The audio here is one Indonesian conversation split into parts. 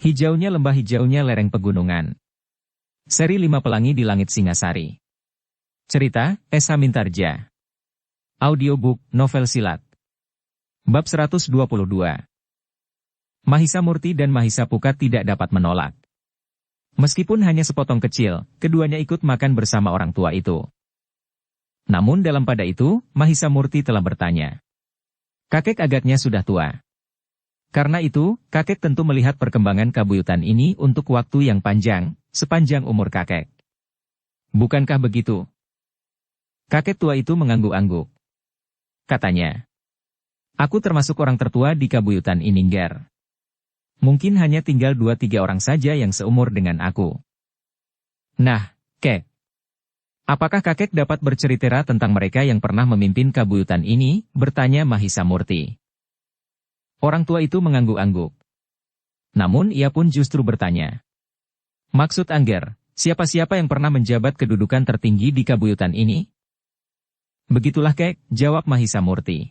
Hijaunya lembah, hijaunya lereng pegunungan. Seri 5 Pelangi di Langit Singasari. Cerita, S. Hamintarja. Audiobook, novel silat. Bab 122. Mahisa Murti dan Mahisa Pukat tidak dapat menolak. Meskipun hanya sepotong kecil, keduanya ikut makan bersama orang tua itu. Namun dalam pada itu, Mahisa Murti telah bertanya. Kakek agaknya sudah tua. Karena itu, kakek tentu melihat perkembangan kabuyutan ini untuk waktu yang panjang, sepanjang umur kakek. Bukankah begitu? Kakek tua itu mengangguk-angguk. Katanya, aku termasuk orang tertua di kabuyutan ini, Nger. Mungkin hanya tinggal 2-3 orang saja yang seumur dengan aku. Nah, Kek. Apakah kakek dapat bercerita tentang mereka yang pernah memimpin kabuyutan ini? Bertanya Mahisa Murti. Orang tua itu mengangguk-angguk. Namun ia pun justru bertanya. Maksud Angger, siapa-siapa yang pernah menjabat kedudukan tertinggi di kabuyutan ini? Begitulah Kek, jawab Mahisa Murti.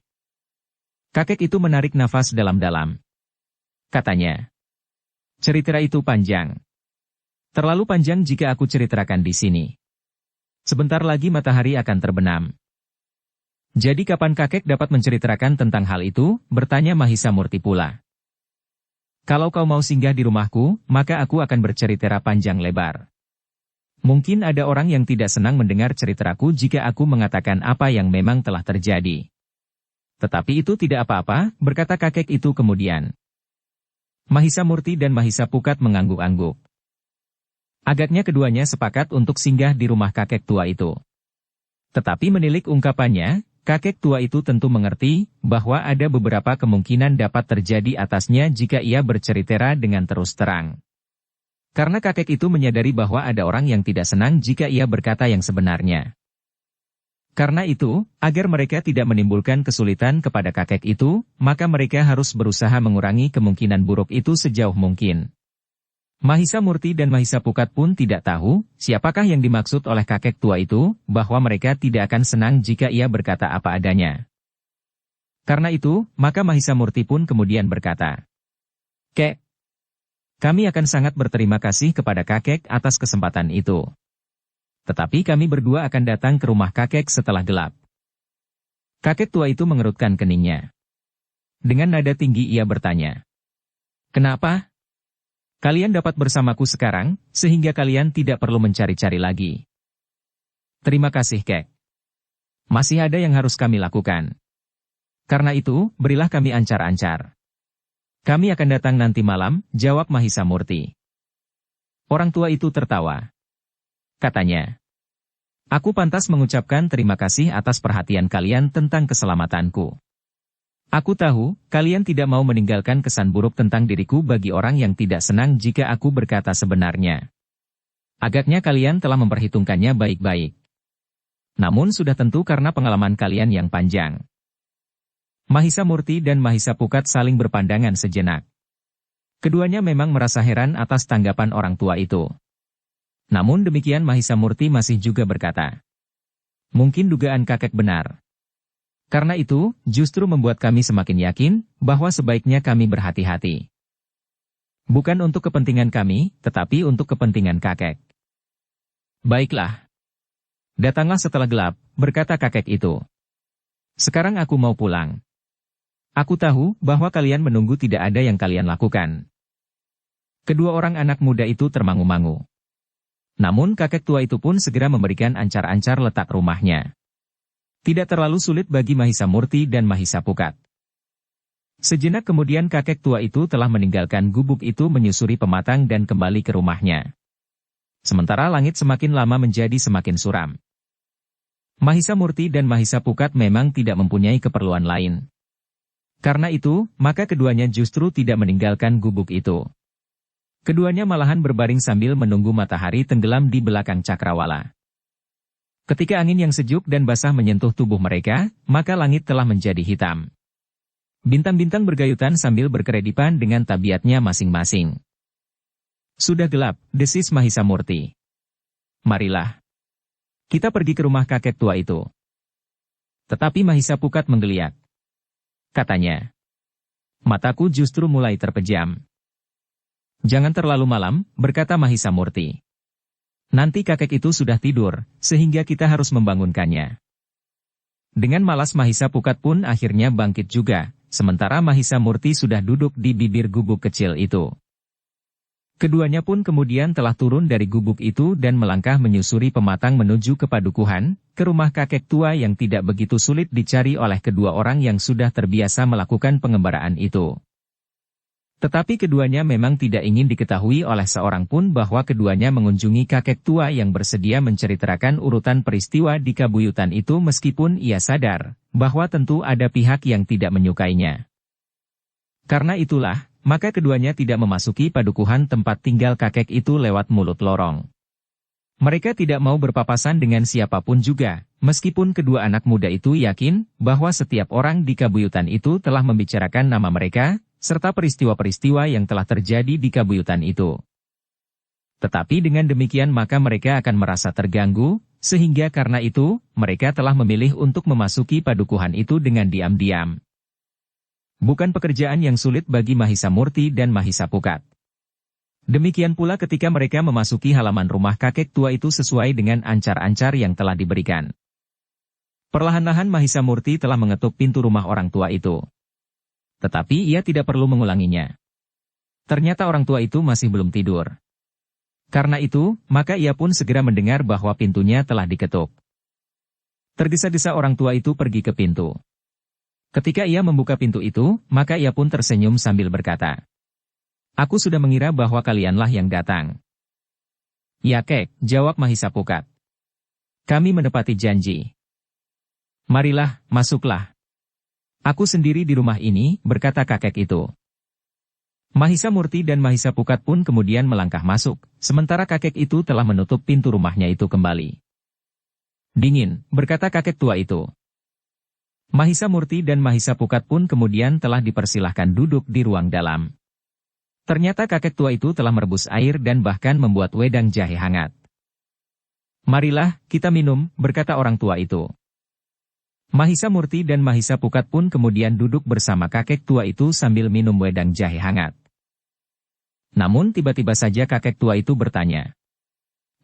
Kakek itu menarik nafas dalam-dalam. Katanya. Cerita itu panjang. Terlalu panjang jika aku ceritakan di sini. Sebentar lagi matahari akan terbenam. Jadi kapan kakek dapat menceritakan tentang hal itu? Bertanya Mahisa Murti pula. Kalau kau mau singgah di rumahku, maka aku akan bercerita panjang lebar. Mungkin ada orang yang tidak senang mendengar ceritaku jika aku mengatakan apa yang memang telah terjadi. Tetapi itu tidak apa-apa, berkata kakek itu kemudian. Mahisa Murti dan Mahisa Pukat mengangguk-angguk. Agaknya keduanya sepakat untuk singgah di rumah kakek tua itu. Tetapi menilik ungkapannya, kakek tua itu tentu mengerti bahwa ada beberapa kemungkinan dapat terjadi atasnya jika ia bercerita dengan terus terang. Karena kakek itu menyadari bahwa ada orang yang tidak senang jika ia berkata yang sebenarnya. Karena itu, agar mereka tidak menimbulkan kesulitan kepada kakek itu, maka mereka harus berusaha mengurangi kemungkinan buruk itu sejauh mungkin. Mahisa Murti dan Mahisa Pukat pun tidak tahu, siapakah yang dimaksud oleh kakek tua itu, bahwa mereka tidak akan senang jika ia berkata apa adanya. Karena itu, maka Mahisa Murti pun kemudian berkata, Kek, kami akan sangat berterima kasih kepada kakek atas kesempatan itu. Tetapi kami berdua akan datang ke rumah kakek setelah gelap. Kakek tua itu mengerutkan keningnya. Dengan nada tinggi ia bertanya, Kenapa? Kalian dapat bersamaku sekarang, sehingga kalian tidak perlu mencari-cari lagi. Terima kasih, Kek. Masih ada yang harus kami lakukan. Karena itu, berilah kami ancar-ancar. Kami akan datang nanti malam, jawab Mahisa Murti. Orang tua itu tertawa. Katanya, aku pantas mengucapkan terima kasih atas perhatian kalian tentang keselamatanku. Aku tahu, kalian tidak mau meninggalkan kesan buruk tentang diriku bagi orang yang tidak senang jika aku berkata sebenarnya. Agaknya kalian telah memperhitungkannya baik-baik. Namun sudah tentu karena pengalaman kalian yang panjang. Mahisa Murti dan Mahisa Pukat saling berpandangan sejenak. Keduanya memang merasa heran atas tanggapan orang tua itu. Namun demikian Mahisa Murti masih juga berkata, mungkin dugaan kakek benar. Karena itu, justru membuat kami semakin yakin bahwa sebaiknya kami berhati-hati. Bukan untuk kepentingan kami, tetapi untuk kepentingan kakek. Baiklah. Datanglah setelah gelap, berkata kakek itu. Sekarang aku mau pulang. Aku tahu bahwa kalian menunggu tidak ada yang kalian lakukan. Kedua orang anak muda itu termangu-mangu. Namun kakek tua itu pun segera memberikan ancar-ancar letak rumahnya. Tidak terlalu sulit bagi Mahisa Murti dan Mahisa Pukat. Sejenak kemudian kakek tua itu telah meninggalkan gubuk itu menyusuri pematang dan kembali ke rumahnya. Sementara langit semakin lama menjadi semakin suram. Mahisa Murti dan Mahisa Pukat memang tidak mempunyai keperluan lain. Karena itu, maka keduanya justru tidak meninggalkan gubuk itu. Keduanya malahan berbaring sambil menunggu matahari tenggelam di belakang cakrawala. Ketika angin yang sejuk dan basah menyentuh tubuh mereka, maka langit telah menjadi hitam. Bintang-bintang bergayutan sambil berkeredipan dengan tabiatnya masing-masing. Sudah gelap, desis Mahisa Murti. Marilah. Kita pergi ke rumah kakek tua itu. Tetapi Mahisa Pukat menggeliat. Katanya. Mataku justru mulai terpejam. Jangan terlalu malam, berkata Mahisa Murti. Nanti kakek itu sudah tidur, sehingga kita harus membangunkannya. Dengan malas Mahisa Pukat pun akhirnya bangkit juga, sementara Mahisa Murti sudah duduk di bibir gubuk kecil itu. Keduanya pun kemudian telah turun dari gubuk itu dan melangkah menyusuri pematang menuju ke padukuhan, ke rumah kakek tua yang tidak begitu sulit dicari oleh kedua orang yang sudah terbiasa melakukan pengembaraan itu. Tetapi keduanya memang tidak ingin diketahui oleh seorang pun bahwa keduanya mengunjungi kakek tua yang bersedia menceritakan urutan peristiwa di kabuyutan itu meskipun ia sadar bahwa tentu ada pihak yang tidak menyukainya. Karena itulah, maka keduanya tidak memasuki padukuhan tempat tinggal kakek itu lewat mulut lorong. Mereka tidak mau berpapasan dengan siapapun juga, meskipun kedua anak muda itu yakin bahwa setiap orang di kabuyutan itu telah membicarakan nama mereka, serta peristiwa-peristiwa yang telah terjadi di kabuyutan itu. Tetapi dengan demikian maka mereka akan merasa terganggu, sehingga karena itu, mereka telah memilih untuk memasuki padukuhan itu dengan diam-diam. Bukan pekerjaan yang sulit bagi Mahisa Murti dan Mahisa Pukat. Demikian pula ketika mereka memasuki halaman rumah kakek tua itu sesuai dengan ancar-ancar yang telah diberikan. Perlahan-lahan Mahisa Murti telah mengetuk pintu rumah orang tua itu. Tetapi ia tidak perlu mengulanginya. Ternyata orang tua itu masih belum tidur. Karena itu, maka ia pun segera mendengar bahwa pintunya telah diketuk. Tergesa-gesa orang tua itu pergi ke pintu. Ketika ia membuka pintu itu, maka ia pun tersenyum sambil berkata, "Aku sudah mengira bahwa kalianlah yang datang." "Ya kek," jawab Mahisa Pukat. "Kami menepati janji." "Marilah, masuklah. Aku sendiri di rumah ini," berkata kakek itu. Mahisa Murti dan Mahisa Pukat pun kemudian melangkah masuk, sementara kakek itu telah menutup pintu rumahnya itu kembali. "Dingin," berkata kakek tua itu. Mahisa Murti dan Mahisa Pukat pun kemudian telah dipersilahkan duduk di ruang dalam. Ternyata kakek tua itu telah merebus air dan bahkan membuat wedang jahe hangat. "Marilah, kita minum," berkata orang tua itu. Mahisa Murti dan Mahisa Pukat pun kemudian duduk bersama kakek tua itu sambil minum wedang jahe hangat. Namun tiba-tiba saja kakek tua itu bertanya,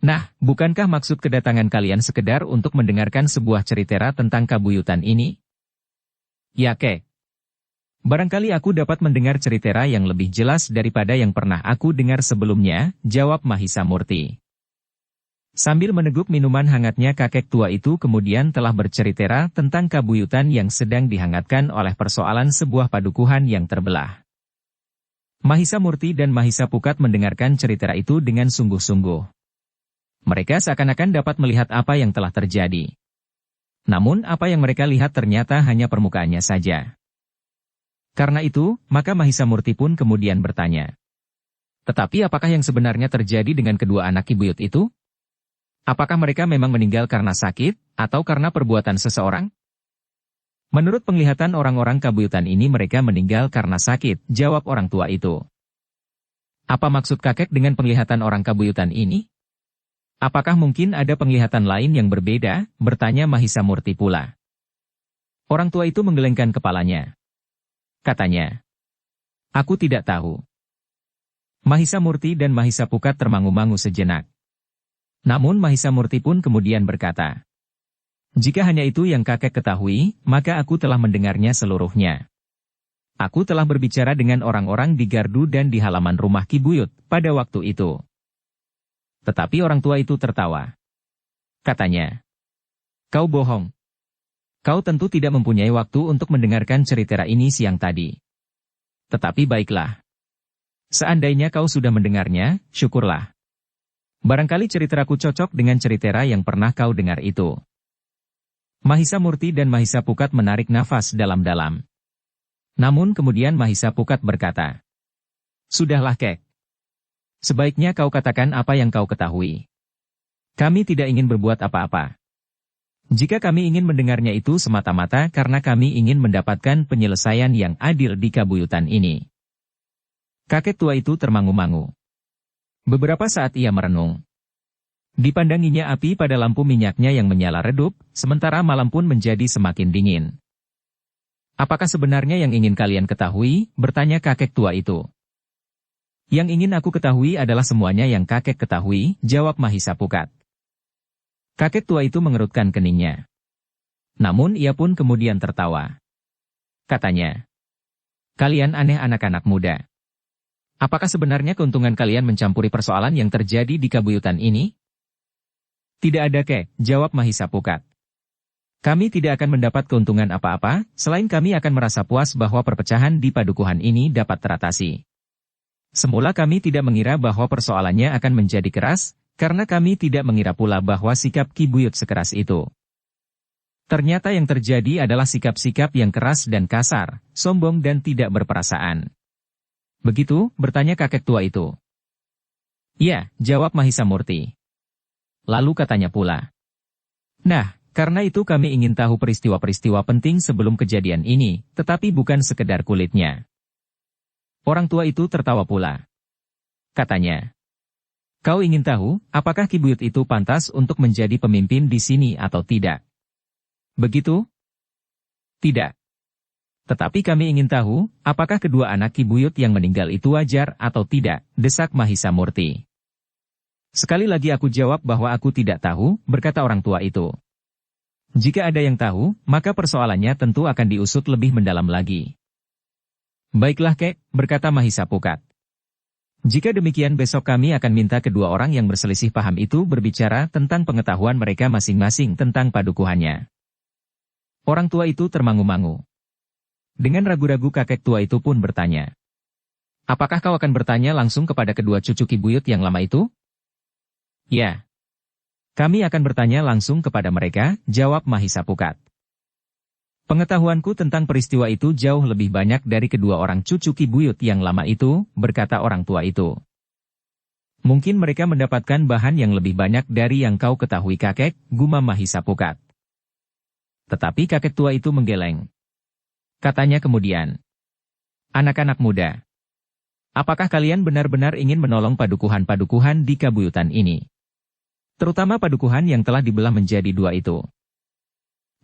"Nah, bukankah maksud kedatangan kalian sekedar untuk mendengarkan sebuah cerita tentang kabuyutan ini?" "Ya kek. Barangkali aku dapat mendengar cerita yang lebih jelas daripada yang pernah aku dengar sebelumnya," jawab Mahisa Murti. Sambil meneguk minuman hangatnya kakek tua itu kemudian telah bercerita tentang kabuyutan yang sedang dihangatkan oleh persoalan sebuah padukuhan yang terbelah. Mahisa Murti dan Mahisa Pukat mendengarkan cerita itu dengan sungguh-sungguh. Mereka seakan-akan dapat melihat apa yang telah terjadi. Namun apa yang mereka lihat ternyata hanya permukaannya saja. Karena itu, maka Mahisa Murti pun kemudian bertanya, "Tetapi apakah yang sebenarnya terjadi dengan kedua anak Kibuyut itu? Apakah mereka memang meninggal karena sakit, atau karena perbuatan seseorang?" "Menurut penglihatan orang-orang kabuyutan ini mereka meninggal karena sakit," jawab orang tua itu. "Apa maksud kakek dengan penglihatan orang kabuyutan ini? Apakah mungkin ada penglihatan lain yang berbeda?" bertanya Mahisa Murti pula. Orang tua itu menggelengkan kepalanya. Katanya, "Aku tidak tahu." Mahisa Murti dan Mahisa Pukat termangu-mangu sejenak. Namun Mahisa Murti pun kemudian berkata, "Jika hanya itu yang kakek ketahui, maka aku telah mendengarnya seluruhnya. Aku telah berbicara dengan orang-orang di gardu dan di halaman rumah Kibuyut pada waktu itu." Tetapi orang tua itu tertawa. Katanya, "Kau bohong. Kau tentu tidak mempunyai waktu untuk mendengarkan cerita ini siang tadi. Tetapi baiklah. Seandainya kau sudah mendengarnya, syukurlah. Barangkali ceritaku cocok dengan cerita yang pernah kau dengar itu." Mahisa Murti dan Mahisa Pukat menarik nafas dalam-dalam. Namun kemudian Mahisa Pukat berkata, "Sudahlah kek. Sebaiknya kau katakan apa yang kau ketahui. Kami tidak ingin berbuat apa-apa. Jika kami ingin mendengarnya itu semata-mata karena kami ingin mendapatkan penyelesaian yang adil di kabuyutan ini." Kakek tua itu termangu-mangu. Beberapa saat ia merenung. Dipandanginya api pada lampu minyaknya yang menyala redup, sementara malam pun menjadi semakin dingin. "Apakah sebenarnya yang ingin kalian ketahui?" bertanya kakek tua itu. Yang ingin aku ketahui adalah semuanya yang kakek ketahui, jawab Mahisa Pukat. Kakek tua itu mengerutkan keningnya. Namun ia pun kemudian tertawa. Katanya, kalian aneh anak-anak muda. Apakah sebenarnya keuntungan kalian mencampuri persoalan yang terjadi di kabuyutan ini? Tidak ada kek, jawab Mahisa Pukat. Kami tidak akan mendapat keuntungan apa-apa, selain kami akan merasa puas bahwa perpecahan di padukuhan ini dapat teratasi. Semula kami tidak mengira bahwa persoalannya akan menjadi keras, karena kami tidak mengira pula bahwa sikap Ki Buyut sekeras itu. Ternyata yang terjadi adalah sikap-sikap yang keras dan kasar, sombong dan tidak berperasaan. Begitu, bertanya kakek tua itu. Ya, jawab Mahisa Murti. Lalu katanya pula. Nah, karena itu kami ingin tahu peristiwa-peristiwa penting sebelum kejadian ini, tetapi bukan sekedar kulitnya. Orang tua itu tertawa pula. Katanya, kau ingin tahu, apakah Ki Buyut itu pantas untuk menjadi pemimpin di sini atau tidak? Begitu? Tidak. Tetapi kami ingin tahu, apakah kedua anak Ki Buyut yang meninggal itu wajar atau tidak, desak Mahisa Murti. Sekali lagi aku jawab bahwa aku tidak tahu, berkata orang tua itu. Jika ada yang tahu, maka persoalannya tentu akan diusut lebih mendalam lagi. Baiklah kek, berkata Mahisa Pukat. Jika demikian besok kami akan minta kedua orang yang berselisih paham itu berbicara tentang pengetahuan mereka masing-masing tentang padukuhannya. Orang tua itu termangu-mangu. Dengan ragu-ragu kakek tua itu pun bertanya. Apakah kau akan bertanya langsung kepada kedua cucu Ki Buyut yang lama itu? Ya. Kami akan bertanya langsung kepada mereka, jawab Mahisa Pukat. Pengetahuanku tentang peristiwa itu jauh lebih banyak dari kedua orang cucu Ki Buyut yang lama itu, berkata orang tua itu. Mungkin mereka mendapatkan bahan yang lebih banyak dari yang kau ketahui kakek, gumam Mahisa Pukat. Tetapi kakek tua itu menggeleng. Katanya kemudian, anak-anak muda, apakah kalian benar-benar ingin menolong padukuhan-padukuhan di kabuyutan ini? Terutama padukuhan yang telah dibelah menjadi dua itu.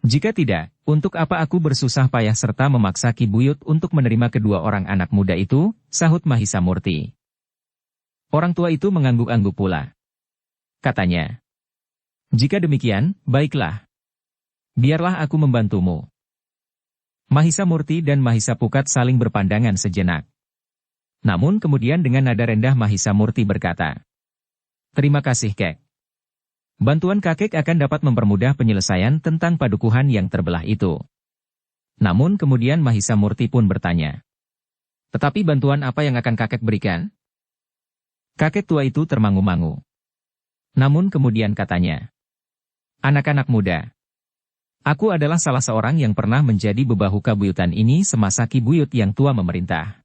Jika tidak, untuk apa aku bersusah payah serta memaksa Ki Buyut untuk menerima kedua orang anak muda itu, sahut Mahisa Murti. Orang tua itu mengangguk-angguk pula. Katanya, jika demikian, baiklah. Biarlah aku membantumu. Mahisa Murti dan Mahisa Pukat saling berpandangan sejenak. Namun kemudian dengan nada rendah Mahisa Murti berkata, terima kasih kek. Bantuan kakek akan dapat mempermudah penyelesaian tentang padukuhan yang terbelah itu. Namun kemudian Mahisa Murti pun bertanya. Tetapi bantuan apa yang akan kakek berikan? Kakek tua itu termangu-mangu. Namun kemudian katanya. Anak-anak muda. Aku adalah salah seorang yang pernah menjadi bebahu kabuyutan ini semasa Ki Buyut yang tua memerintah.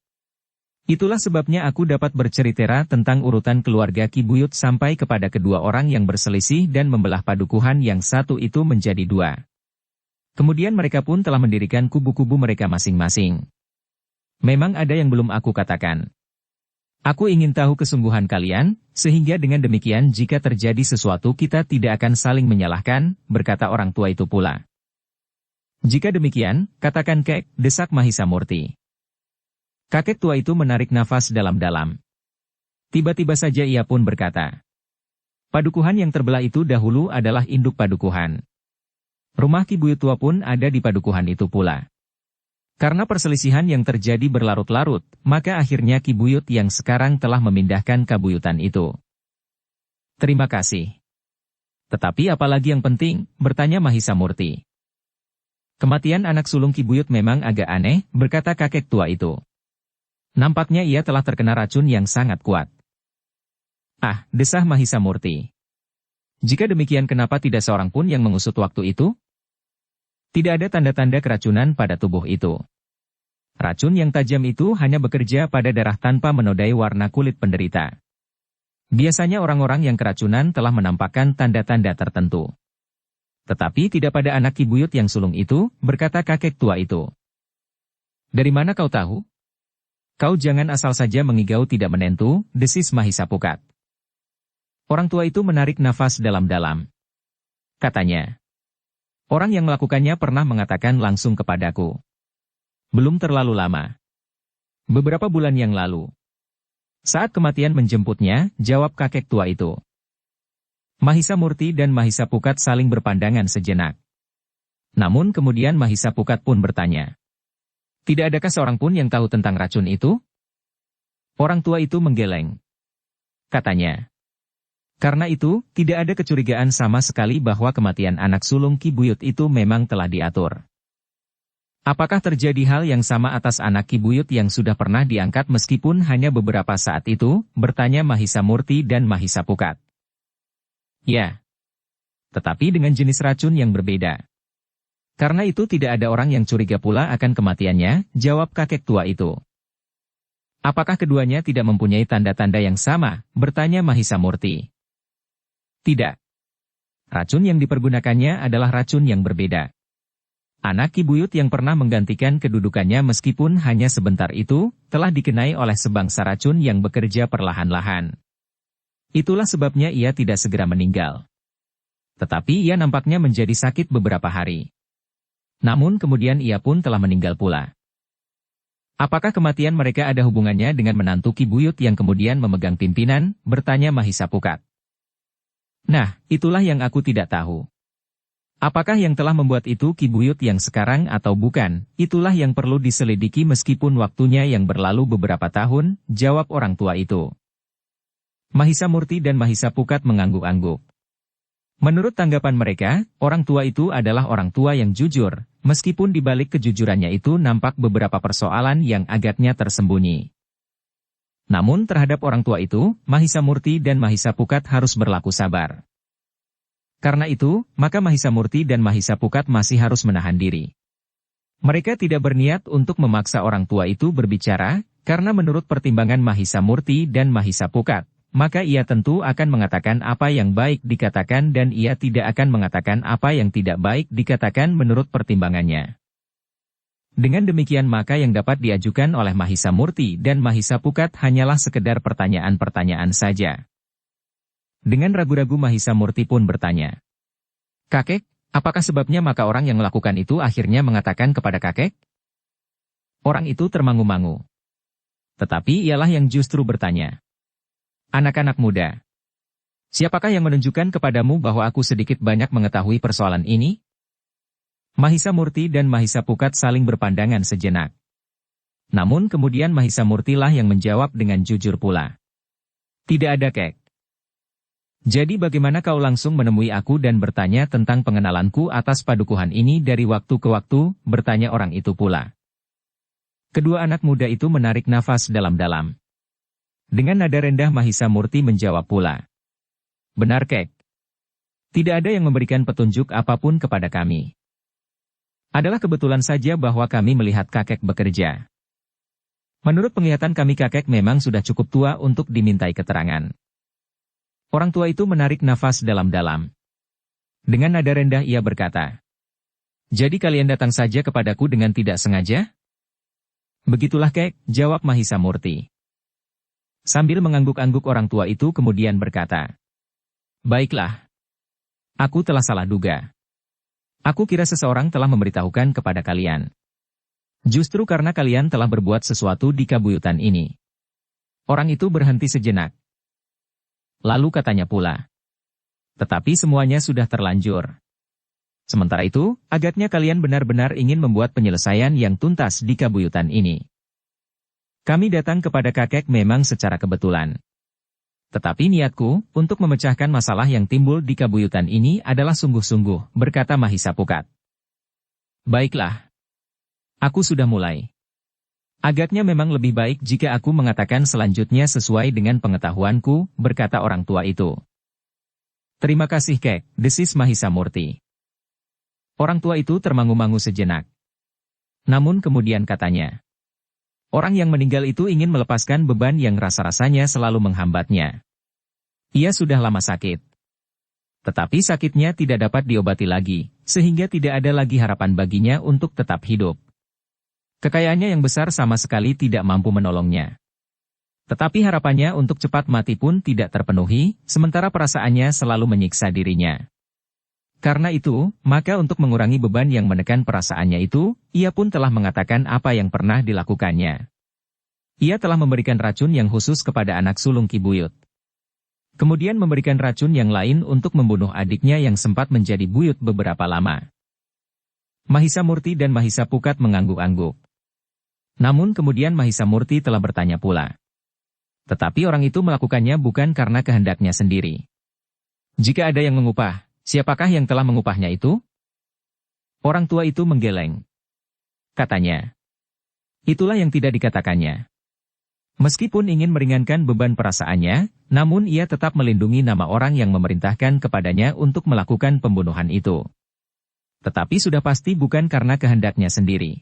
Itulah sebabnya aku dapat bercerita tentang urutan keluarga Ki Buyut sampai kepada kedua orang yang berselisih dan membelah padukuhan yang satu itu menjadi dua. Kemudian mereka pun telah mendirikan kubu-kubu mereka masing-masing. Memang ada yang belum aku katakan. Aku ingin tahu kesungguhan kalian, sehingga dengan demikian jika terjadi sesuatu kita tidak akan saling menyalahkan, berkata orang tua itu pula. Jika demikian, katakan kek, desak Mahisa Murti. Kakek tua itu menarik nafas dalam-dalam. Tiba-tiba saja ia pun berkata. Padukuhan yang terbelah itu dahulu adalah induk padukuhan. Rumah Ki Buyut tua pun ada di padukuhan itu pula. Karena perselisihan yang terjadi berlarut-larut, maka akhirnya Ki Buyut yang sekarang telah memindahkan kabuyutan itu. Terima kasih. Tetapi apalagi yang penting, bertanya Mahisa Murti. Kematian anak sulung Ki Buyut memang agak aneh, berkata kakek tua itu. Nampaknya ia telah terkena racun yang sangat kuat. Ah, desah Mahisa Murti. Jika demikian kenapa tidak seorang pun yang mengusut waktu itu? Tidak ada tanda-tanda keracunan pada tubuh itu. Racun yang tajam itu hanya bekerja pada darah tanpa menodai warna kulit penderita. Biasanya orang-orang yang keracunan telah menampakkan tanda-tanda tertentu. Tetapi tidak pada anak Ki Buyut yang sulung itu, berkata kakek tua itu. Dari mana kau tahu? Kau jangan asal saja mengigau tidak menentu, desis Mahisa Pukat. Orang tua itu menarik nafas dalam-dalam. Katanya. Orang yang melakukannya pernah mengatakan langsung kepadaku. Belum terlalu lama. Beberapa bulan yang lalu. Saat kematian menjemputnya, jawab kakek tua itu. Mahisa Murti dan Mahisa Pukat saling berpandangan sejenak. Namun kemudian Mahisa Pukat pun bertanya. Tidak adakah seorang pun yang tahu tentang racun itu? Orang tua itu menggeleng. Katanya. Karena itu, tidak ada kecurigaan sama sekali bahwa kematian anak sulung Ki Buyut itu memang telah diatur. Apakah terjadi hal yang sama atas anak Ki Buyut yang sudah pernah diangkat meskipun hanya beberapa saat itu? Bertanya Mahisa Murti dan Mahisa Pukat. Ya. Tetapi dengan jenis racun yang berbeda. Karena itu tidak ada orang yang curiga pula akan kematiannya, jawab kakek tua itu. Apakah keduanya tidak mempunyai tanda-tanda yang sama? Bertanya Mahisa Murti. Tidak. Racun yang dipergunakannya adalah racun yang berbeda. Anak Ki Buyut yang pernah menggantikan kedudukannya meskipun hanya sebentar itu, telah dikenai oleh sebangsa racun yang bekerja perlahan-lahan. Itulah sebabnya ia tidak segera meninggal. Tetapi ia nampaknya menjadi sakit beberapa hari. Namun kemudian ia pun telah meninggal pula. Apakah kematian mereka ada hubungannya dengan menantu Ki Buyut yang kemudian memegang pimpinan? Bertanya Mahisa Pukat. Nah, itulah yang aku tidak tahu. Apakah yang telah membuat itu Ki Buyut yang sekarang atau bukan? Itulah yang perlu diselidiki meskipun waktunya yang berlalu beberapa tahun, jawab orang tua itu. Mahisa Murti dan Mahisa Pukat mengangguk-angguk. Menurut tanggapan mereka, orang tua itu adalah orang tua yang jujur, meskipun di balik kejujurannya itu nampak beberapa persoalan yang agaknya tersembunyi. Namun terhadap orang tua itu, Mahisa Murti dan Mahisa Pukat harus berlaku sabar. Karena itu, maka Mahisa Murti dan Mahisa Pukat masih harus menahan diri. Mereka tidak berniat untuk memaksa orang tua itu berbicara, karena menurut pertimbangan Mahisa Murti dan Mahisa Pukat, maka ia tentu akan mengatakan apa yang baik dikatakan dan ia tidak akan mengatakan apa yang tidak baik dikatakan menurut pertimbangannya. Dengan demikian maka yang dapat diajukan oleh Mahisa Murti dan Mahisa Pukat hanyalah sekedar pertanyaan-pertanyaan saja. Dengan ragu-ragu Mahisa Murti pun bertanya. Kakek, apakah sebabnya maka orang yang melakukan itu akhirnya mengatakan kepada kakek? Orang itu termangu-mangu. Tetapi ialah yang justru bertanya. Anak-anak muda. Siapakah yang menunjukkan kepadamu bahwa aku sedikit banyak mengetahui persoalan ini? Mahisa Murti dan Mahisa Pukat saling berpandangan sejenak. Namun kemudian Mahisa Murti lah yang menjawab dengan jujur pula. Tidak ada kek. Jadi bagaimana kau langsung menemui aku dan bertanya tentang pengenalanku atas padukuhan ini dari waktu ke waktu, bertanya orang itu pula. Kedua anak muda itu menarik nafas dalam-dalam. Dengan nada rendah Mahisa Murti menjawab pula. Benar kek. Tidak ada yang memberikan petunjuk apapun kepada kami. Adalah kebetulan saja bahwa kami melihat kakek bekerja. Menurut penglihatan kami kakek memang sudah cukup tua untuk dimintai keterangan. Orang tua itu menarik nafas dalam-dalam. Dengan nada rendah ia berkata. Jadi kalian datang saja kepadaku dengan tidak sengaja? Begitulah kek, jawab Mahisa Murti. Sambil mengangguk-angguk orang tua itu kemudian berkata. Baiklah. Aku telah salah duga. Aku kira seseorang telah memberitahukan kepada kalian. Justru karena kalian telah berbuat sesuatu di kabuyutan ini. Orang itu berhenti sejenak. Lalu katanya pula. Tetapi semuanya sudah terlanjur. Sementara itu, agaknya kalian benar-benar ingin membuat penyelesaian yang tuntas di kabuyutan ini. Kami datang kepada kakek memang secara kebetulan. Tetapi niatku, untuk memecahkan masalah yang timbul di kabuyutan ini adalah sungguh-sungguh, berkata Mahisa Pukat. Baiklah. Aku sudah mulai. Agaknya memang lebih baik jika aku mengatakan selanjutnya sesuai dengan pengetahuanku, berkata orang tua itu. Terima kasih kek, desis Mahisa Murti. Orang tua itu termangu-mangu sejenak. Namun kemudian katanya. Orang yang meninggal itu ingin melepaskan beban yang rasa-rasanya selalu menghambatnya. Ia sudah lama sakit. Tetapi sakitnya tidak dapat diobati lagi, sehingga tidak ada lagi harapan baginya untuk tetap hidup. Kekayaannya yang besar sama sekali tidak mampu menolongnya. Tetapi harapannya untuk cepat mati pun tidak terpenuhi, sementara perasaannya selalu menyiksa dirinya. Karena itu, maka untuk mengurangi beban yang menekan perasaannya itu, ia pun telah mengatakan apa yang pernah dilakukannya. Ia telah memberikan racun yang khusus kepada anak sulung Ki Buyut. Kemudian memberikan racun yang lain untuk membunuh adiknya yang sempat menjadi buyut beberapa lama. Mahisa Murti dan Mahisa Pukat mengangguk-angguk. Namun kemudian Mahisa Murti telah bertanya pula. Tetapi orang itu melakukannya bukan karena kehendaknya sendiri. Jika ada yang mengupah, siapakah yang telah mengupahnya itu? Orang tua itu menggeleng. Katanya. Itulah yang tidak dikatakannya. Meskipun ingin meringankan beban perasaannya, namun ia tetap melindungi nama orang yang memerintahkan kepadanya untuk melakukan pembunuhan itu. Tetapi sudah pasti bukan karena kehendaknya sendiri.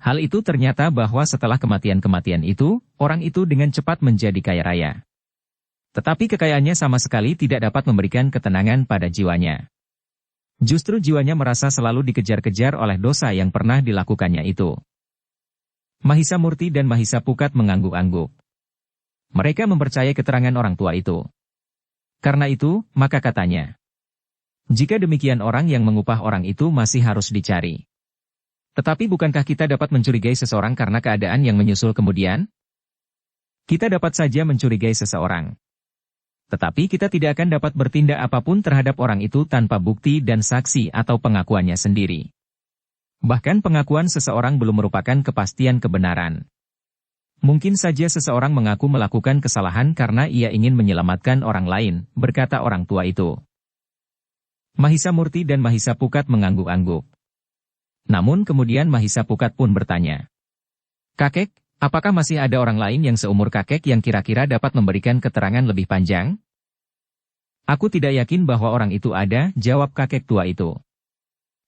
Hal itu ternyata bahwa setelah kematian-kematian itu, orang itu dengan cepat menjadi kaya raya. Tetapi kekayaannya sama sekali tidak dapat memberikan ketenangan pada jiwanya. Justru jiwanya merasa selalu dikejar-kejar oleh dosa yang pernah dilakukannya itu. Mahisa Murti dan Mahisa Pukat mengangguk-angguk. Mereka mempercayai keterangan orang tua itu. Karena itu, maka katanya. Jika demikian orang yang mengupah orang itu masih harus dicari. Tetapi bukankah kita dapat mencurigai seseorang karena keadaan yang menyusul kemudian? Kita dapat saja mencurigai seseorang. Tetapi kita tidak akan dapat bertindak apapun terhadap orang itu tanpa bukti dan saksi atau pengakuannya sendiri. Bahkan pengakuan seseorang belum merupakan kepastian kebenaran. Mungkin saja seseorang mengaku melakukan kesalahan karena ia ingin menyelamatkan orang lain, berkata orang tua itu. Mahisa Murti dan Mahisa Pukat mengangguk-angguk. Namun kemudian Mahisa Pukat pun bertanya. Kakek, apakah masih ada orang lain yang seumur kakek yang kira-kira dapat memberikan keterangan lebih panjang? Aku tidak yakin bahwa orang itu ada, jawab kakek tua itu.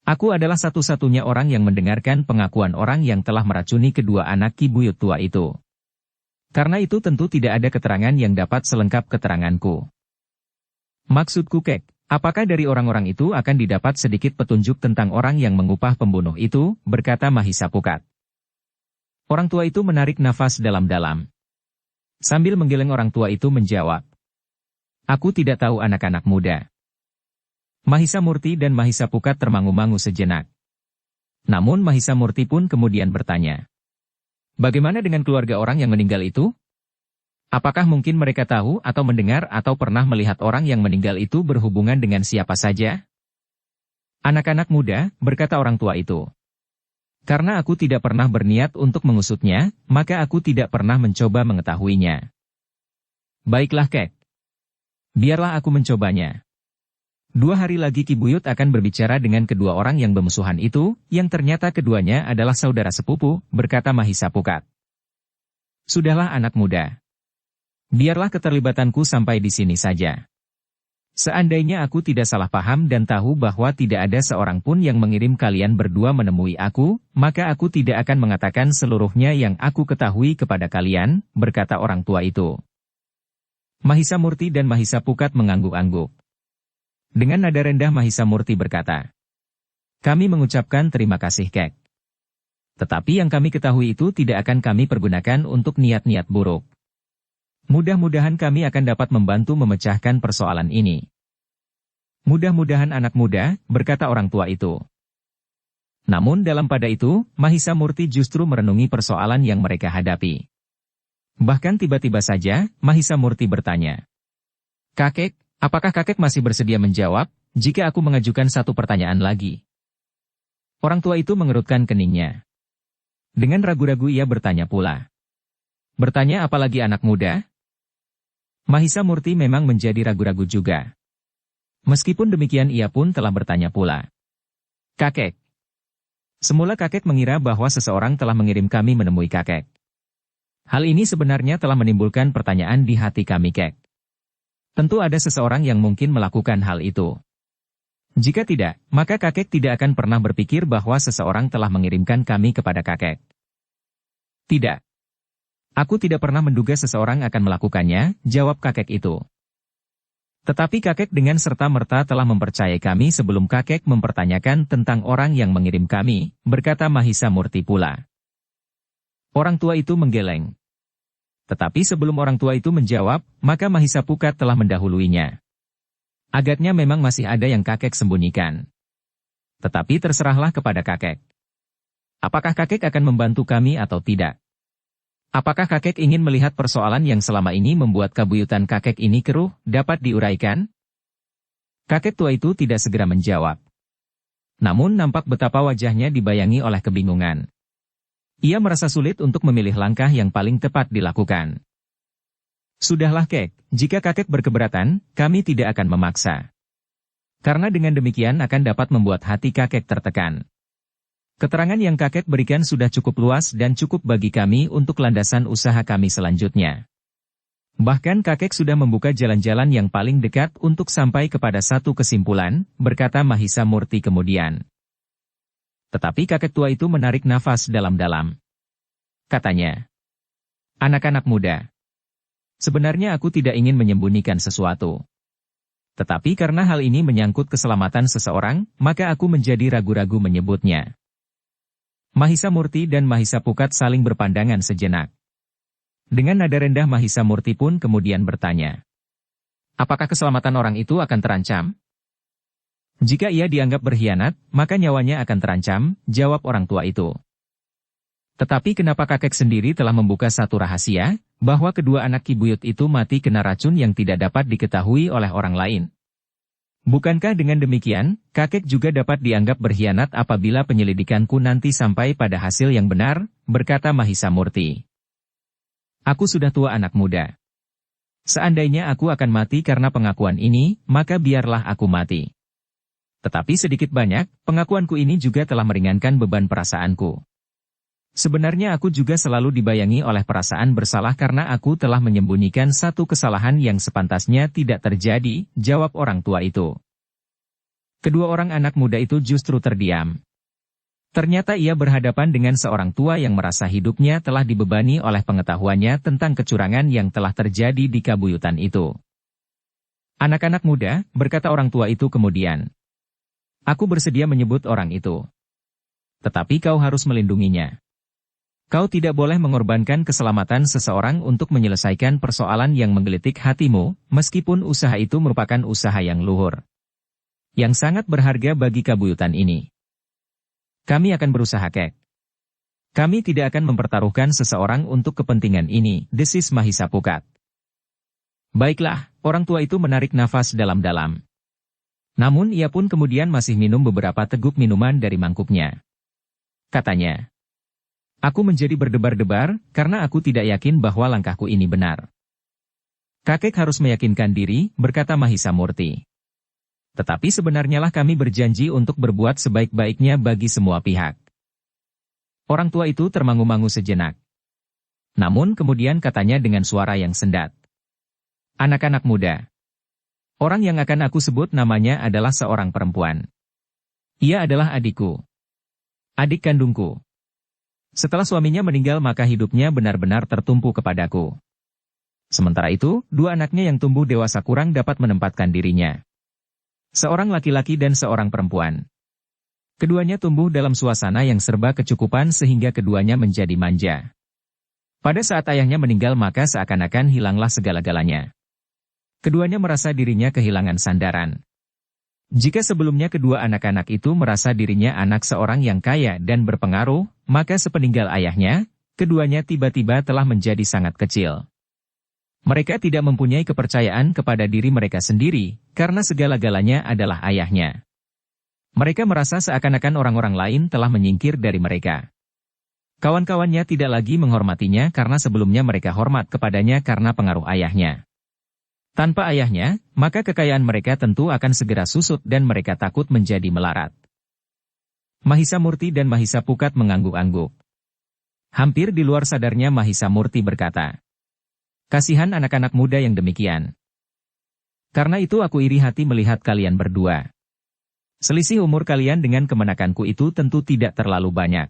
Aku adalah satu-satunya orang yang mendengarkan pengakuan orang yang telah meracuni kedua anak Ki Buyut tua itu. Karena itu tentu tidak ada keterangan yang dapat selengkap keteranganku. Maksudku Kek, apakah dari orang-orang itu akan didapat sedikit petunjuk tentang orang yang mengupah pembunuh itu, berkata Mahisa Pukat. Orang tua itu menarik nafas dalam-dalam. Sambil menggeleng orang tua itu menjawab. Aku tidak tahu anak-anak muda. Mahisa Murti dan Mahisa Pukat termangu-mangu sejenak. Namun Mahisa Murti pun kemudian bertanya. Bagaimana dengan keluarga orang yang meninggal itu? Apakah mungkin mereka tahu atau mendengar atau pernah melihat orang yang meninggal itu berhubungan dengan siapa saja? Anak-anak muda, berkata orang tua itu. Karena aku tidak pernah berniat untuk mengusutnya, maka aku tidak pernah mencoba mengetahuinya. Baiklah Kek. Biarlah aku mencobanya. 2 hari lagi Ki Buyut akan berbicara dengan kedua orang yang bermusuhan itu, yang ternyata keduanya adalah saudara sepupu, berkata Mahisa Pukat. Sudahlah anak muda. Biarlah keterlibatanku sampai di sini saja. Seandainya aku tidak salah paham dan tahu bahwa tidak ada seorang pun yang mengirim kalian berdua menemui aku, maka aku tidak akan mengatakan seluruhnya yang aku ketahui kepada kalian, berkata orang tua itu. Mahisa Murti dan Mahisa Pukat mengangguk-angguk. Dengan nada rendah Mahisa Murti berkata, kami mengucapkan terima kasih Kek. Tetapi yang kami ketahui itu tidak akan kami pergunakan untuk niat-niat buruk. Mudah-mudahan kami akan dapat membantu memecahkan persoalan ini. Mudah-mudahan anak muda, berkata orang tua itu. Namun dalam pada itu, Mahisa Murti justru merenungi persoalan yang mereka hadapi. Bahkan tiba-tiba saja, Mahisa Murti bertanya. Kakek, apakah kakek masih bersedia menjawab, jika aku mengajukan satu pertanyaan lagi? Orang tua itu mengerutkan keningnya. Dengan ragu-ragu ia bertanya pula. Bertanya apa lagi anak muda? Mahisa Murti memang menjadi ragu-ragu juga. Meskipun demikian ia pun telah bertanya pula. Kakek. Semula kakek mengira bahwa seseorang telah mengirim kami menemui kakek. Hal ini sebenarnya telah menimbulkan pertanyaan di hati kami Kek. Tentu ada seseorang yang mungkin melakukan hal itu. Jika tidak, maka kakek tidak akan pernah berpikir bahwa seseorang telah mengirimkan kami kepada kakek. Tidak. Aku tidak pernah menduga seseorang akan melakukannya, jawab kakek itu. Tetapi kakek dengan serta-merta telah mempercayai kami sebelum kakek mempertanyakan tentang orang yang mengirim kami, berkata Mahisa Murti pula. Orang tua itu menggeleng. Tetapi sebelum orang tua itu menjawab, maka Mahisa Pukat telah mendahuluinya. Agaknya memang masih ada yang kakek sembunyikan. Tetapi terserahlah kepada kakek. Apakah kakek akan membantu kami atau tidak? Apakah kakek ingin melihat persoalan yang selama ini membuat kabuyutan kakek ini keruh, dapat diuraikan? Kakek tua itu tidak segera menjawab. Namun nampak betapa wajahnya dibayangi oleh kebingungan. Ia merasa sulit untuk memilih langkah yang paling tepat dilakukan. Sudahlah kek, jika kakek berkeberatan, kami tidak akan memaksa. Karena dengan demikian akan dapat membuat hati kakek tertekan. Keterangan yang kakek berikan sudah cukup luas dan cukup bagi kami untuk landasan usaha kami selanjutnya. Bahkan kakek sudah membuka jalan-jalan yang paling dekat untuk sampai kepada satu kesimpulan, berkata Mahisa Murti kemudian. Tetapi kakek tua itu menarik nafas dalam-dalam. Katanya, "Anak-anak muda, sebenarnya aku tidak ingin menyembunyikan sesuatu. Tetapi karena hal ini menyangkut keselamatan seseorang, maka aku menjadi ragu-ragu menyebutnya." Mahisa Murti dan Mahisa Pukat saling berpandangan sejenak. Dengan nada rendah Mahisa Murti pun kemudian bertanya, "Apakah keselamatan orang itu akan terancam?" "Jika ia dianggap berkhianat, maka nyawanya akan terancam," jawab orang tua itu. "Tetapi kenapa kakek sendiri telah membuka satu rahasia, bahwa kedua anak Ki Buyut itu mati kena racun yang tidak dapat diketahui oleh orang lain? Bukankah dengan demikian, kakek juga dapat dianggap berkhianat apabila penyelidikanku nanti sampai pada hasil yang benar?" berkata Mahisa Murti. "Aku sudah tua anak muda. Seandainya aku akan mati karena pengakuan ini, maka biarlah aku mati. Tetapi sedikit banyak, pengakuanku ini juga telah meringankan beban perasaanku. Sebenarnya aku juga selalu dibayangi oleh perasaan bersalah karena aku telah menyembunyikan satu kesalahan yang sepantasnya tidak terjadi," jawab orang tua itu. Kedua orang anak muda itu justru terdiam. Ternyata ia berhadapan dengan seorang tua yang merasa hidupnya telah dibebani oleh pengetahuannya tentang kecurangan yang telah terjadi di kabuyutan itu. "Anak-anak muda," berkata orang tua itu kemudian. "Aku bersedia menyebut orang itu. Tetapi kau harus melindunginya. Kau tidak boleh mengorbankan keselamatan seseorang untuk menyelesaikan persoalan yang menggelitik hatimu, meskipun usaha itu merupakan usaha yang luhur, yang sangat berharga bagi kabuyutan ini. Kami akan berusaha kek. Kami tidak akan mempertaruhkan seseorang untuk kepentingan ini," desis Mahisa Pukat. "Baiklah," orang tua itu menarik nafas dalam-dalam. Namun ia pun kemudian masih minum beberapa teguk minuman dari mangkuknya. Katanya, "Aku menjadi berdebar-debar, karena aku tidak yakin bahwa langkahku ini benar." "Kakek harus meyakinkan diri," berkata Mahisa Murti. "Tetapi sebenarnya lah kami berjanji untuk berbuat sebaik-baiknya bagi semua pihak." Orang tua itu termangu-mangu sejenak. Namun kemudian katanya dengan suara yang sendat, "Anak-anak muda, orang yang akan aku sebut namanya adalah seorang perempuan. Ia adalah adikku. Adik kandungku. Setelah suaminya meninggal maka hidupnya benar-benar tertumpu kepadaku. Sementara itu, dua anaknya yang tumbuh dewasa kurang dapat menempatkan dirinya. Seorang laki-laki dan seorang perempuan. Keduanya tumbuh dalam suasana yang serba kecukupan sehingga keduanya menjadi manja. Pada saat ayahnya meninggal maka seakan-akan hilanglah segala-galanya. Keduanya merasa dirinya kehilangan sandaran. Jika sebelumnya kedua anak-anak itu merasa dirinya anak seorang yang kaya dan berpengaruh, maka sepeninggal ayahnya, keduanya tiba-tiba telah menjadi sangat kecil. Mereka tidak mempunyai kepercayaan kepada diri mereka sendiri, karena segala-galanya adalah ayahnya. Mereka merasa seakan-akan orang-orang lain telah menyingkir dari mereka. Kawan-kawannya tidak lagi menghormatinya karena sebelumnya mereka hormat kepadanya karena pengaruh ayahnya. Tanpa ayahnya, maka kekayaan mereka tentu akan segera susut dan mereka takut menjadi melarat. Mahisa Murti dan Mahisa Pukat mengangguk-angguk. Hampir di luar sadarnya Mahisa Murti berkata, "Kasihan anak-anak muda yang demikian. Karena itu aku iri hati melihat kalian berdua. Selisih umur kalian dengan kemenakanku itu tentu tidak terlalu banyak.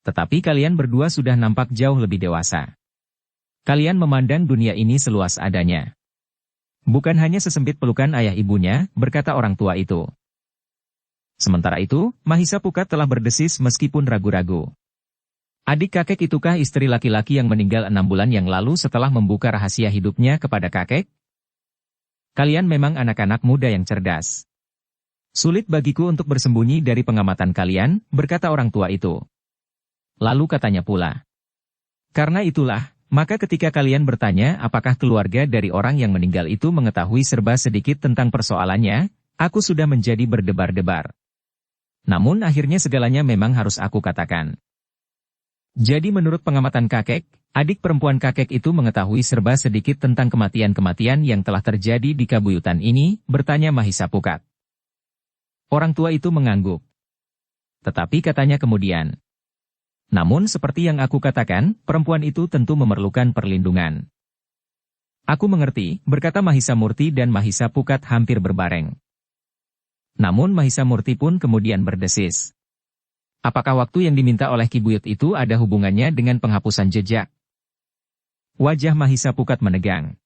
Tetapi kalian berdua sudah nampak jauh lebih dewasa. Kalian memandang dunia ini seluas adanya. Bukan hanya sesempit pelukan ayah ibunya," berkata orang tua itu. Sementara itu, Mahisa Pukat telah berdesis meskipun ragu-ragu. "Adik kakek itukah istri laki-laki yang meninggal 6 bulan yang lalu setelah membuka rahasia hidupnya kepada kakek? Kalian memang anak-anak muda yang cerdas. Sulit bagiku untuk bersembunyi dari pengamatan kalian," berkata orang tua itu. Lalu katanya pula, Karena itulah, maka ketika kalian bertanya apakah keluarga dari orang yang meninggal itu mengetahui serba sedikit tentang persoalannya, aku sudah menjadi berdebar-debar. Namun akhirnya segalanya memang harus aku katakan. Jadi menurut pengamatan kakek, adik perempuan kakek itu mengetahui serba sedikit tentang kematian-kematian yang telah terjadi di Kabuyutan ini, bertanya Mahisa Pukat. Orang tua itu mengangguk. Tetapi katanya kemudian, namun seperti yang aku katakan, perempuan itu tentu memerlukan perlindungan. Aku mengerti, berkata Mahisa Murti dan Mahisa Pukat hampir berbareng. Namun Mahisa Murti pun kemudian berdesis. Apakah waktu yang diminta oleh Ki Buyut itu ada hubungannya dengan penghapusan jejak? Wajah Mahisa Pukat menegang.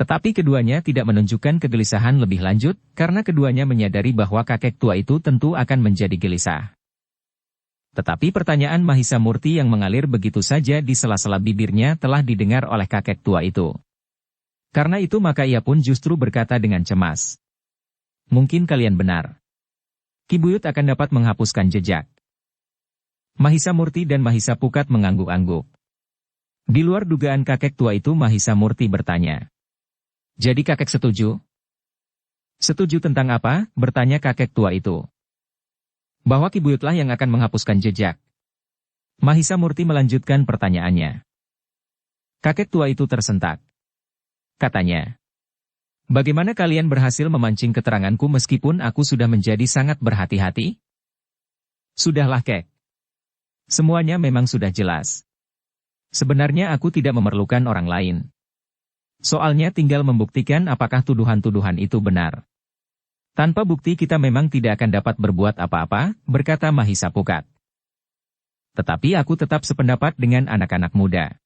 Tetapi keduanya tidak menunjukkan kegelisahan lebih lanjut, karena keduanya menyadari bahwa kakek tua itu tentu akan menjadi gelisah. Tetapi pertanyaan Mahisa Murti yang mengalir begitu saja di sela-sela bibirnya telah didengar oleh kakek tua itu. Karena itu maka ia pun justru berkata dengan cemas. Mungkin kalian benar. Ki Buyut akan dapat menghapuskan jejak. Mahisa Murti dan Mahisa Pukat mengangguk-angguk. Di luar dugaan kakek tua itu Mahisa Murti bertanya. Jadi kakek setuju? Setuju tentang apa? Bertanya kakek tua itu. Bahwa Ki Buyutlah yang akan menghapuskan jejak. Mahisa Murti melanjutkan pertanyaannya. Kakek tua itu tersentak. Katanya. Bagaimana kalian berhasil memancing keteranganku meskipun aku sudah menjadi sangat berhati-hati? Sudahlah kek. Semuanya memang sudah jelas. Sebenarnya aku tidak memerlukan orang lain. Soalnya tinggal membuktikan apakah tuduhan-tuduhan itu benar. Tanpa bukti kita memang tidak akan dapat berbuat apa-apa, berkata Mahisa Pukat. Tetapi aku tetap sependapat dengan anak-anak muda.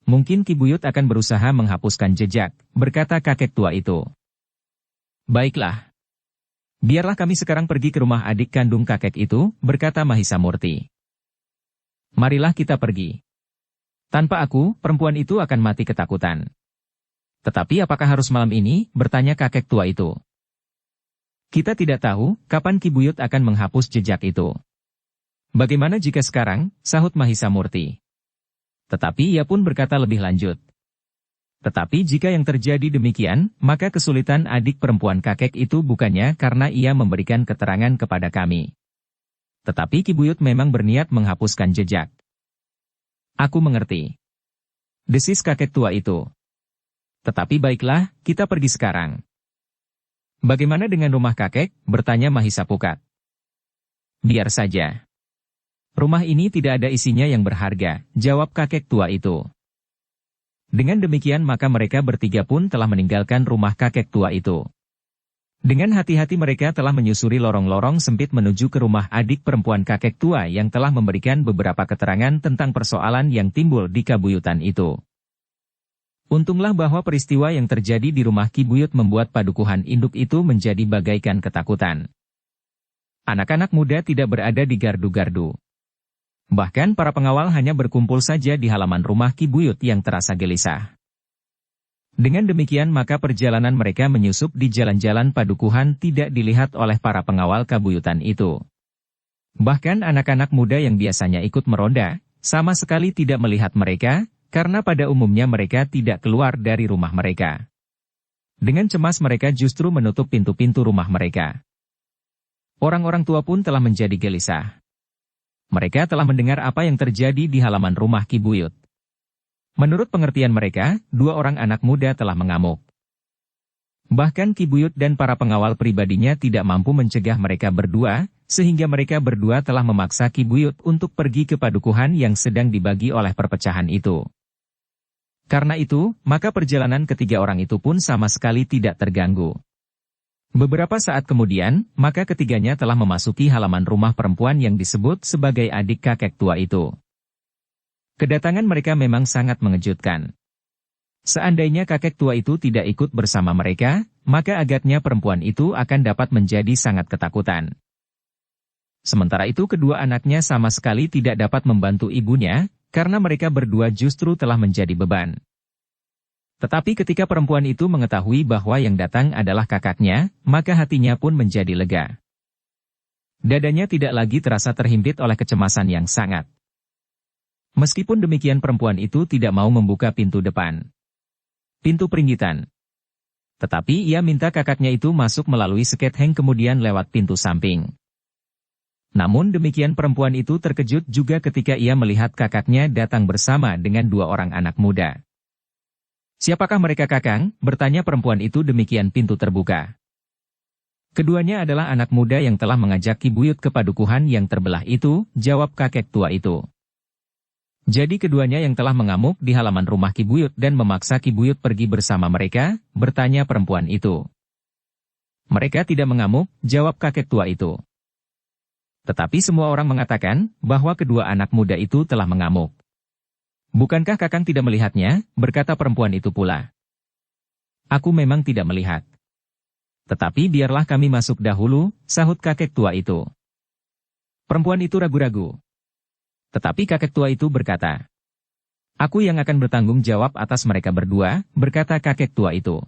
Mungkin Ki Buyut akan berusaha menghapuskan jejak, berkata kakek tua itu. Baiklah. Biarlah kami sekarang pergi ke rumah adik kandung kakek itu, berkata Mahisa Murti. Marilah kita pergi. Tanpa aku, perempuan itu akan mati ketakutan. Tetapi apakah harus malam ini, bertanya kakek tua itu. Kita tidak tahu, kapan Ki Buyut akan menghapus jejak itu. Bagaimana jika sekarang, sahut Mahisa Murti. Tetapi ia pun berkata lebih lanjut. Tetapi jika yang terjadi demikian, maka kesulitan adik perempuan kakek itu bukannya karena ia memberikan keterangan kepada kami. Tetapi Ki Buyut memang berniat menghapuskan jejak. Aku mengerti. Desis kakek tua itu. Tetapi baiklah, kita pergi sekarang. Bagaimana dengan rumah kakek? Bertanya Mahisa Pukat. Biar saja. Rumah ini tidak ada isinya yang berharga, jawab kakek tua itu. Dengan demikian maka mereka bertiga pun telah meninggalkan rumah kakek tua itu. Dengan hati-hati mereka telah menyusuri lorong-lorong sempit menuju ke rumah adik perempuan kakek tua yang telah memberikan beberapa keterangan tentang persoalan yang timbul di Kabuyutan itu. Untunglah bahwa peristiwa yang terjadi di rumah Ki Buyut membuat padukuhan induk itu menjadi bagaikan ketakutan. Anak-anak muda tidak berada di gardu-gardu. Bahkan para pengawal hanya berkumpul saja di halaman rumah Ki Buyut yang terasa gelisah. Dengan demikian maka perjalanan mereka menyusup di jalan-jalan padukuhan tidak dilihat oleh para pengawal Kabuyutan itu. Bahkan anak-anak muda yang biasanya ikut meronda, sama sekali tidak melihat mereka, karena pada umumnya mereka tidak keluar dari rumah mereka. Dengan cemas mereka justru menutup pintu-pintu rumah mereka. Orang-orang tua pun telah menjadi gelisah. Mereka telah mendengar apa yang terjadi di halaman rumah Ki Buyut. Menurut pengertian mereka, dua orang anak muda telah mengamuk. Bahkan Ki Buyut dan para pengawal pribadinya tidak mampu mencegah mereka berdua, sehingga mereka berdua telah memaksa Ki Buyut untuk pergi ke padukuhan yang sedang dibagi oleh perpecahan itu. Karena itu, maka perjalanan ketiga orang itu pun sama sekali tidak terganggu. Beberapa saat kemudian, maka ketiganya telah memasuki halaman rumah perempuan yang disebut sebagai adik kakek tua itu. Kedatangan mereka memang sangat mengejutkan. Seandainya kakek tua itu tidak ikut bersama mereka, maka agaknya perempuan itu akan dapat menjadi sangat ketakutan. Sementara itu kedua anaknya sama sekali tidak dapat membantu ibunya, karena mereka berdua justru telah menjadi beban. Tetapi ketika perempuan itu mengetahui bahwa yang datang adalah kakaknya, maka hatinya pun menjadi lega. Dadanya tidak lagi terasa terhimpit oleh kecemasan yang sangat. Meskipun demikian perempuan itu tidak mau membuka pintu depan. Pintu peringgitan. Tetapi ia minta kakaknya itu masuk melalui seketheng kemudian lewat pintu samping. Namun demikian perempuan itu terkejut juga ketika ia melihat kakaknya datang bersama dengan dua orang anak muda. "Siapakah mereka, Kakang?" bertanya perempuan itu demikian pintu terbuka. "Keduanya adalah anak muda yang telah mengajak Ki Buyut ke padukuhan yang terbelah itu," jawab kakek tua itu. "Jadi keduanya yang telah mengamuk di halaman rumah Ki Buyut dan memaksa Ki Buyut pergi bersama mereka?" bertanya perempuan itu. "Mereka tidak mengamuk," jawab kakek tua itu. "Tetapi semua orang mengatakan bahwa kedua anak muda itu telah mengamuk." "Bukankah Kakang tidak melihatnya?" berkata perempuan itu pula. "Aku memang tidak melihat. Tetapi biarlah kami masuk dahulu," sahut kakek tua itu. Perempuan itu ragu-ragu. Tetapi kakek tua itu berkata, "Aku yang akan bertanggung jawab atas mereka berdua," berkata kakek tua itu.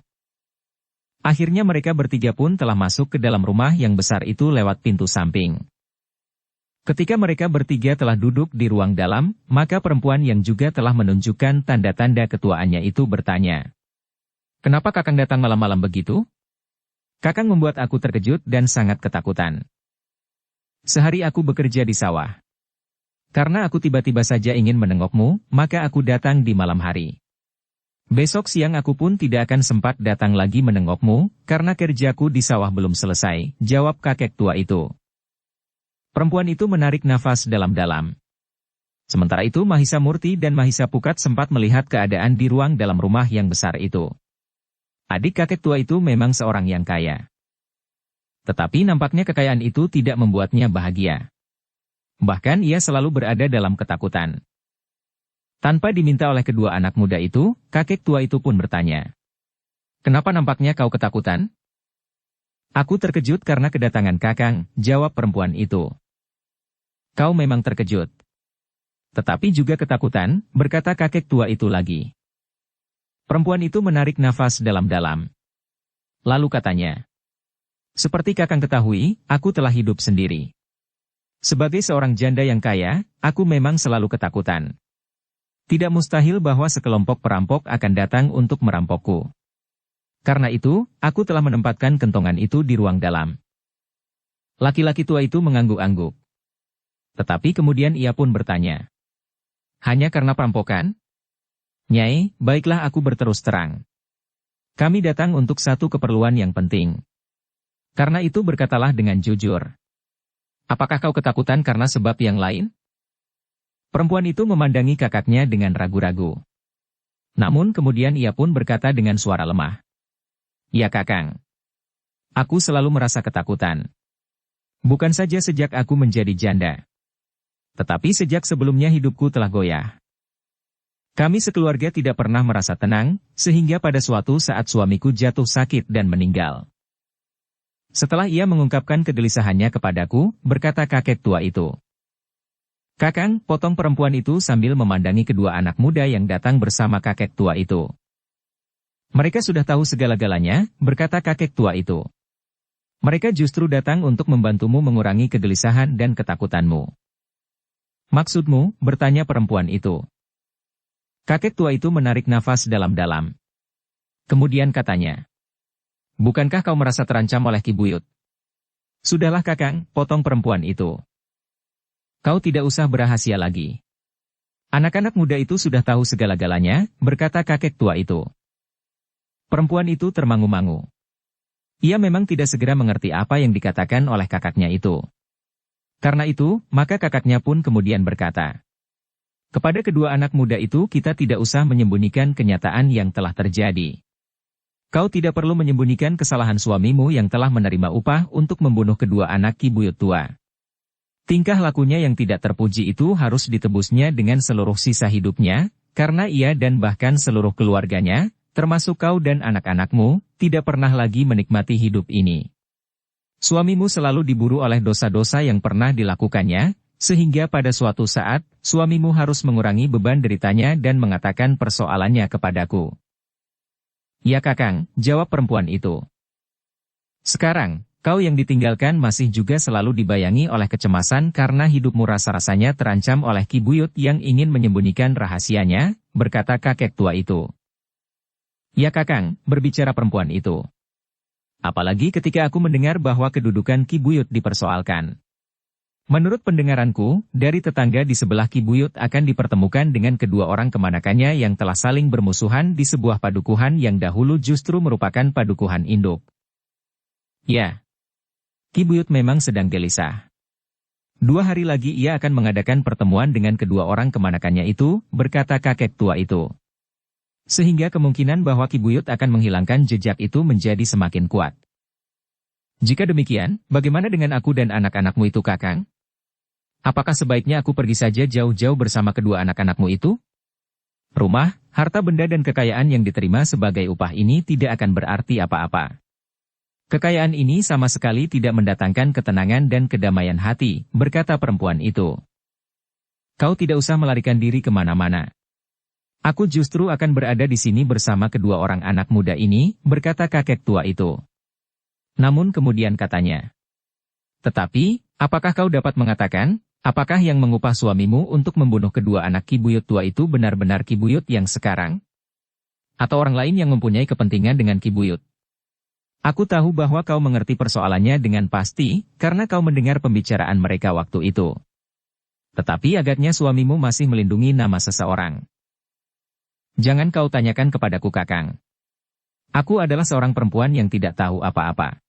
Akhirnya mereka bertiga pun telah masuk ke dalam rumah yang besar itu lewat pintu samping. Ketika mereka bertiga telah duduk di ruang dalam, maka perempuan yang juga telah menunjukkan tanda-tanda ketuaannya itu bertanya, "Kenapa Kakang datang malam-malam begitu?" "Kakang membuat aku terkejut dan sangat ketakutan. Sehari aku bekerja di sawah. Karena aku tiba-tiba saja ingin menengokmu, maka aku datang di malam hari. Besok siang aku pun tidak akan sempat datang lagi menengokmu, karena kerjaku di sawah belum selesai," jawab kakek tua itu. Perempuan itu menarik nafas dalam-dalam. Sementara itu Mahisa Murti dan Mahisa Pukat sempat melihat keadaan di ruang dalam rumah yang besar itu. Adik kakek tua itu memang seorang yang kaya. Tetapi nampaknya kekayaan itu tidak membuatnya bahagia. Bahkan ia selalu berada dalam ketakutan. Tanpa diminta oleh kedua anak muda itu, kakek tua itu pun bertanya, "Kenapa nampaknya kau ketakutan?" "Aku terkejut karena kedatangan Kakang," jawab perempuan itu. "Kau memang terkejut. Tetapi juga ketakutan," berkata kakek tua itu lagi. Perempuan itu menarik nafas dalam-dalam. Lalu katanya, "Seperti Kakang ketahui, aku telah hidup sendiri. Sebagai seorang janda yang kaya, aku memang selalu ketakutan. Tidak mustahil bahwa sekelompok perampok akan datang untuk merampokku. Karena itu, aku telah menempatkan kentongan itu di ruang dalam." Laki-laki tua itu mengangguk-angguk. Tetapi kemudian ia pun bertanya, "Hanya karena perampokan?" "Nyai, baiklah aku berterus terang. Kami datang untuk satu keperluan yang penting. Karena itu berkatalah dengan jujur. Apakah kau ketakutan karena sebab yang lain?" Perempuan itu memandangi kakaknya dengan ragu-ragu. Namun kemudian ia pun berkata dengan suara lemah, "Ya Kakang. Aku selalu merasa ketakutan. Bukan saja sejak aku menjadi janda. Tetapi sejak sebelumnya hidupku telah goyah. Kami sekeluarga tidak pernah merasa tenang, sehingga pada suatu saat suamiku jatuh sakit dan meninggal." Setelah ia mengungkapkan kegelisahannya kepadaku, berkata kakek tua itu. "Kakang," potong perempuan itu sambil memandangi kedua anak muda yang datang bersama kakek tua itu. "Mereka sudah tahu segala-galanya," berkata kakek tua itu. "Mereka justru datang untuk membantumu mengurangi kegelisahan dan ketakutanmu." "Maksudmu?" bertanya perempuan itu. Kakek tua itu menarik nafas dalam-dalam. Kemudian katanya, "Bukankah kau merasa terancam oleh Ki Buyut?" "Sudahlah Kakang," potong perempuan itu. "Kau tidak usah berahasia lagi. Anak-anak muda itu sudah tahu segala-galanya," berkata kakek tua itu. Perempuan itu termangu-mangu. Ia memang tidak segera mengerti apa yang dikatakan oleh kakaknya itu. Karena itu, maka kakaknya pun kemudian berkata, "Kepada kedua anak muda itu kita tidak usah menyembunyikan kenyataan yang telah terjadi. Kau tidak perlu menyembunyikan kesalahan suamimu yang telah menerima upah untuk membunuh kedua anak Ki Buyut tua. Tingkah lakunya yang tidak terpuji itu harus ditebusnya dengan seluruh sisa hidupnya, karena ia dan bahkan seluruh keluarganya, termasuk kau dan anak-anakmu, tidak pernah lagi menikmati hidup ini. Suamimu selalu diburu oleh dosa-dosa yang pernah dilakukannya, sehingga pada suatu saat, suamimu harus mengurangi beban deritanya dan mengatakan persoalannya kepadaku." "Ya Kakang," jawab perempuan itu. "Sekarang, Kau yang ditinggalkan masih juga selalu dibayangi oleh kecemasan karena hidupmu rasa-rasanya terancam oleh Ki Buyut yang ingin menyembunyikan rahasianya, berkata kakek tua itu. Ya Kakang, berbicara perempuan itu. Apalagi ketika aku mendengar bahwa kedudukan Ki Buyut dipersoalkan. Menurut pendengaranku, dari tetangga di sebelah Ki Buyut akan dipertemukan dengan kedua orang kemanakannya yang telah saling bermusuhan di sebuah padukuhan yang dahulu justru merupakan padukuhan induk. Ya. Ki Buyut memang sedang gelisah. 2 hari lagi ia akan mengadakan pertemuan dengan kedua orang kemanakannya itu, berkata kakek tua itu. Sehingga kemungkinan bahwa Ki Buyut akan menghilangkan jejak itu menjadi semakin kuat. Jika demikian, bagaimana dengan aku dan anak-anakmu itu Kakang? Apakah sebaiknya aku pergi saja jauh-jauh bersama kedua anak-anakmu itu? Rumah, harta benda dan kekayaan yang diterima sebagai upah ini tidak akan berarti apa-apa. Kekayaan ini sama sekali tidak mendatangkan ketenangan dan kedamaian hati, berkata perempuan itu. Kau tidak usah melarikan diri kemana-mana. Aku justru akan berada di sini bersama kedua orang anak muda ini, berkata kakek tua itu. Namun kemudian katanya. Tetapi, apakah kau dapat mengatakan, apakah yang mengupah suamimu untuk membunuh kedua anak Ki Buyut tua itu benar-benar Ki Buyut yang sekarang? Atau orang lain yang mempunyai kepentingan dengan Ki Buyut? Aku tahu bahwa kau mengerti persoalannya dengan pasti, karena kau mendengar pembicaraan mereka waktu itu. Tetapi agaknya suamimu masih melindungi nama seseorang. Jangan kau tanyakan kepadaku Kakang. Aku adalah seorang perempuan yang tidak tahu apa-apa.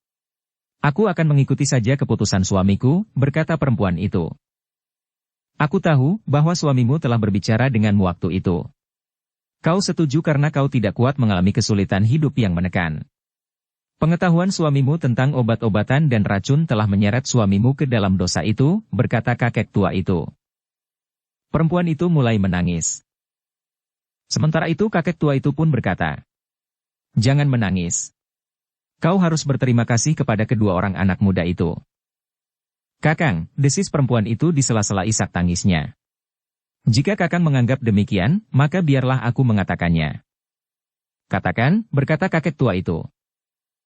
Aku akan mengikuti saja keputusan suamiku, berkata perempuan itu. Aku tahu bahwa suamimu telah berbicara denganmu waktu itu. Kau setuju karena kau tidak kuat mengalami kesulitan hidup yang menekan. Pengetahuan suamimu tentang obat-obatan dan racun telah menyeret suamimu ke dalam dosa itu, berkata kakek tua itu. Perempuan itu mulai menangis. Sementara itu kakek tua itu pun berkata, jangan menangis. Kau harus berterima kasih kepada kedua orang anak muda itu. Kakang, desis perempuan itu di sela-sela isak tangisnya. Jika Kakang menganggap demikian, maka biarlah aku mengatakannya. Katakan, berkata kakek tua itu.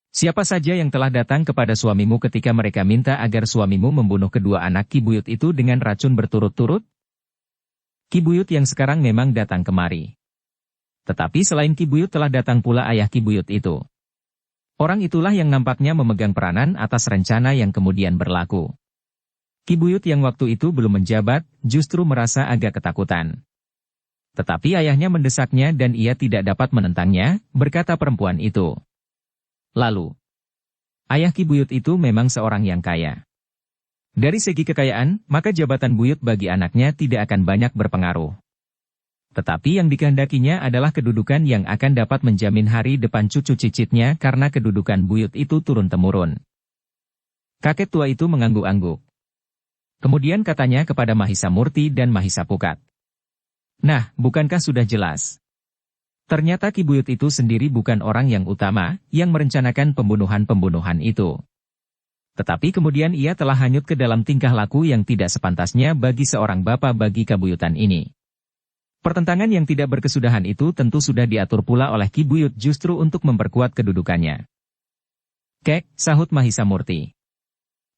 Siapa saja yang telah datang kepada suamimu ketika mereka minta agar suamimu membunuh kedua anak Ki Buyut itu dengan racun berturut-turut? Ki Buyut yang sekarang memang datang kemari. Tetapi selain Ki Buyut telah datang pula ayah Ki Buyut itu. Orang itulah yang nampaknya memegang peranan atas rencana yang kemudian berlaku. Ki Buyut yang waktu itu belum menjabat, justru merasa agak ketakutan. Tetapi ayahnya mendesaknya dan ia tidak dapat menentangnya, berkata perempuan itu. Lalu, ayah Ki Buyut itu memang seorang yang kaya. Dari segi kekayaan, maka jabatan Buyut bagi anaknya tidak akan banyak berpengaruh. Tetapi yang dikehendakinya adalah kedudukan yang akan dapat menjamin hari depan cucu cicitnya karena kedudukan Buyut itu turun-temurun. Kakek tua itu mengangguk-angguk. Kemudian katanya kepada Mahisa Murti dan Mahisa Pukat. Nah, bukankah sudah jelas? Ternyata Ki Buyut itu sendiri bukan orang yang utama, yang merencanakan pembunuhan-pembunuhan itu. Tetapi kemudian ia telah hanyut ke dalam tingkah laku yang tidak sepantasnya bagi seorang bapak bagi kabuyutan ini. Pertentangan yang tidak berkesudahan itu tentu sudah diatur pula oleh Ki Buyut justru untuk memperkuat kedudukannya. Kek, sahut Mahisa Murti.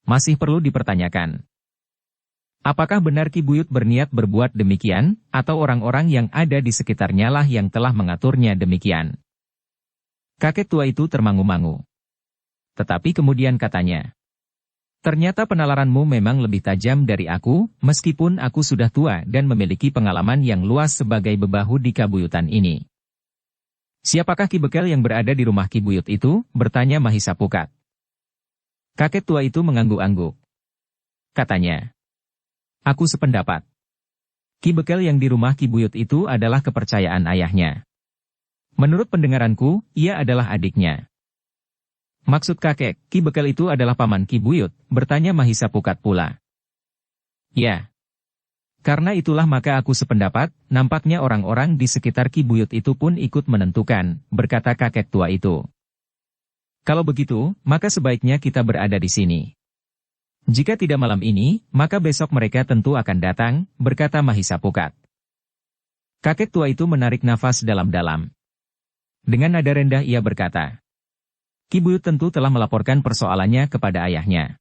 Masih perlu dipertanyakan. Apakah benar Ki Buyut berniat berbuat demikian, atau orang-orang yang ada di sekitarnya lah yang telah mengaturnya demikian? Kakek tua itu termangu-mangu. Tetapi kemudian katanya, ternyata penalaranmu memang lebih tajam dari aku, meskipun aku sudah tua dan memiliki pengalaman yang luas sebagai bebahu di kabuyutan ini. Siapakah Ki Bekel yang berada di rumah Ki Buyut itu? Bertanya Mahisa Pukat. Kakek tua itu mengangguk-angguk. Katanya, aku sependapat. Ki Bekel yang di rumah Ki Buyut itu adalah kepercayaan ayahnya. Menurut pendengaranku, ia adalah adiknya. Maksud kakek, Ki Bekel itu adalah paman Ki Buyut, bertanya Mahisa Pukat pula. Ya. Karena itulah maka aku sependapat, nampaknya orang-orang di sekitar Ki Buyut itu pun ikut menentukan, berkata kakek tua itu. Kalau begitu, maka sebaiknya kita berada di sini. Jika tidak malam ini, maka besok mereka tentu akan datang, berkata Mahisa Pukat. Kakek tua itu menarik nafas dalam-dalam. Dengan nada rendah ia berkata, Ki Buyut tentu telah melaporkan persoalannya kepada ayahnya.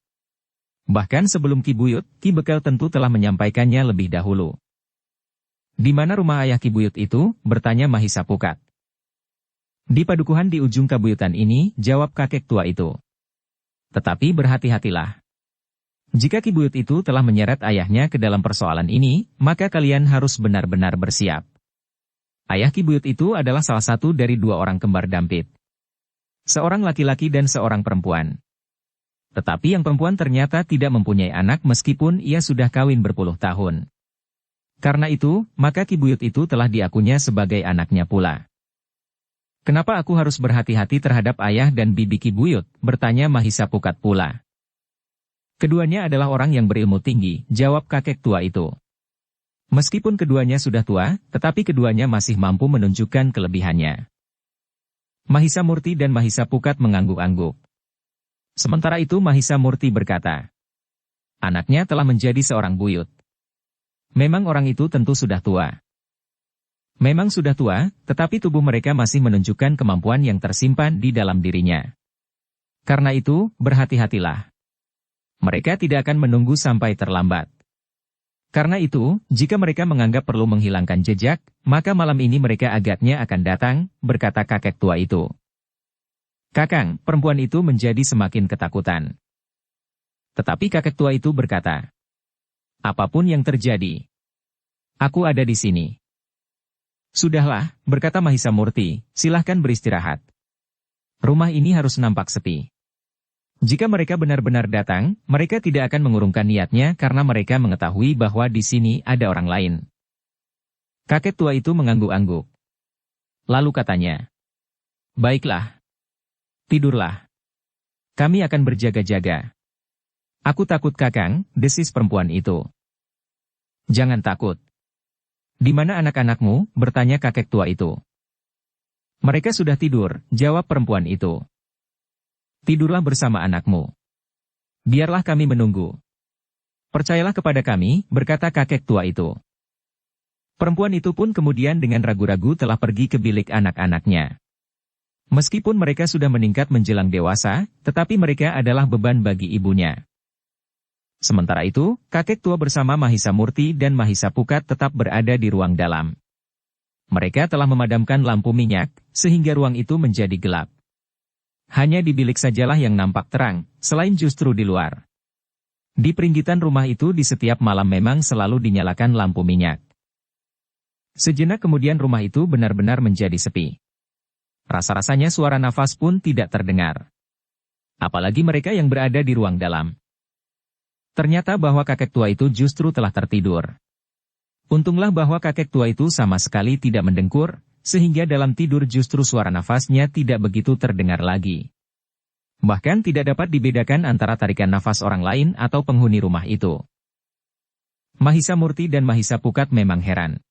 Bahkan sebelum Ki Buyut, Ki Bekel tentu telah menyampaikannya lebih dahulu. Di mana rumah ayah Ki Buyut itu? Bertanya Mahisa Pukat. Di padukuhan di ujung kabuyutan ini, jawab kakek tua itu. Tetapi berhati-hatilah. Jika Ki Buyut itu telah menyeret ayahnya ke dalam persoalan ini, maka kalian harus benar-benar bersiap. Ayah Ki Buyut itu adalah salah satu dari dua orang kembar Dampit. Seorang laki-laki dan seorang perempuan. Tetapi yang perempuan ternyata tidak mempunyai anak meskipun ia sudah kawin berpuluh tahun. Karena itu, maka Ki Buyut itu telah diakunya sebagai anaknya pula. Kenapa aku harus berhati-hati terhadap ayah dan bibi Ki Buyut? Bertanya Mahisa Pukat pula. Keduanya adalah orang yang berilmu tinggi, jawab kakek tua itu. Meskipun keduanya sudah tua, tetapi keduanya masih mampu menunjukkan kelebihannya. Mahisa Murti dan Mahisa Pukat mengangguk-angguk. Sementara itu Mahisa Murti berkata, anaknya telah menjadi seorang buyut. Memang orang itu tentu sudah tua. Memang sudah tua, tetapi tubuh mereka masih menunjukkan kemampuan yang tersimpan di dalam dirinya. Karena itu, berhati-hatilah. Mereka tidak akan menunggu sampai terlambat. Karena itu, jika mereka menganggap perlu menghilangkan jejak, maka malam ini mereka agaknya akan datang, berkata kakek tua itu. Kakang, perempuan itu menjadi semakin ketakutan. Tetapi kakek tua itu berkata, apapun yang terjadi, aku ada di sini. Sudahlah, berkata Mahisa Murti, silahkan beristirahat. Rumah ini harus nampak sepi. Jika mereka benar-benar datang, mereka tidak akan mengurungkan niatnya karena mereka mengetahui bahwa di sini ada orang lain. Kakek tua itu mengangguk-angguk. Lalu katanya, baiklah. Tidurlah. Kami akan berjaga-jaga. Aku takut kakang, desis perempuan itu. Jangan takut. Di mana anak-anakmu? Bertanya kakek tua itu. Mereka sudah tidur, jawab perempuan itu. Tidurlah bersama anakmu. Biarlah kami menunggu. Percayalah kepada kami, berkata kakek tua itu. Perempuan itu pun kemudian dengan ragu-ragu telah pergi ke bilik anak-anaknya. Meskipun mereka sudah meningkat menjelang dewasa, tetapi mereka adalah beban bagi ibunya. Sementara itu, kakek tua bersama Mahisa Murti dan Mahisa Pukat tetap berada di ruang dalam. Mereka telah memadamkan lampu minyak, sehingga ruang itu menjadi gelap. Hanya di bilik sajalah yang nampak terang, selain justru di luar. Di peringgitan rumah itu di setiap malam memang selalu dinyalakan lampu minyak. Sejenak kemudian rumah itu benar-benar menjadi sepi. Rasa-rasanya suara nafas pun tidak terdengar. Apalagi mereka yang berada di ruang dalam. Ternyata bahwa kakek tua itu justru telah tertidur. Untunglah bahwa kakek tua itu sama sekali tidak mendengkur, sehingga dalam tidur justru suara nafasnya tidak begitu terdengar lagi. Bahkan tidak dapat dibedakan antara tarikan nafas orang lain atau penghuni rumah itu. Mahisa Murti dan Mahisa Pukat memang heran.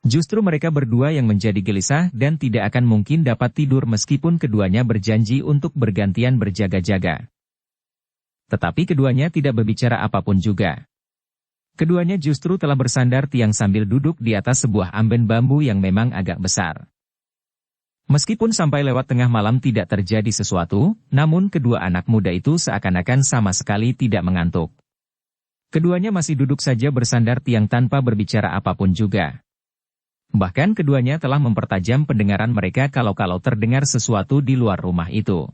Justru mereka berdua yang menjadi gelisah dan tidak akan mungkin dapat tidur meskipun keduanya berjanji untuk bergantian berjaga-jaga. Tetapi keduanya tidak berbicara apapun juga. Keduanya justru telah bersandar tiang sambil duduk di atas sebuah amben bambu yang memang agak besar. Meskipun sampai lewat tengah malam tidak terjadi sesuatu, namun kedua anak muda itu seakan-akan sama sekali tidak mengantuk. Keduanya masih duduk saja bersandar tiang tanpa berbicara apapun juga. Bahkan keduanya telah mempertajam pendengaran mereka kalau-kalau terdengar sesuatu di luar rumah itu.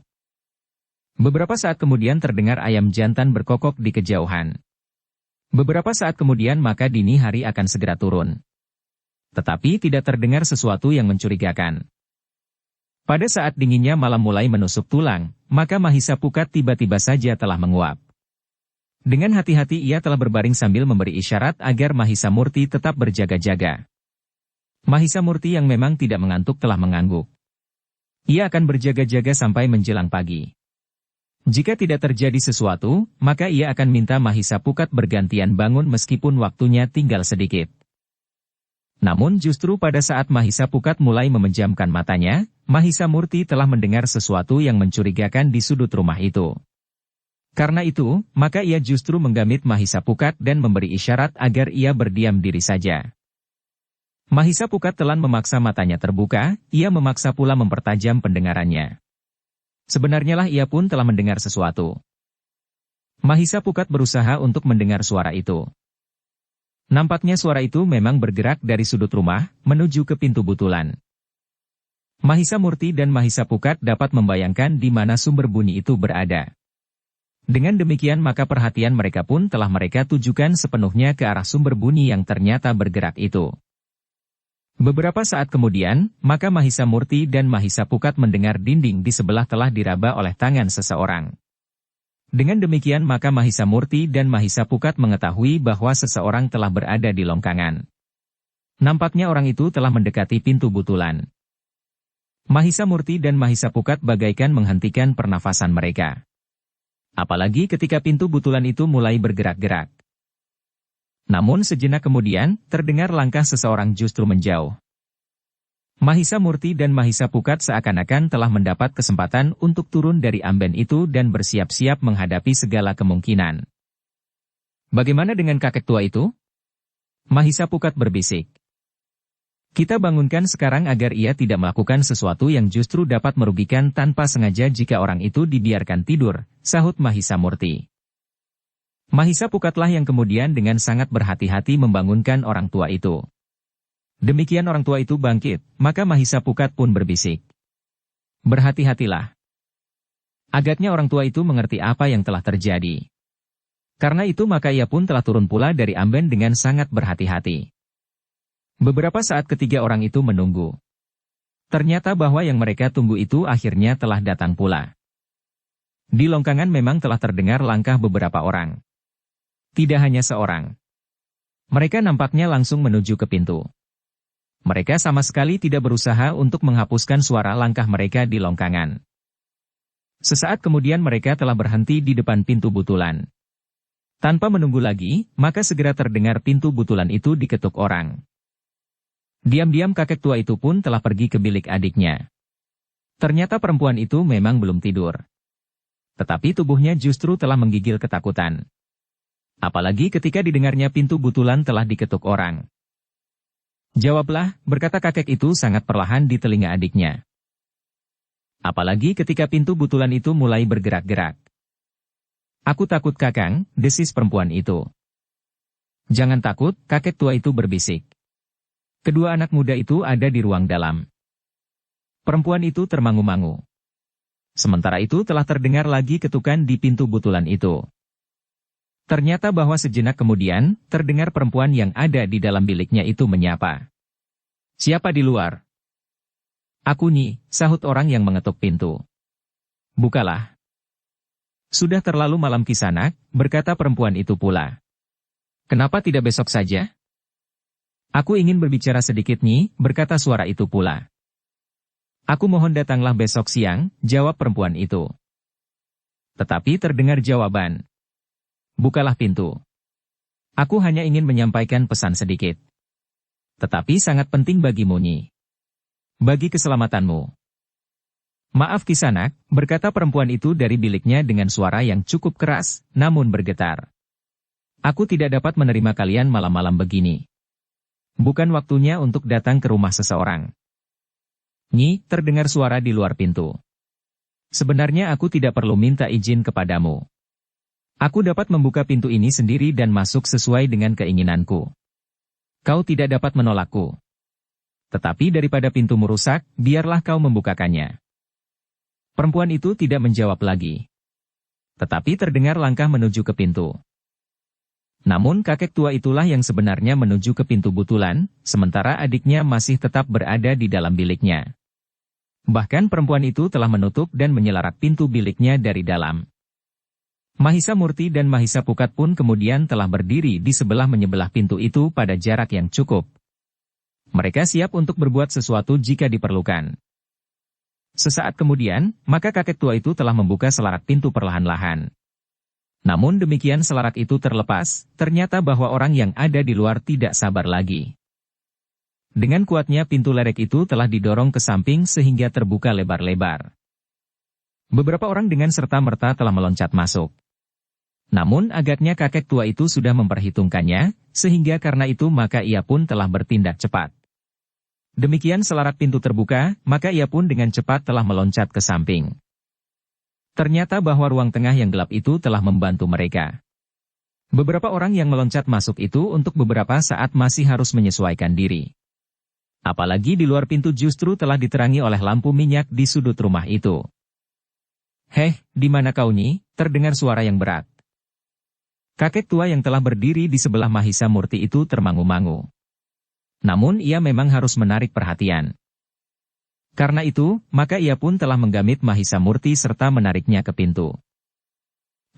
Beberapa saat kemudian terdengar ayam jantan berkokok di kejauhan. Beberapa saat kemudian maka dini hari akan segera turun. Tetapi tidak terdengar sesuatu yang mencurigakan. Pada saat dinginnya malam mulai menusuk tulang, maka Mahisa Pukat tiba-tiba saja telah menguap. Dengan hati-hati ia telah berbaring sambil memberi isyarat agar Mahisa Murti tetap berjaga-jaga. Mahisa Murti yang memang tidak mengantuk telah mengangguk. Ia akan berjaga-jaga sampai menjelang pagi. Jika tidak terjadi sesuatu, maka ia akan minta Mahisa Pukat bergantian bangun meskipun waktunya tinggal sedikit. Namun justru pada saat Mahisa Pukat mulai memejamkan matanya, Mahisa Murti telah mendengar sesuatu yang mencurigakan di sudut rumah itu. Karena itu, maka ia justru menggamit Mahisa Pukat dan memberi isyarat agar ia berdiam diri saja. Mahisa Pukat telan memaksa matanya terbuka, ia memaksa pula mempertajam pendengarannya. Sebenarnya lah ia pun telah mendengar sesuatu. Mahisa Pukat berusaha untuk mendengar suara itu. Nampaknya suara itu memang bergerak dari sudut rumah, menuju ke pintu butulan. Mahisa Murti dan Mahisa Pukat dapat membayangkan di mana sumber bunyi itu berada. Dengan demikian maka perhatian mereka pun telah mereka tujukan sepenuhnya ke arah sumber bunyi yang ternyata bergerak itu. Beberapa saat kemudian, maka Mahisa Murti dan Mahisa Pukat mendengar dinding di sebelah telah diraba oleh tangan seseorang. Dengan demikian maka Mahisa Murti dan Mahisa Pukat mengetahui bahwa seseorang telah berada di longkangan. Nampaknya orang itu telah mendekati pintu butulan. Mahisa Murti dan Mahisa Pukat bagaikan menghentikan pernafasan mereka. Apalagi ketika pintu butulan itu mulai bergerak-gerak. Namun sejenak kemudian, terdengar langkah seseorang justru menjauh. Mahisa Murti dan Mahisa Pukat seakan-akan telah mendapat kesempatan untuk turun dari amben itu dan bersiap-siap menghadapi segala kemungkinan. Bagaimana dengan kakek tua itu? Mahisa Pukat berbisik. Kita bangunkan sekarang agar ia tidak melakukan sesuatu yang justru dapat merugikan tanpa sengaja jika orang itu dibiarkan tidur, sahut Mahisa Murti. Mahisa Pukatlah yang kemudian dengan sangat berhati-hati membangunkan orang tua itu. Demikian orang tua itu bangkit, maka Mahisa Pukat pun berbisik. Berhati-hatilah. Agaknya orang tua itu mengerti apa yang telah terjadi. Karena itu maka ia pun telah turun pula dari amben dengan sangat berhati-hati. Beberapa saat ketiga orang itu menunggu. Ternyata bahwa yang mereka tunggu itu akhirnya telah datang pula. Di longkangan memang telah terdengar langkah beberapa orang. Tidak hanya seorang. Mereka nampaknya langsung menuju ke pintu. Mereka sama sekali tidak berusaha untuk menghapuskan suara langkah mereka di longkangan. Sesaat kemudian mereka telah berhenti di depan pintu butulan. Tanpa menunggu lagi, maka segera terdengar pintu butulan itu diketuk orang. Diam-diam kakek tua itu pun telah pergi ke bilik adiknya. Ternyata perempuan itu memang belum tidur. Tetapi tubuhnya justru telah menggigil ketakutan. Apalagi ketika didengarnya pintu butulan telah diketuk orang. Jawablah, berkata kakek itu sangat perlahan di telinga adiknya. Apalagi ketika pintu butulan itu mulai bergerak-gerak. Aku takut kakang, desis perempuan itu. Jangan takut, kakek tua itu berbisik. Kedua anak muda itu ada di ruang dalam. Perempuan itu termangu-mangu. Sementara itu telah terdengar lagi ketukan di pintu butulan itu. Ternyata bahwa sejenak kemudian, terdengar perempuan yang ada di dalam biliknya itu menyapa. Siapa di luar? Aku nih, sahut orang yang mengetuk pintu. Bukalah. Sudah terlalu malam Kisanak, berkata perempuan itu pula. Kenapa tidak besok saja? Aku ingin berbicara sedikit nih, berkata suara itu pula. Aku mohon datanglah besok siang, jawab perempuan itu. Tetapi terdengar jawaban. Bukalah pintu. Aku hanya ingin menyampaikan pesan sedikit. Tetapi sangat penting bagimu Nyi. Bagi keselamatanmu. Maaf Kisanak, berkata perempuan itu dari biliknya dengan suara yang cukup keras, namun bergetar. Aku tidak dapat menerima kalian malam-malam begini. Bukan waktunya untuk datang ke rumah seseorang. Nyi, terdengar suara di luar pintu. Sebenarnya aku tidak perlu minta izin kepadamu. Aku dapat membuka pintu ini sendiri dan masuk sesuai dengan keinginanku. Kau tidak dapat menolakku. Tetapi daripada pintumu rusak, biarlah kau membukakannya. Perempuan itu tidak menjawab lagi. Tetapi terdengar langkah menuju ke pintu. Namun kakek tua itulah yang sebenarnya menuju ke pintu butulan, sementara adiknya masih tetap berada di dalam biliknya. Bahkan perempuan itu telah menutup dan menyelarak pintu biliknya dari dalam. Mahisa Murti dan Mahisa Pukat pun kemudian telah berdiri di menyebelah pintu itu pada jarak yang cukup. Mereka siap untuk berbuat sesuatu jika diperlukan. Sesaat kemudian, maka kakek tua itu telah membuka selarak pintu perlahan-lahan. Namun demikian selarak itu terlepas, ternyata bahwa orang yang ada di luar tidak sabar lagi. Dengan kuatnya pintu lerek itu telah didorong ke samping sehingga terbuka lebar-lebar. Beberapa orang dengan serta-merta telah meloncat masuk. Namun agaknya kakek tua itu sudah memperhitungkannya, sehingga karena itu maka ia pun telah bertindak cepat. Demikian selarak pintu terbuka, maka ia pun dengan cepat telah meloncat ke samping. Ternyata bahwa ruang tengah yang gelap itu telah membantu mereka. Beberapa orang yang meloncat masuk itu untuk beberapa saat masih harus menyesuaikan diri. Apalagi di luar pintu justru telah diterangi oleh lampu minyak di sudut rumah itu. "Heh, di mana kau Nyi?" Terdengar suara yang berat. Kakek tua yang telah berdiri di sebelah Mahisa Murti itu termangu-mangu. Namun ia memang harus menarik perhatian. Karena itu, maka ia pun telah menggamit Mahisa Murti serta menariknya ke pintu.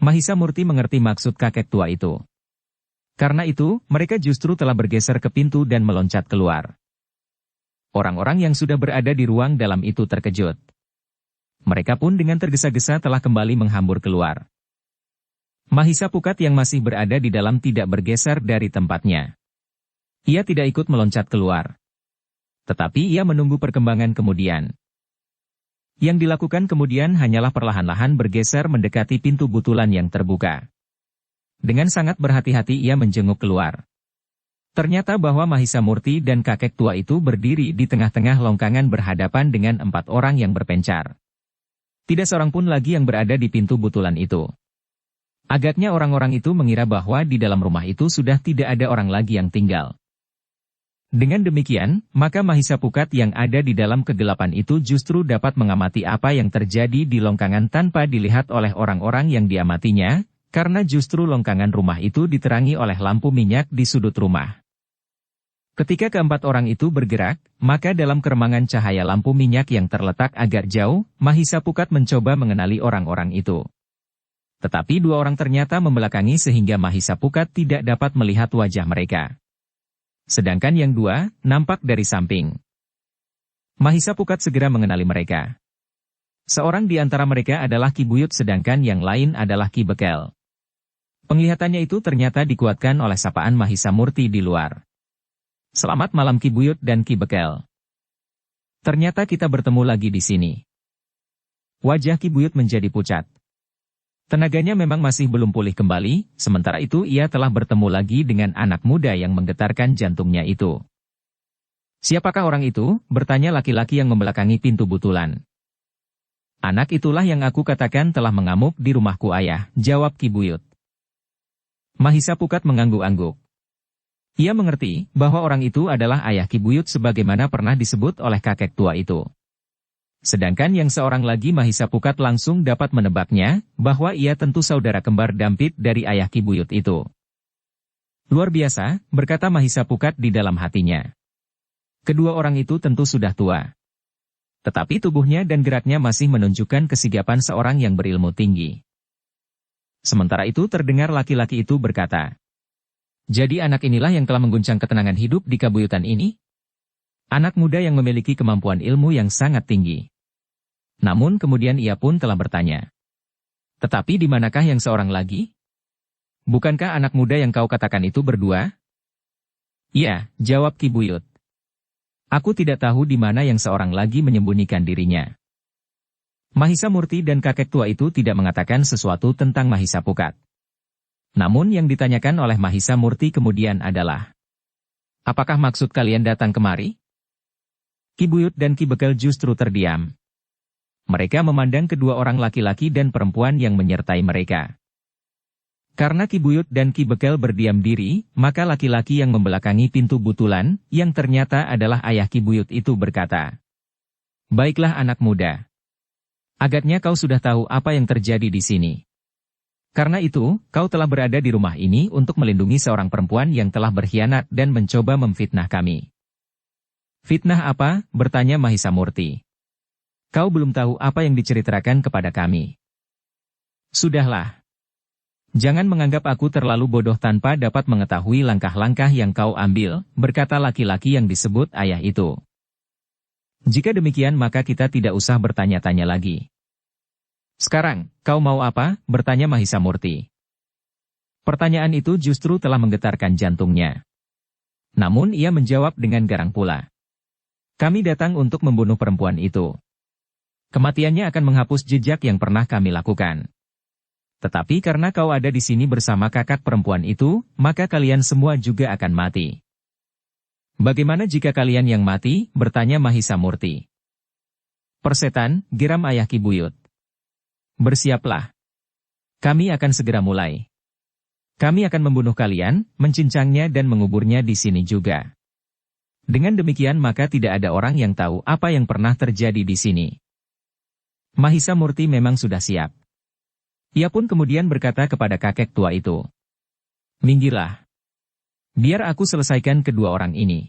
Mahisa Murti mengerti maksud kakek tua itu. Karena itu, mereka justru telah bergeser ke pintu dan meloncat keluar. Orang-orang yang sudah berada di ruang dalam itu terkejut. Mereka pun dengan tergesa-gesa telah kembali menghambur keluar. Mahisa Pukat yang masih berada di dalam tidak bergeser dari tempatnya. Ia tidak ikut meloncat keluar. Tetapi ia menunggu perkembangan kemudian. Yang dilakukan kemudian hanyalah perlahan-lahan bergeser mendekati pintu butulan yang terbuka. Dengan sangat berhati-hati ia menjenguk keluar. Ternyata bahwa Mahisa Murti dan kakek tua itu berdiri di tengah-tengah longkangan berhadapan dengan 4 orang yang berpencar. Tidak seorang pun lagi yang berada di pintu butulan itu. Agaknya orang-orang itu mengira bahwa di dalam rumah itu sudah tidak ada orang lagi yang tinggal. Dengan demikian, maka Mahisa Pukat yang ada di dalam kegelapan itu justru dapat mengamati apa yang terjadi di longkangan tanpa dilihat oleh orang-orang yang diamatinya, karena justru longkangan rumah itu diterangi oleh lampu minyak di sudut rumah. Ketika keempat orang itu bergerak, maka dalam keremangan cahaya lampu minyak yang terletak agak jauh, Mahisa Pukat mencoba mengenali orang-orang itu. Tetapi 2 orang ternyata membelakangi sehingga Mahisa Pukat tidak dapat melihat wajah mereka. Sedangkan yang 2, nampak dari samping. Mahisa Pukat segera mengenali mereka. Seorang di antara mereka adalah Ki Buyut sedangkan yang lain adalah Ki Bekel. Penglihatannya itu ternyata dikuatkan oleh sapaan Mahisa Murti di luar. "Selamat malam Ki Buyut dan Ki Bekel. Ternyata kita bertemu lagi di sini." Wajah Ki Buyut menjadi pucat. Tenaganya memang masih belum pulih kembali, sementara itu ia telah bertemu lagi dengan anak muda yang menggetarkan jantungnya itu. "Siapakah orang itu?" bertanya laki-laki yang membelakangi pintu butulan. "Anak itulah yang aku katakan telah mengamuk di rumahku ayah," jawab Ki Buyut. Mahisa Pukat mengangguk-angguk. Ia mengerti bahwa orang itu adalah ayah Ki Buyut sebagaimana pernah disebut oleh kakek tua itu. Sedangkan yang seorang lagi Mahisa Pukat langsung dapat menebaknya, bahwa ia tentu saudara kembar Dampit dari ayah Ki Buyut itu. "Luar biasa," berkata Mahisa Pukat di dalam hatinya. Kedua orang itu tentu sudah tua. Tetapi tubuhnya dan geraknya masih menunjukkan kesigapan seorang yang berilmu tinggi. Sementara itu terdengar laki-laki itu berkata, "Jadi anak inilah yang telah mengguncang ketenangan hidup di Kabuyutan ini? Anak muda yang memiliki kemampuan ilmu yang sangat tinggi." Namun kemudian ia pun telah bertanya, "Tetapi di manakah yang seorang lagi? Bukankah anak muda yang kau katakan itu berdua?" "Iya," jawab Ki Buyut. "Aku tidak tahu di mana yang seorang lagi menyembunyikan dirinya." Mahisa Murti dan kakek tua itu tidak mengatakan sesuatu tentang Mahisa Pukat. Namun yang ditanyakan oleh Mahisa Murti kemudian adalah, "Apakah maksud kalian datang kemari?" Ki Buyut dan Ki Bekel justru terdiam. Mereka memandang kedua orang laki-laki dan perempuan yang menyertai mereka. Karena Ki Buyut dan Ki Bekel berdiam diri, maka laki-laki yang membelakangi pintu butulan, yang ternyata adalah ayah Ki Buyut itu berkata, "Baiklah anak muda. Agaknya kau sudah tahu apa yang terjadi di sini. Karena itu, kau telah berada di rumah ini untuk melindungi seorang perempuan yang telah berkhianat dan mencoba memfitnah kami." "Fitnah apa?" bertanya Mahisa Murti. "Kau belum tahu apa yang diceritakan kepada kami." "Sudahlah. Jangan menganggap aku terlalu bodoh tanpa dapat mengetahui langkah-langkah yang kau ambil," berkata laki-laki yang disebut ayah itu. "Jika demikian maka kita tidak usah bertanya-tanya lagi. Sekarang, kau mau apa?" bertanya Mahisa Murti. Pertanyaan itu justru telah menggetarkan jantungnya. Namun ia menjawab dengan garang pula. "Kami datang untuk membunuh perempuan itu. Kematiannya akan menghapus jejak yang pernah kami lakukan. Tetapi karena kau ada di sini bersama kakak perempuan itu, maka kalian semua juga akan mati." "Bagaimana jika kalian yang mati?" bertanya Mahisa Murti. "Persetan," geram ayah Ki Buyut. Bersiaplah. Kami akan segera mulai. Kami akan membunuh kalian, mencincangnya dan menguburnya di sini juga. Dengan demikian maka tidak ada orang yang tahu apa yang pernah terjadi di sini. Mahisa Murti memang sudah siap. Ia pun kemudian berkata kepada kakek tua itu. Minggirlah. Biar aku selesaikan kedua orang ini.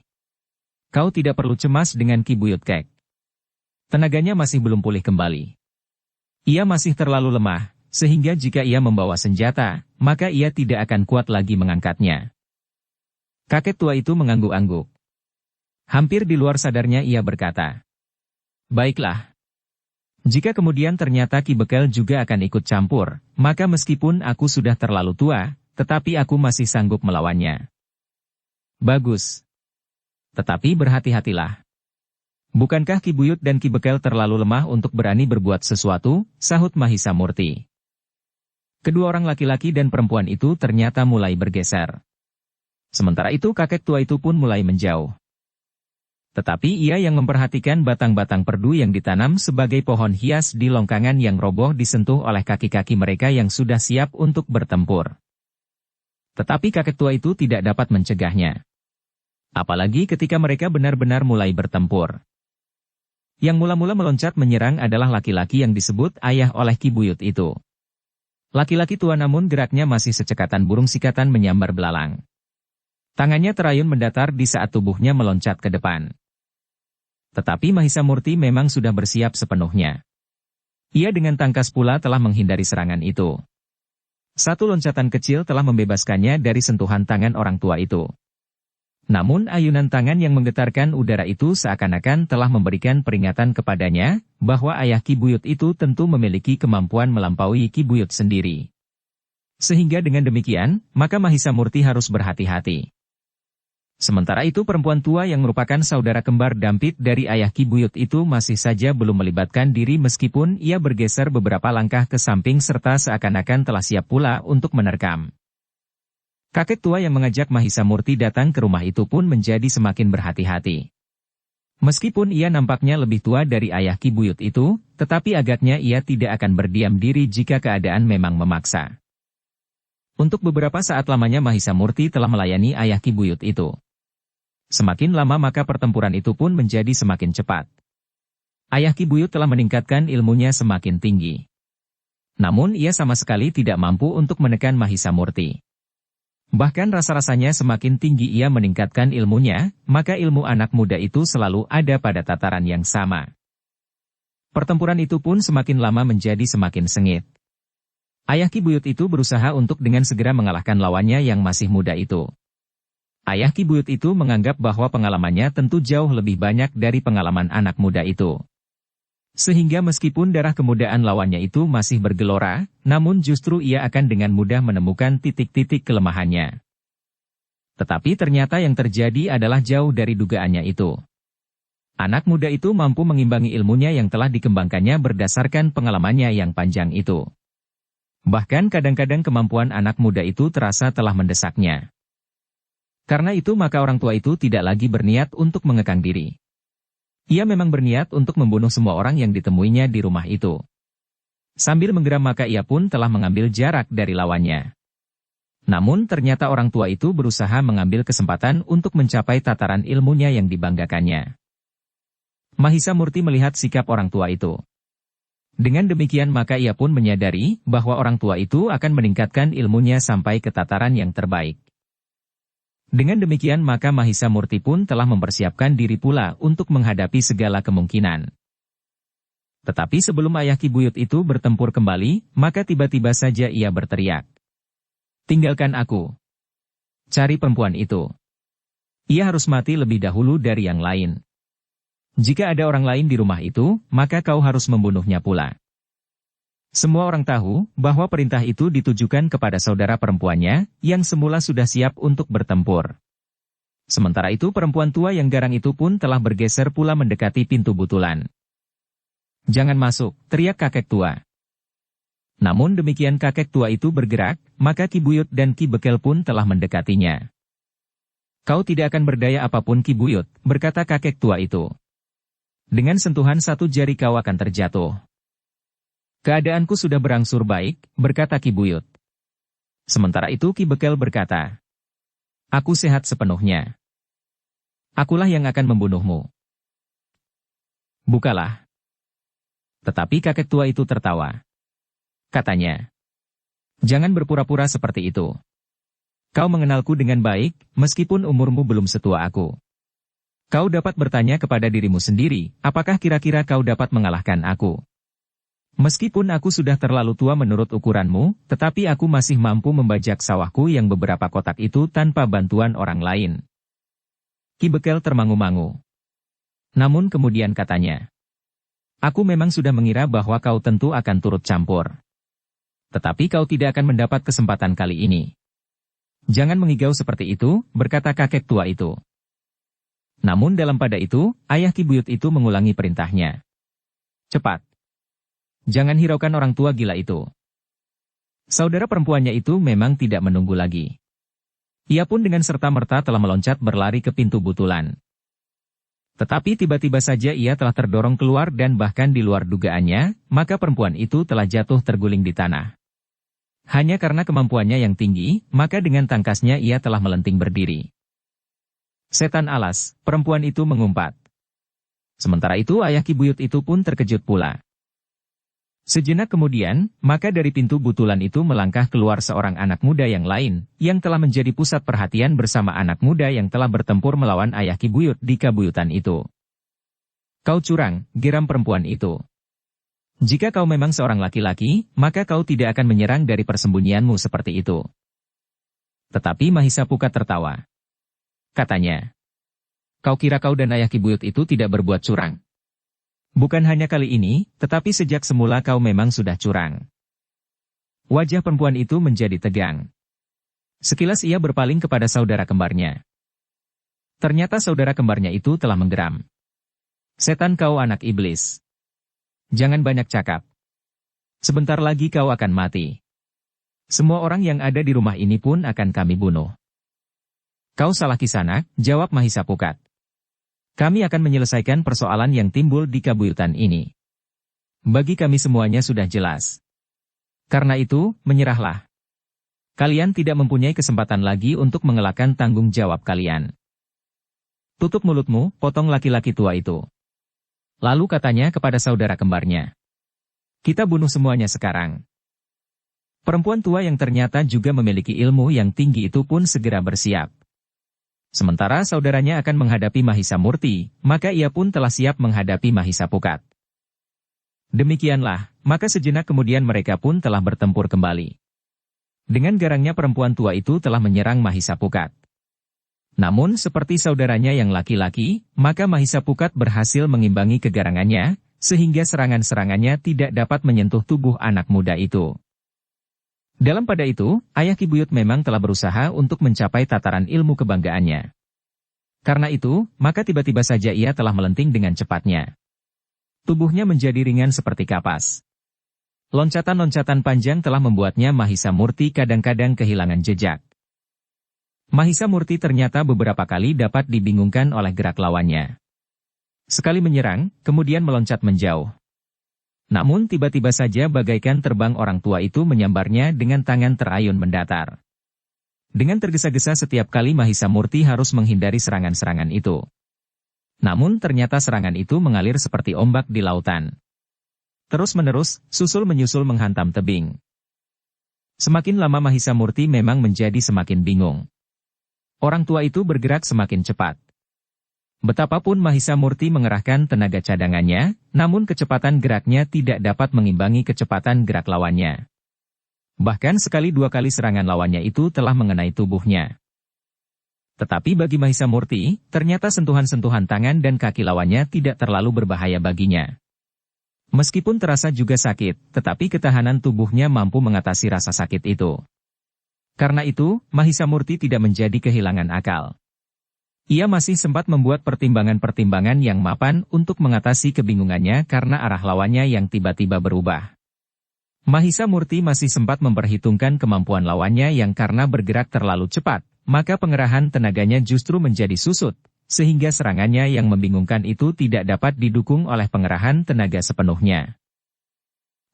Kau tidak perlu cemas dengan Ki Buyut Kek. Tenaganya masih belum pulih kembali. Ia masih terlalu lemah, sehingga jika ia membawa senjata, maka ia tidak akan kuat lagi mengangkatnya. Kakek tua itu mengangguk-angguk. Hampir di luar sadarnya ia berkata. Baiklah. Jika kemudian ternyata Ki Bekel juga akan ikut campur, maka meskipun aku sudah terlalu tua, tetapi aku masih sanggup melawannya. Bagus. Tetapi berhati-hatilah. Bukankah Ki Buyut dan Ki Bekel terlalu lemah untuk berani berbuat sesuatu, sahut Mahisa Murti. Kedua orang laki-laki dan perempuan itu ternyata mulai bergeser. Sementara itu kakek tua itu pun mulai menjauh. Tetapi ia yang memperhatikan batang-batang perdu yang ditanam sebagai pohon hias di longkangan yang roboh disentuh oleh kaki-kaki mereka yang sudah siap untuk bertempur. Tetapi kakek tua itu tidak dapat mencegahnya. Apalagi ketika mereka benar-benar mulai bertempur. Yang mula-mula meloncat menyerang adalah laki-laki yang disebut ayah oleh Ki Buyut itu. Laki-laki tua namun geraknya masih secekatan burung sikatan menyambar belalang. Tangannya terayun mendatar di saat tubuhnya meloncat ke depan. Tetapi Mahisa Murti memang sudah bersiap sepenuhnya. Ia dengan tangkas pula telah menghindari serangan itu. Satu loncatan kecil telah membebaskannya dari sentuhan tangan orang tua itu. Namun ayunan tangan yang menggetarkan udara itu seakan-akan telah memberikan peringatan kepadanya, bahwa ayah Ki Buyut itu tentu memiliki kemampuan melampaui Ki Buyut sendiri. Sehingga dengan demikian, maka Mahisa Murti harus berhati-hati. Sementara itu perempuan tua yang merupakan saudara kembar dampit dari ayah Ki Buyut itu masih saja belum melibatkan diri meskipun ia bergeser beberapa langkah ke samping serta seakan-akan telah siap pula untuk menerkam. Kakek tua yang mengajak Mahisa Murti datang ke rumah itu pun menjadi semakin berhati-hati. Meskipun ia nampaknya lebih tua dari ayah Ki Buyut itu, tetapi agaknya ia tidak akan berdiam diri jika keadaan memang memaksa. Untuk beberapa saat lamanya Mahisa Murti telah melayani ayah Ki Buyut itu. Semakin lama maka pertempuran itu pun menjadi semakin cepat. Ayah Ki Buyut telah meningkatkan ilmunya semakin tinggi. Namun ia sama sekali tidak mampu untuk menekan Mahisa Murti. Bahkan rasa-rasanya semakin tinggi ia meningkatkan ilmunya, maka ilmu anak muda itu selalu ada pada tataran yang sama. Pertempuran itu pun semakin lama menjadi semakin sengit. Ayah Ki Buyut itu berusaha untuk dengan segera mengalahkan lawannya yang masih muda itu. Ayah Ki Buyut itu menganggap bahwa pengalamannya tentu jauh lebih banyak dari pengalaman anak muda itu. Sehingga meskipun darah kemudaan lawannya itu masih bergelora, namun justru ia akan dengan mudah menemukan titik-titik kelemahannya. Tetapi ternyata yang terjadi adalah jauh dari dugaannya itu. Anak muda itu mampu mengimbangi ilmunya yang telah dikembangkannya berdasarkan pengalamannya yang panjang itu. Bahkan kadang-kadang kemampuan anak muda itu terasa telah mendesaknya. Karena itu maka orang tua itu tidak lagi berniat untuk mengekang diri. Ia memang berniat untuk membunuh semua orang yang ditemuinya di rumah itu. Sambil menggeram maka ia pun telah mengambil jarak dari lawannya. Namun ternyata orang tua itu berusaha mengambil kesempatan untuk mencapai tataran ilmunya yang dibanggakannya. Mahisa Murti melihat sikap orang tua itu. Dengan demikian maka ia pun menyadari bahwa orang tua itu akan meningkatkan ilmunya sampai ke tataran yang terbaik. Dengan demikian maka Mahisa Murti pun telah mempersiapkan diri pula untuk menghadapi segala kemungkinan. Tetapi sebelum ayah Ki Buyut itu bertempur kembali, maka tiba-tiba saja ia berteriak. Tinggalkan aku. Cari perempuan itu. Ia harus mati lebih dahulu dari yang lain. Jika ada orang lain di rumah itu, maka kau harus membunuhnya pula. Semua orang tahu bahwa perintah itu ditujukan kepada saudara perempuannya, yang semula sudah siap untuk bertempur. Sementara itu perempuan tua yang garang itu pun telah bergeser pula mendekati pintu butulan. Jangan masuk, teriak kakek tua. Namun demikian kakek tua itu bergerak, maka Ki Buyut dan Ki Bekel pun telah mendekatinya. Kau tidak akan berdaya apapun Ki Buyut, berkata kakek tua itu. Dengan sentuhan satu jari kau akan terjatuh. Keadaanku sudah berangsur baik, berkata Ki Buyut. Sementara itu Ki Bekel berkata, aku sehat sepenuhnya. Akulah yang akan membunuhmu. Bukalah. Tetapi kakek tua itu tertawa. Katanya, jangan berpura-pura seperti itu. Kau mengenalku dengan baik, meskipun umurmu belum setua aku. Kau dapat bertanya kepada dirimu sendiri, apakah kira-kira kau dapat mengalahkan aku? Meskipun aku sudah terlalu tua menurut ukuranmu, tetapi aku masih mampu membajak sawahku yang beberapa kotak itu tanpa bantuan orang lain. Ki Bekel termangu-mangu. Namun kemudian katanya, aku memang sudah mengira bahwa kau tentu akan turut campur. Tetapi kau tidak akan mendapat kesempatan kali ini. Jangan mengigau seperti itu, berkata kakek tua itu. Namun dalam pada itu, ayah Ki Buyut itu mengulangi perintahnya. Cepat. Jangan hiraukan orang tua gila itu. Saudara perempuannya itu memang tidak menunggu lagi. Ia pun dengan serta-merta telah meloncat berlari ke pintu butulan. Tetapi tiba-tiba saja ia telah terdorong keluar dan bahkan di luar dugaannya, maka perempuan itu telah jatuh terguling di tanah. Hanya karena kemampuannya yang tinggi, maka dengan tangkasnya ia telah melenting berdiri. Setan alas, perempuan itu mengumpat. Sementara itu ayah Ki Buyut itu pun terkejut pula. Sejenak kemudian, maka dari pintu butulan itu melangkah keluar seorang anak muda yang lain, yang telah menjadi pusat perhatian bersama anak muda yang telah bertempur melawan ayah Ki Buyut di kabuyutan itu. Kau curang, geram perempuan itu. Jika kau memang seorang laki-laki, maka kau tidak akan menyerang dari persembunyianmu seperti itu. Tetapi Mahisa Pukat tertawa. Katanya, kau kira kau dan ayah Ki Buyut itu tidak berbuat curang? Bukan hanya kali ini, tetapi sejak semula kau memang sudah curang. Wajah perempuan itu menjadi tegang. Sekilas ia berpaling kepada saudara kembarnya. Ternyata saudara kembarnya itu telah menggeram. Setan kau anak iblis. Jangan banyak cakap. Sebentar lagi kau akan mati. Semua orang yang ada di rumah ini pun akan kami bunuh. Kau salah Kisanak, jawab Mahisa Pukat. Kami akan menyelesaikan persoalan yang timbul di kabuyutan ini. Bagi kami semuanya sudah jelas. Karena itu, menyerahlah. Kalian tidak mempunyai kesempatan lagi untuk mengelakkan tanggung jawab kalian. Tutup mulutmu, potong laki-laki tua itu. Lalu katanya kepada saudara kembarnya. Kita bunuh semuanya sekarang. Perempuan tua yang ternyata juga memiliki ilmu yang tinggi itu pun segera bersiap. Sementara saudaranya akan menghadapi Mahisa Murti, maka ia pun telah siap menghadapi Mahisa Pukat. Demikianlah, maka sejenak kemudian mereka pun telah bertempur kembali. Dengan garangnya perempuan tua itu telah menyerang Mahisa Pukat. Namun seperti saudaranya yang laki-laki, maka Mahisa Pukat berhasil mengimbangi kegarangannya, sehingga serangan-serangannya tidak dapat menyentuh tubuh anak muda itu. Dalam pada itu, ayah Ki Buyut memang telah berusaha untuk mencapai tataran ilmu kebanggaannya. Karena itu, maka tiba-tiba saja ia telah melenting dengan cepatnya. Tubuhnya menjadi ringan seperti kapas. Loncatan-loncatan panjang telah membuatnya Mahisa Murti kadang-kadang kehilangan jejak. Mahisa Murti ternyata beberapa kali dapat dibingungkan oleh gerak lawannya. Sekali menyerang, kemudian meloncat menjauh. Namun tiba-tiba saja bagaikan terbang orang tua itu menyambarnya dengan tangan terayun mendatar. Dengan tergesa-gesa setiap kali Mahisa Murti harus menghindari serangan-serangan itu. Namun ternyata serangan itu mengalir seperti ombak di lautan. Terus-menerus, susul-menyusul menghantam tebing. Semakin lama Mahisa Murti memang menjadi semakin bingung. Orang tua itu bergerak semakin cepat. Betapapun Mahisa Murti mengerahkan tenaga cadangannya, namun kecepatan geraknya tidak dapat mengimbangi kecepatan gerak lawannya. Bahkan sekali dua kali serangan lawannya itu telah mengenai tubuhnya. Tetapi bagi Mahisa Murti, ternyata sentuhan-sentuhan tangan dan kaki lawannya tidak terlalu berbahaya baginya. Meskipun terasa juga sakit, tetapi ketahanan tubuhnya mampu mengatasi rasa sakit itu. Karena itu, Mahisa Murti tidak menjadi kehilangan akal. Ia masih sempat membuat pertimbangan-pertimbangan yang mapan untuk mengatasi kebingungannya karena arah lawannya yang tiba-tiba berubah. Mahisa Murti masih sempat memperhitungkan kemampuan lawannya yang karena bergerak terlalu cepat, maka pengerahan tenaganya justru menjadi susut, sehingga serangannya yang membingungkan itu tidak dapat didukung oleh pengerahan tenaga sepenuhnya.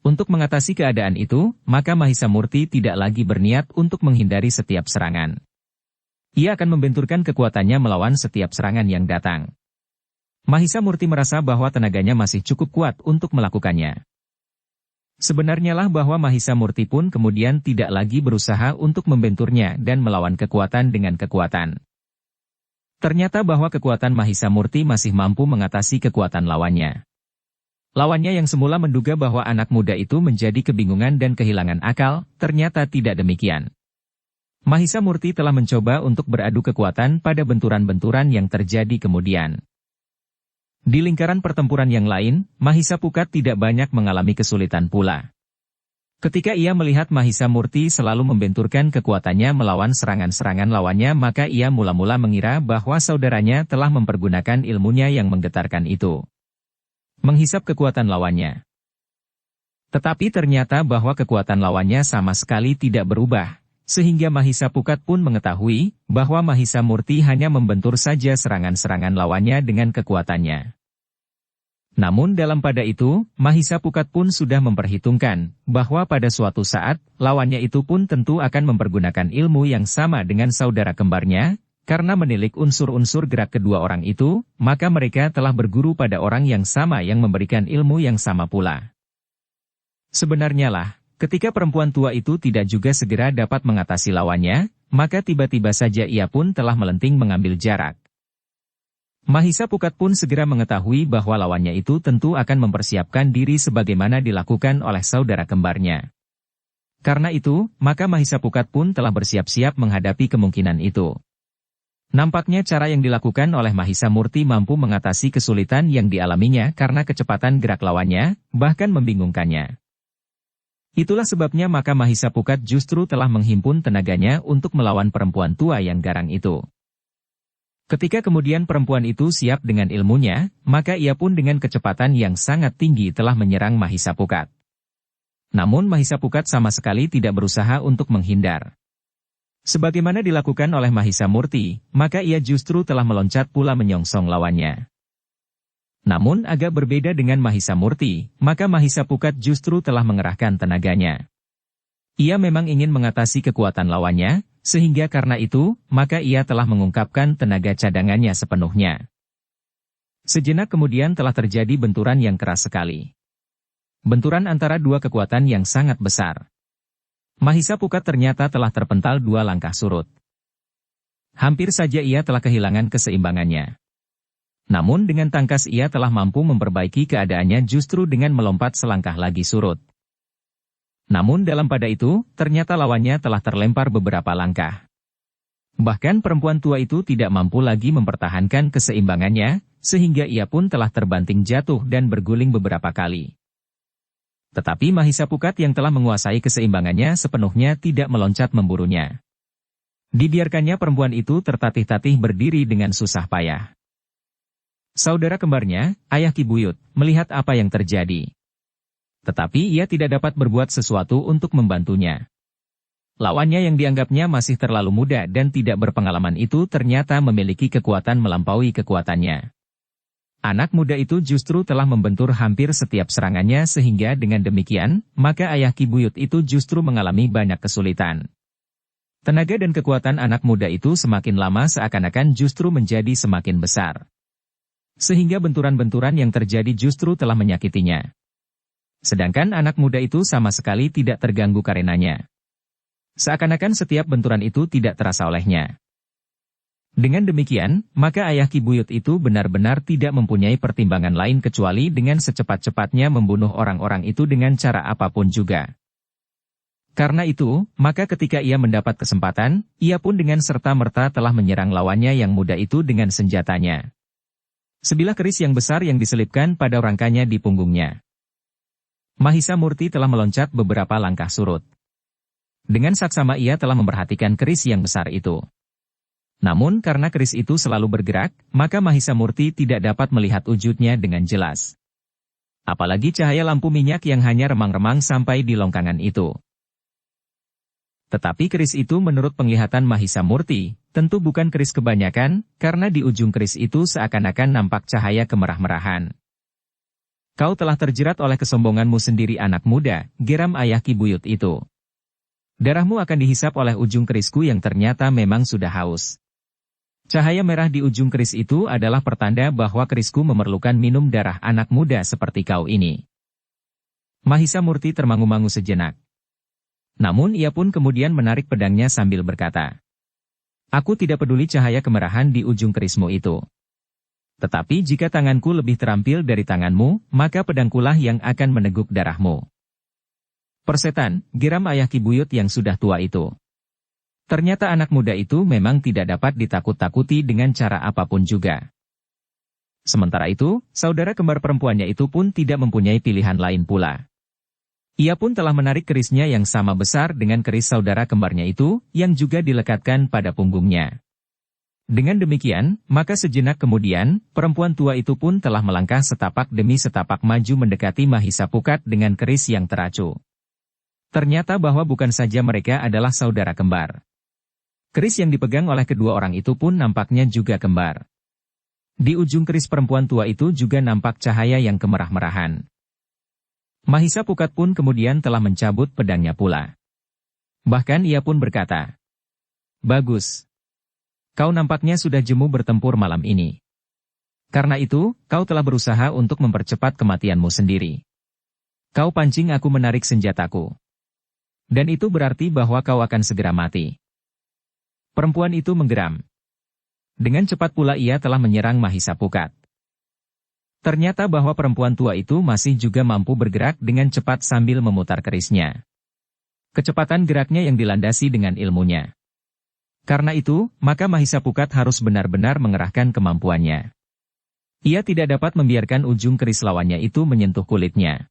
Untuk mengatasi keadaan itu, maka Mahisa Murti tidak lagi berniat untuk menghindari setiap serangan. Ia akan membenturkan kekuatannya melawan setiap serangan yang datang. Mahisa Murti merasa bahwa tenaganya masih cukup kuat untuk melakukannya. Sebenarnya lah bahwa Mahisa Murti pun kemudian tidak lagi berusaha untuk membenturnya dan melawan kekuatan dengan kekuatan. Ternyata bahwa kekuatan Mahisa Murti masih mampu mengatasi kekuatan lawannya. Lawannya yang semula menduga bahwa anak muda itu menjadi kebingungan dan kehilangan akal, ternyata tidak demikian. Mahisa Murti telah mencoba untuk beradu kekuatan pada benturan-benturan yang terjadi kemudian. Di lingkaran pertempuran yang lain, Mahisa Pukat tidak banyak mengalami kesulitan pula. Ketika ia melihat Mahisa Murti selalu membenturkan kekuatannya melawan serangan-serangan lawannya, maka ia mula-mula mengira bahwa saudaranya telah mempergunakan ilmunya yang menggetarkan itu. Menghisap kekuatan lawannya. Tetapi ternyata bahwa kekuatan lawannya sama sekali tidak berubah, sehingga Mahisa Pukat pun mengetahui bahwa Mahisa Murti hanya membentur saja serangan-serangan lawannya dengan kekuatannya. Namun dalam pada itu, Mahisa Pukat pun sudah memperhitungkan bahwa pada suatu saat, lawannya itu pun tentu akan mempergunakan ilmu yang sama dengan saudara kembarnya. Karena menilik unsur-unsur gerak kedua orang itu, maka mereka telah berguru pada orang yang sama yang memberikan ilmu yang sama pula. Sebenarnya lah, ketika perempuan tua itu tidak juga segera dapat mengatasi lawannya, maka tiba-tiba saja ia pun telah melenting mengambil jarak. Mahisa Pukat pun segera mengetahui bahwa lawannya itu tentu akan mempersiapkan diri sebagaimana dilakukan oleh saudara kembarnya. Karena itu, maka Mahisa Pukat pun telah bersiap-siap menghadapi kemungkinan itu. Nampaknya cara yang dilakukan oleh Mahisa Murti mampu mengatasi kesulitan yang dialaminya karena kecepatan gerak lawannya, bahkan membingungkannya. Itulah sebabnya maka Mahisa Pukat justru telah menghimpun tenaganya untuk melawan perempuan tua yang garang itu. Ketika kemudian perempuan itu siap dengan ilmunya, maka ia pun dengan kecepatan yang sangat tinggi telah menyerang Mahisa Pukat. Namun Mahisa Pukat sama sekali tidak berusaha untuk menghindar. Sebagaimana dilakukan oleh Mahisa Murti, maka ia justru telah meloncat pula menyongsong lawannya. Namun agak berbeda dengan Mahisa Murti, maka Mahisa Pukat justru telah mengerahkan tenaganya. Ia memang ingin mengatasi kekuatan lawannya, sehingga karena itu, maka ia telah mengungkapkan tenaga cadangannya sepenuhnya. Sejenak kemudian telah terjadi benturan yang keras sekali. Benturan antara dua kekuatan yang sangat besar. Mahisa Pukat ternyata telah terpental 2 langkah surut. Hampir saja ia telah kehilangan keseimbangannya. Namun dengan tangkas ia telah mampu memperbaiki keadaannya justru dengan melompat selangkah lagi surut. Namun dalam pada itu, ternyata lawannya telah terlempar beberapa langkah. Bahkan perempuan tua itu tidak mampu lagi mempertahankan keseimbangannya, sehingga ia pun telah terbanting jatuh dan berguling beberapa kali. Tetapi Mahisa Pukat yang telah menguasai keseimbangannya sepenuhnya tidak meloncat memburunya. Dibiarkannya perempuan itu tertatih-tatih berdiri dengan susah payah. Saudara kembarnya, ayah Ki Buyut, melihat apa yang terjadi. Tetapi ia tidak dapat berbuat sesuatu untuk membantunya. Lawannya yang dianggapnya masih terlalu muda dan tidak berpengalaman itu ternyata memiliki kekuatan melampaui kekuatannya. Anak muda itu justru telah membentur hampir setiap serangannya sehingga dengan demikian, maka ayah Ki Buyut itu justru mengalami banyak kesulitan. Tenaga dan kekuatan anak muda itu semakin lama seakan-akan justru menjadi semakin besar. Sehingga benturan-benturan yang terjadi justru telah menyakitinya. Sedangkan anak muda itu sama sekali tidak terganggu karenanya. Seakan-akan setiap benturan itu tidak terasa olehnya. Dengan demikian, maka ayah Ki Buyut itu benar-benar tidak mempunyai pertimbangan lain kecuali dengan secepat-cepatnya membunuh orang-orang itu dengan cara apapun juga. Karena itu, maka ketika ia mendapat kesempatan, ia pun dengan serta-merta telah menyerang lawannya yang muda itu dengan senjatanya. Sebilah keris yang besar yang diselipkan pada rangkanya di punggungnya. Mahisa Murti telah meloncat beberapa langkah surut. Dengan saksama ia telah memperhatikan keris yang besar itu. Namun karena keris itu selalu bergerak, maka Mahisa Murti tidak dapat melihat wujudnya dengan jelas. Apalagi cahaya lampu minyak yang hanya remang-remang sampai di longkangan itu. Tetapi keris itu menurut penglihatan Mahisa Murti, tentu bukan keris kebanyakan, karena di ujung keris itu seakan-akan nampak cahaya kemerah-merahan. Kau telah terjerat oleh kesombonganmu sendiri anak muda, geram ayah Ki Buyut itu. Darahmu akan dihisap oleh ujung kerisku yang ternyata memang sudah haus. Cahaya merah di ujung keris itu adalah pertanda bahwa kerisku memerlukan minum darah anak muda seperti kau ini. Mahisa Murti termangu-mangu sejenak. Namun ia pun kemudian menarik pedangnya sambil berkata, "Aku tidak peduli cahaya kemerahan di ujung kerismu itu. Tetapi jika tanganku lebih terampil dari tanganmu, maka pedangkulah yang akan meneguk darahmu." "Persetan," geram ayah Ki Buyut yang sudah tua itu. Ternyata anak muda itu memang tidak dapat ditakut-takuti dengan cara apapun juga. Sementara itu, saudara kembar perempuannya itu pun tidak mempunyai pilihan lain pula. Ia pun telah menarik kerisnya yang sama besar dengan keris saudara kembarnya itu, yang juga dilekatkan pada punggungnya. Dengan demikian, maka sejenak kemudian, perempuan tua itu pun telah melangkah setapak demi setapak maju mendekati Mahisa Pukat dengan keris yang teracu. Ternyata bahwa bukan saja mereka adalah saudara kembar. Keris yang dipegang oleh kedua orang itu pun nampaknya juga kembar. Di ujung keris perempuan tua itu juga nampak cahaya yang kemerah-merahan. Mahisa Pukat pun kemudian telah mencabut pedangnya pula. Bahkan ia pun berkata, "Bagus. Kau nampaknya sudah jemu bertempur malam ini. Karena itu, kau telah berusaha untuk mempercepat kematianmu sendiri. Kau pancing aku menarik senjataku. Dan itu berarti bahwa kau akan segera mati." Perempuan itu menggeram. Dengan cepat pula ia telah menyerang Mahisa Pukat. Ternyata bahwa perempuan tua itu masih juga mampu bergerak dengan cepat sambil memutar kerisnya. Kecepatan geraknya yang dilandasi dengan ilmunya. Karena itu, maka Mahisa Pukat harus benar-benar mengerahkan kemampuannya. Ia tidak dapat membiarkan ujung keris lawannya itu menyentuh kulitnya.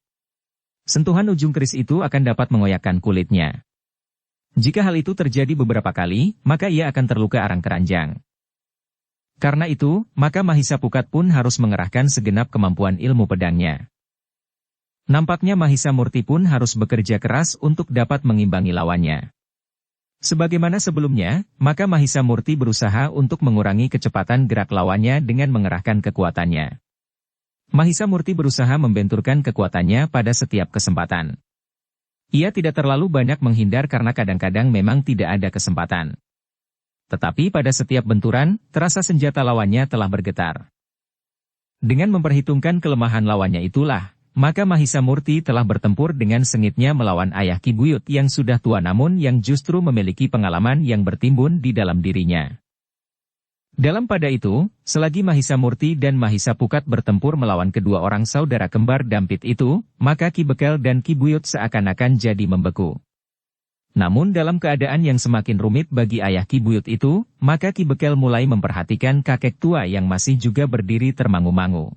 Sentuhan ujung keris itu akan dapat mengoyakkan kulitnya. Jika hal itu terjadi beberapa kali, maka ia akan terluka arang-keranjang. Karena itu, maka Mahisa Pukat pun harus mengerahkan segenap kemampuan ilmu pedangnya. Nampaknya Mahisa Murti pun harus bekerja keras untuk dapat mengimbangi lawannya. Sebagaimana sebelumnya, maka Mahisa Murti berusaha untuk mengurangi kecepatan gerak lawannya dengan mengerahkan kekuatannya. Mahisa Murti berusaha membenturkan kekuatannya pada setiap kesempatan. Ia tidak terlalu banyak menghindar karena kadang-kadang memang tidak ada kesempatan. Tetapi pada setiap benturan, terasa senjata lawannya telah bergetar. Dengan memperhitungkan kelemahan lawannya itulah, maka Mahisa Murti telah bertempur dengan sengitnya melawan ayah Ki Buyut yang sudah tua namun yang justru memiliki pengalaman yang bertimbun di dalam dirinya. Dalam pada itu, selagi Mahisa Murti dan Mahisa Pukat bertempur melawan kedua orang saudara kembar Dampit itu, maka Ki Bekel dan Ki Buyut seakan-akan jadi membeku. Namun dalam keadaan yang semakin rumit bagi ayah Ki Buyut itu, maka Ki Bekel mulai memperhatikan kakek tua yang masih juga berdiri termangu-mangu.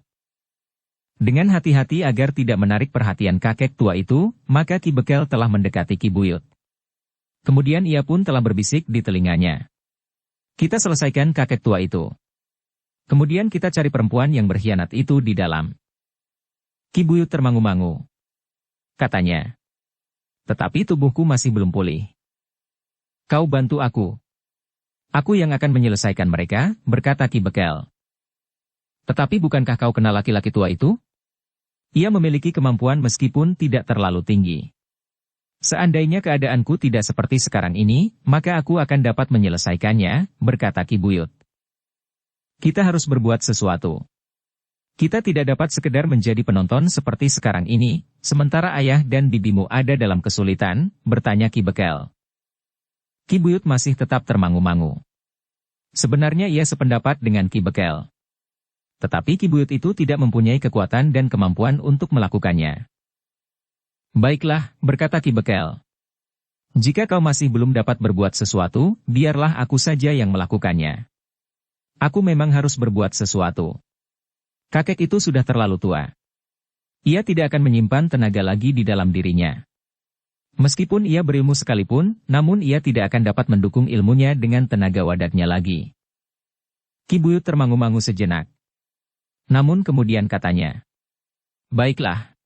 Dengan hati-hati agar tidak menarik perhatian kakek tua itu, maka Ki Bekel telah mendekati Ki Buyut. Kemudian ia pun telah berbisik di telinganya. "Kita selesaikan kakek tua itu. Kemudian kita cari perempuan yang berkhianat itu di dalam." Ki Buyut termangu-mangu. Katanya, "Tetapi tubuhku masih belum pulih. Kau bantu aku. Aku yang akan menyelesaikan mereka," berkata Ki Bekel. "Tetapi bukankah kau kenal laki-laki tua itu? Ia memiliki kemampuan meskipun tidak terlalu tinggi. Seandainya keadaanku tidak seperti sekarang ini, maka aku akan dapat menyelesaikannya," berkata Ki Buyut. "Kita harus berbuat sesuatu. Kita tidak dapat sekedar menjadi penonton seperti sekarang ini, sementara ayah dan bibimu ada dalam kesulitan," bertanya Ki Bekel. Ki Buyut masih tetap termangu-mangu. Sebenarnya ia sependapat dengan Ki Bekel. Tetapi Ki Buyut itu tidak mempunyai kekuatan dan kemampuan untuk melakukannya. "Baiklah," berkata Ki Bekel. "Jika kau masih belum dapat berbuat sesuatu, biarlah aku saja yang melakukannya. Aku memang harus berbuat sesuatu. Kakek itu sudah terlalu tua. Ia tidak akan menyimpan tenaga lagi di dalam dirinya. Meskipun ia berilmu sekalipun, namun ia tidak akan dapat mendukung ilmunya dengan tenaga wadatnya lagi." Ki Buyut termangu-mangu sejenak. Namun kemudian katanya, "Baiklah.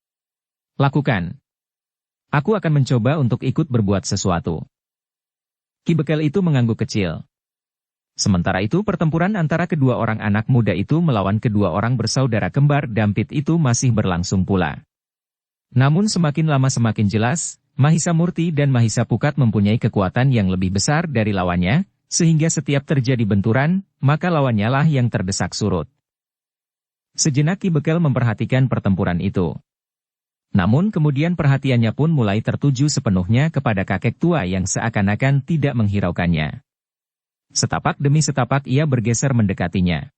Lakukan. Aku akan mencoba untuk ikut berbuat sesuatu." Ki Bekel itu mengangguk kecil. Sementara itu pertempuran antara kedua orang anak muda itu melawan kedua orang bersaudara kembar Dampit itu masih berlangsung pula. Namun semakin lama semakin jelas, Mahisa Murti dan Mahisa Pukat mempunyai kekuatan yang lebih besar dari lawannya, sehingga setiap terjadi benturan, maka lawannya lah yang terdesak surut. Sejenak Ki Bekel memperhatikan pertempuran itu. Namun kemudian perhatiannya pun mulai tertuju sepenuhnya kepada kakek tua yang seakan-akan tidak menghiraukannya. Setapak demi setapak ia bergeser mendekatinya.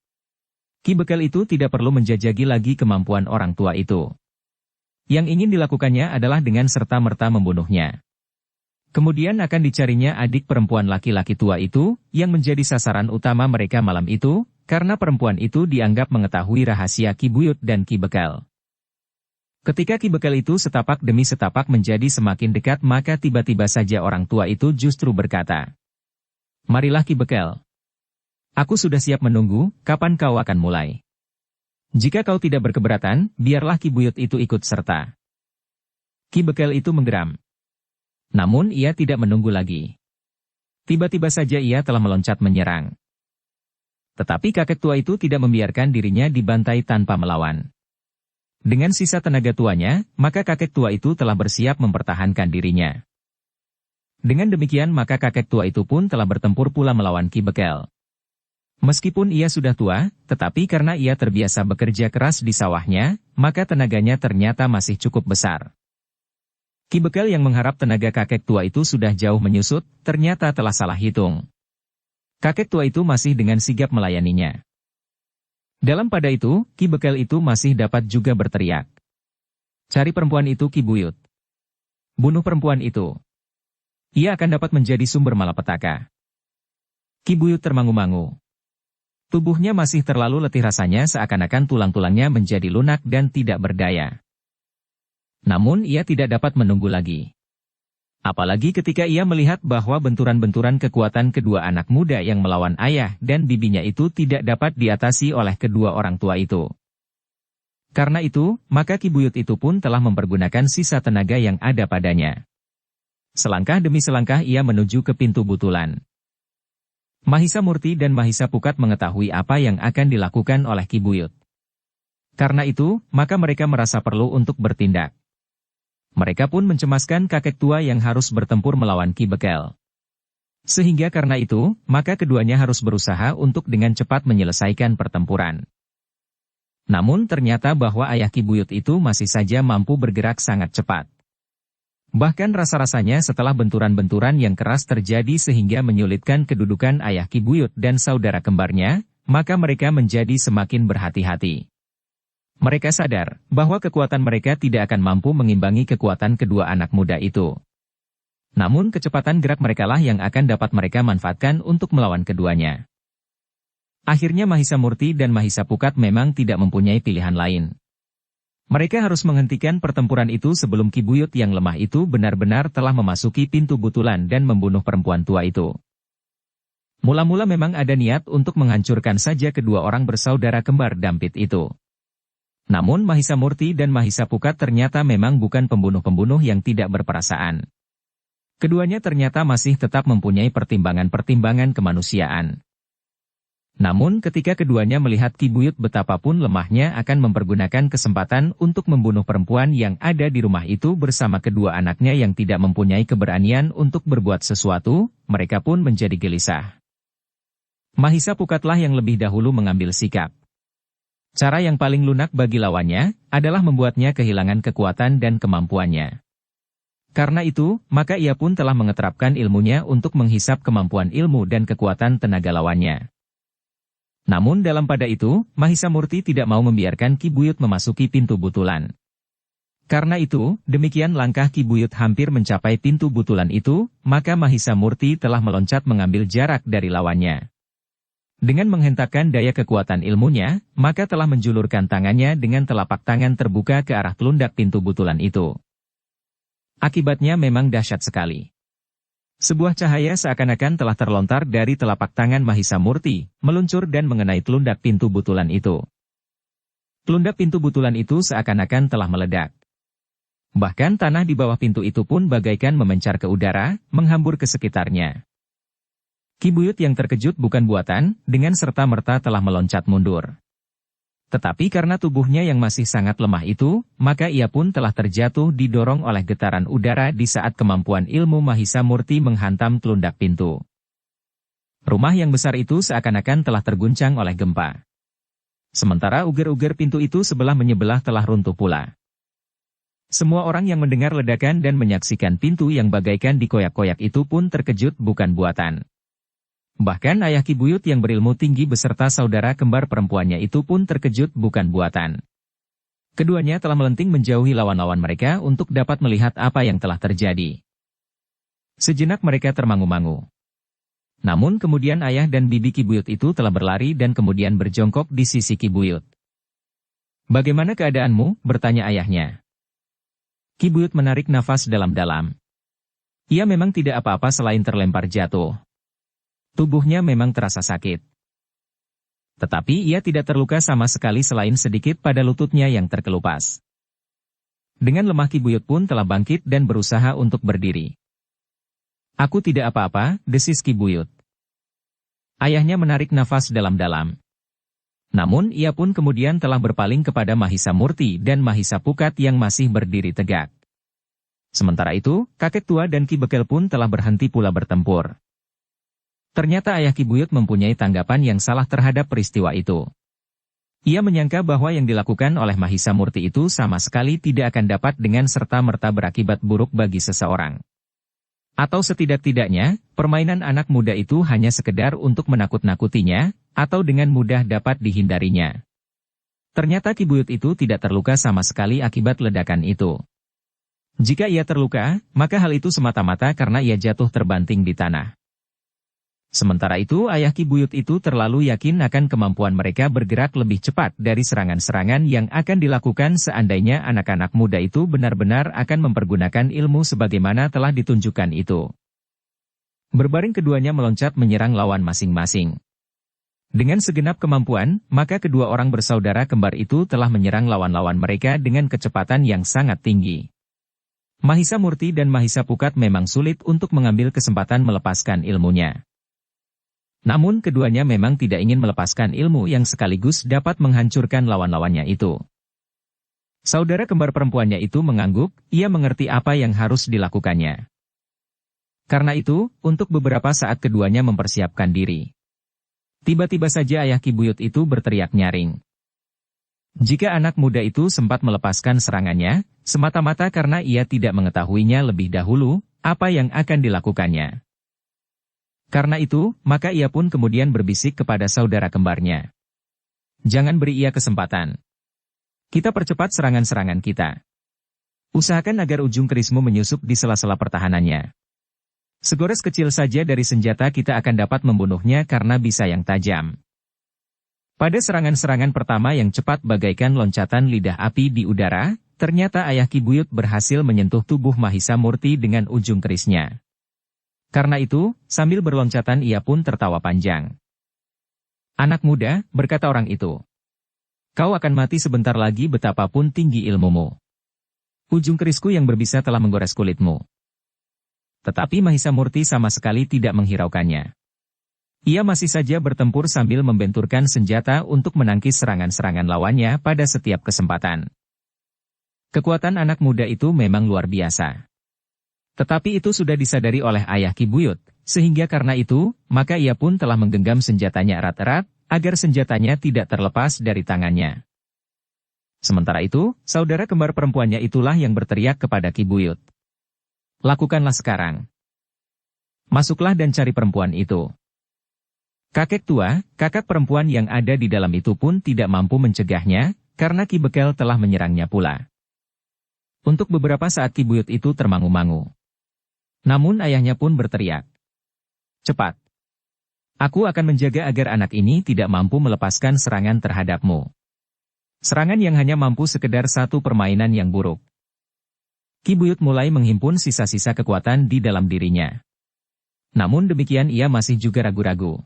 Ki Bekel itu tidak perlu menjajaki lagi kemampuan orang tua itu. Yang ingin dilakukannya adalah dengan serta-merta membunuhnya. Kemudian akan dicarinya adik perempuan laki-laki tua itu, yang menjadi sasaran utama mereka malam itu, karena perempuan itu dianggap mengetahui rahasia Ki Buyut dan Ki Bekel. Ketika Ki Bekel itu setapak demi setapak menjadi semakin dekat maka tiba-tiba saja orang tua itu justru berkata, "Marilah Ki Bekel. Aku sudah siap menunggu, kapan kau akan mulai? Jika kau tidak berkeberatan, biarlah Ki Buyut itu ikut serta." Ki Bekel itu menggeram. Namun ia tidak menunggu lagi. Tiba-tiba saja ia telah meloncat menyerang. Tetapi kakek tua itu tidak membiarkan dirinya dibantai tanpa melawan. Dengan sisa tenaga tuanya, maka kakek tua itu telah bersiap mempertahankan dirinya. Dengan demikian maka kakek tua itu pun telah bertempur pula melawan Ki Bekel. Meskipun ia sudah tua, tetapi karena ia terbiasa bekerja keras di sawahnya, maka tenaganya ternyata masih cukup besar. Ki Bekel yang mengharap tenaga kakek tua itu sudah jauh menyusut, ternyata telah salah hitung. Kakek tua itu masih dengan sigap melayaninya. Dalam pada itu, Ki Bekel itu masih dapat juga berteriak. "Cari perempuan itu Ki Buyut. Bunuh perempuan itu. Ia akan dapat menjadi sumber malapetaka." Ki Buyut termangu-mangu. Tubuhnya masih terlalu letih rasanya seakan-akan tulang-tulangnya menjadi lunak dan tidak berdaya. Namun ia tidak dapat menunggu lagi. Apalagi ketika ia melihat bahwa benturan-benturan kekuatan kedua anak muda yang melawan ayah dan bibinya itu tidak dapat diatasi oleh kedua orang tua itu. Karena itu, maka Ki Buyut itu pun telah mempergunakan sisa tenaga yang ada padanya. Selangkah demi selangkah ia menuju ke pintu butulan. Mahisa Murti dan Mahisa Pukat mengetahui apa yang akan dilakukan oleh Ki Buyut. Karena itu, maka mereka merasa perlu untuk bertindak. Mereka pun mencemaskan kakek tua yang harus bertempur melawan Ki Bekel. Sehingga karena itu, maka keduanya harus berusaha untuk dengan cepat menyelesaikan pertempuran. Namun ternyata bahwa ayah Ki Buyut itu masih saja mampu bergerak sangat cepat. Bahkan rasa-rasanya setelah benturan-benturan yang keras terjadi sehingga menyulitkan kedudukan ayah Ki Buyut dan saudara kembarnya, maka mereka menjadi semakin berhati-hati. Mereka sadar bahwa kekuatan mereka tidak akan mampu mengimbangi kekuatan kedua anak muda itu. Namun kecepatan gerak merekalah yang akan dapat mereka manfaatkan untuk melawan keduanya. Akhirnya Mahisa Murti dan Mahisa Pukat memang tidak mempunyai pilihan lain. Mereka harus menghentikan pertempuran itu sebelum Ki Buyut yang lemah itu benar-benar telah memasuki pintu butulan dan membunuh perempuan tua itu. Mula-mula memang ada niat untuk menghancurkan saja kedua orang bersaudara kembar Dampit itu. Namun Mahisa Murti dan Mahisa Pukat ternyata memang bukan pembunuh-pembunuh yang tidak berperasaan. Keduanya ternyata masih tetap mempunyai pertimbangan-pertimbangan kemanusiaan. Namun ketika keduanya melihat Ki Buyut betapapun lemahnya akan mempergunakan kesempatan untuk membunuh perempuan yang ada di rumah itu bersama kedua anaknya yang tidak mempunyai keberanian untuk berbuat sesuatu, mereka pun menjadi gelisah. Mahisa Pukatlah yang lebih dahulu mengambil sikap. Cara yang paling lunak bagi lawannya adalah membuatnya kehilangan kekuatan dan kemampuannya. Karena itu, maka ia pun telah mengeterapkan ilmunya untuk menghisap kemampuan ilmu dan kekuatan tenaga lawannya. Namun dalam pada itu, Mahisa Murti tidak mau membiarkan Ki Buyut memasuki pintu butulan. Karena itu, demikian langkah Ki Buyut hampir mencapai pintu butulan itu, maka Mahisa Murti telah meloncat mengambil jarak dari lawannya. Dengan menghentakkan daya kekuatan ilmunya, maka telah menjulurkan tangannya dengan telapak tangan terbuka ke arah telundak pintu butulan itu. Akibatnya memang dahsyat sekali. Sebuah cahaya seakan-akan telah terlontar dari telapak tangan Mahisa Murti, meluncur dan mengenai telundak pintu butulan itu. Telundak pintu butulan itu seakan-akan telah meledak. Bahkan tanah di bawah pintu itu pun bagaikan memencar ke udara, menghambur ke sekitarnya. Ki Buyut yang terkejut bukan buatan, dengan serta-merta telah meloncat mundur. Tetapi karena tubuhnya yang masih sangat lemah itu, maka ia pun telah terjatuh didorong oleh getaran udara di saat kemampuan ilmu Mahisa Murti menghantam telundak pintu. Rumah yang besar itu seakan-akan telah terguncang oleh gempa. Sementara uger-uger pintu itu sebelah menyebelah telah runtuh pula. Semua orang yang mendengar ledakan dan menyaksikan pintu yang bagaikan dikoyak-koyak itu pun terkejut bukan buatan. Bahkan ayah Ki Buyut yang berilmu tinggi beserta saudara kembar perempuannya itu pun terkejut bukan buatan. Keduanya telah melenting menjauhi lawan-lawan mereka untuk dapat melihat apa yang telah terjadi. Sejenak mereka termangu-mangu. Namun kemudian ayah dan bibi Ki Buyut itu telah berlari dan kemudian berjongkok di sisi Ki Buyut. "Bagaimana keadaanmu?" bertanya ayahnya. Ki Buyut menarik nafas dalam-dalam. Ia memang tidak apa-apa selain terlempar jatuh. Tubuhnya memang terasa sakit. Tetapi ia tidak terluka sama sekali selain sedikit pada lututnya yang terkelupas. Dengan lemah Ki Buyut pun telah bangkit dan berusaha untuk berdiri. "Aku tidak apa-apa," desis Ki Buyut. Ayahnya menarik nafas dalam-dalam. Namun ia pun kemudian telah berpaling kepada Mahisa Murti dan Mahisa Pukat yang masih berdiri tegak. Sementara itu, kakek tua dan Ki Bekel pun telah berhenti pula bertempur. Ternyata ayah Ki Buyut mempunyai tanggapan yang salah terhadap peristiwa itu. Ia menyangka bahwa yang dilakukan oleh Mahisa Murti itu sama sekali tidak akan dapat dengan serta-merta berakibat buruk bagi seseorang. Atau setidak-tidaknya, permainan anak muda itu hanya sekedar untuk menakut-nakutinya, atau dengan mudah dapat dihindarinya. Ternyata Ki Buyut itu tidak terluka sama sekali akibat ledakan itu. Jika ia terluka, maka hal itu semata-mata karena ia jatuh terbanting di tanah. Sementara itu ayah Ki Buyut itu terlalu yakin akan kemampuan mereka bergerak lebih cepat dari serangan-serangan yang akan dilakukan seandainya anak-anak muda itu benar-benar akan mempergunakan ilmu sebagaimana telah ditunjukkan itu. Berbaring keduanya meloncat menyerang lawan masing-masing. Dengan segenap kemampuan, maka kedua orang bersaudara kembar itu telah menyerang lawan-lawan mereka dengan kecepatan yang sangat tinggi. Mahisa Murti dan Mahisa Pukat memang sulit untuk mengambil kesempatan melepaskan ilmunya. Namun keduanya memang tidak ingin melepaskan ilmu yang sekaligus dapat menghancurkan lawan-lawannya itu. Saudara kembar perempuannya itu mengangguk, ia mengerti apa yang harus dilakukannya. Karena itu, untuk beberapa saat keduanya mempersiapkan diri. Tiba-tiba saja ayah Ki Buyut itu berteriak nyaring. Jika anak muda itu sempat melepaskan serangannya, semata-mata karena ia tidak mengetahuinya lebih dahulu, apa yang akan dilakukannya. Karena itu, maka ia pun kemudian berbisik kepada saudara kembarnya. "Jangan beri ia kesempatan. Kita percepat serangan-serangan kita. Usahakan agar ujung kerismu menyusup di sela-sela pertahanannya. Segores kecil saja dari senjata kita akan dapat membunuhnya karena bisa yang tajam." Pada serangan-serangan pertama yang cepat bagaikan loncatan lidah api di udara, ternyata ayah Ki Buyut berhasil menyentuh tubuh Mahisa Murti dengan ujung kerisnya. Karena itu, sambil berloncatan ia pun tertawa panjang. "Anak muda," berkata orang itu. "Kau akan mati sebentar lagi betapapun tinggi ilmumu. Ujung kerisku yang berbisa telah menggores kulitmu." Tetapi Mahisa Murti sama sekali tidak menghiraukannya. Ia masih saja bertempur sambil membenturkan senjata untuk menangkis serangan-serangan lawannya pada setiap kesempatan. Kekuatan anak muda itu memang luar biasa. Tetapi itu sudah disadari oleh ayah Ki Buyut, sehingga karena itu, maka ia pun telah menggenggam senjatanya erat-erat, agar senjatanya tidak terlepas dari tangannya. Sementara itu, saudara kembar perempuannya itulah yang berteriak kepada Ki Buyut. "Lakukanlah sekarang. Masuklah dan cari perempuan itu." Kakek tua, kakak perempuan yang ada di dalam itu pun tidak mampu mencegahnya, karena Ki Bekel telah menyerangnya pula. Untuk beberapa saat Ki Buyut itu termangu-mangu. Namun ayahnya pun berteriak. "Cepat. Aku akan menjaga agar anak ini tidak mampu melepaskan serangan terhadapmu. Serangan yang hanya mampu sekedar satu permainan yang buruk." Ki Buyut mulai menghimpun sisa-sisa kekuatan di dalam dirinya. Namun demikian ia masih juga ragu-ragu.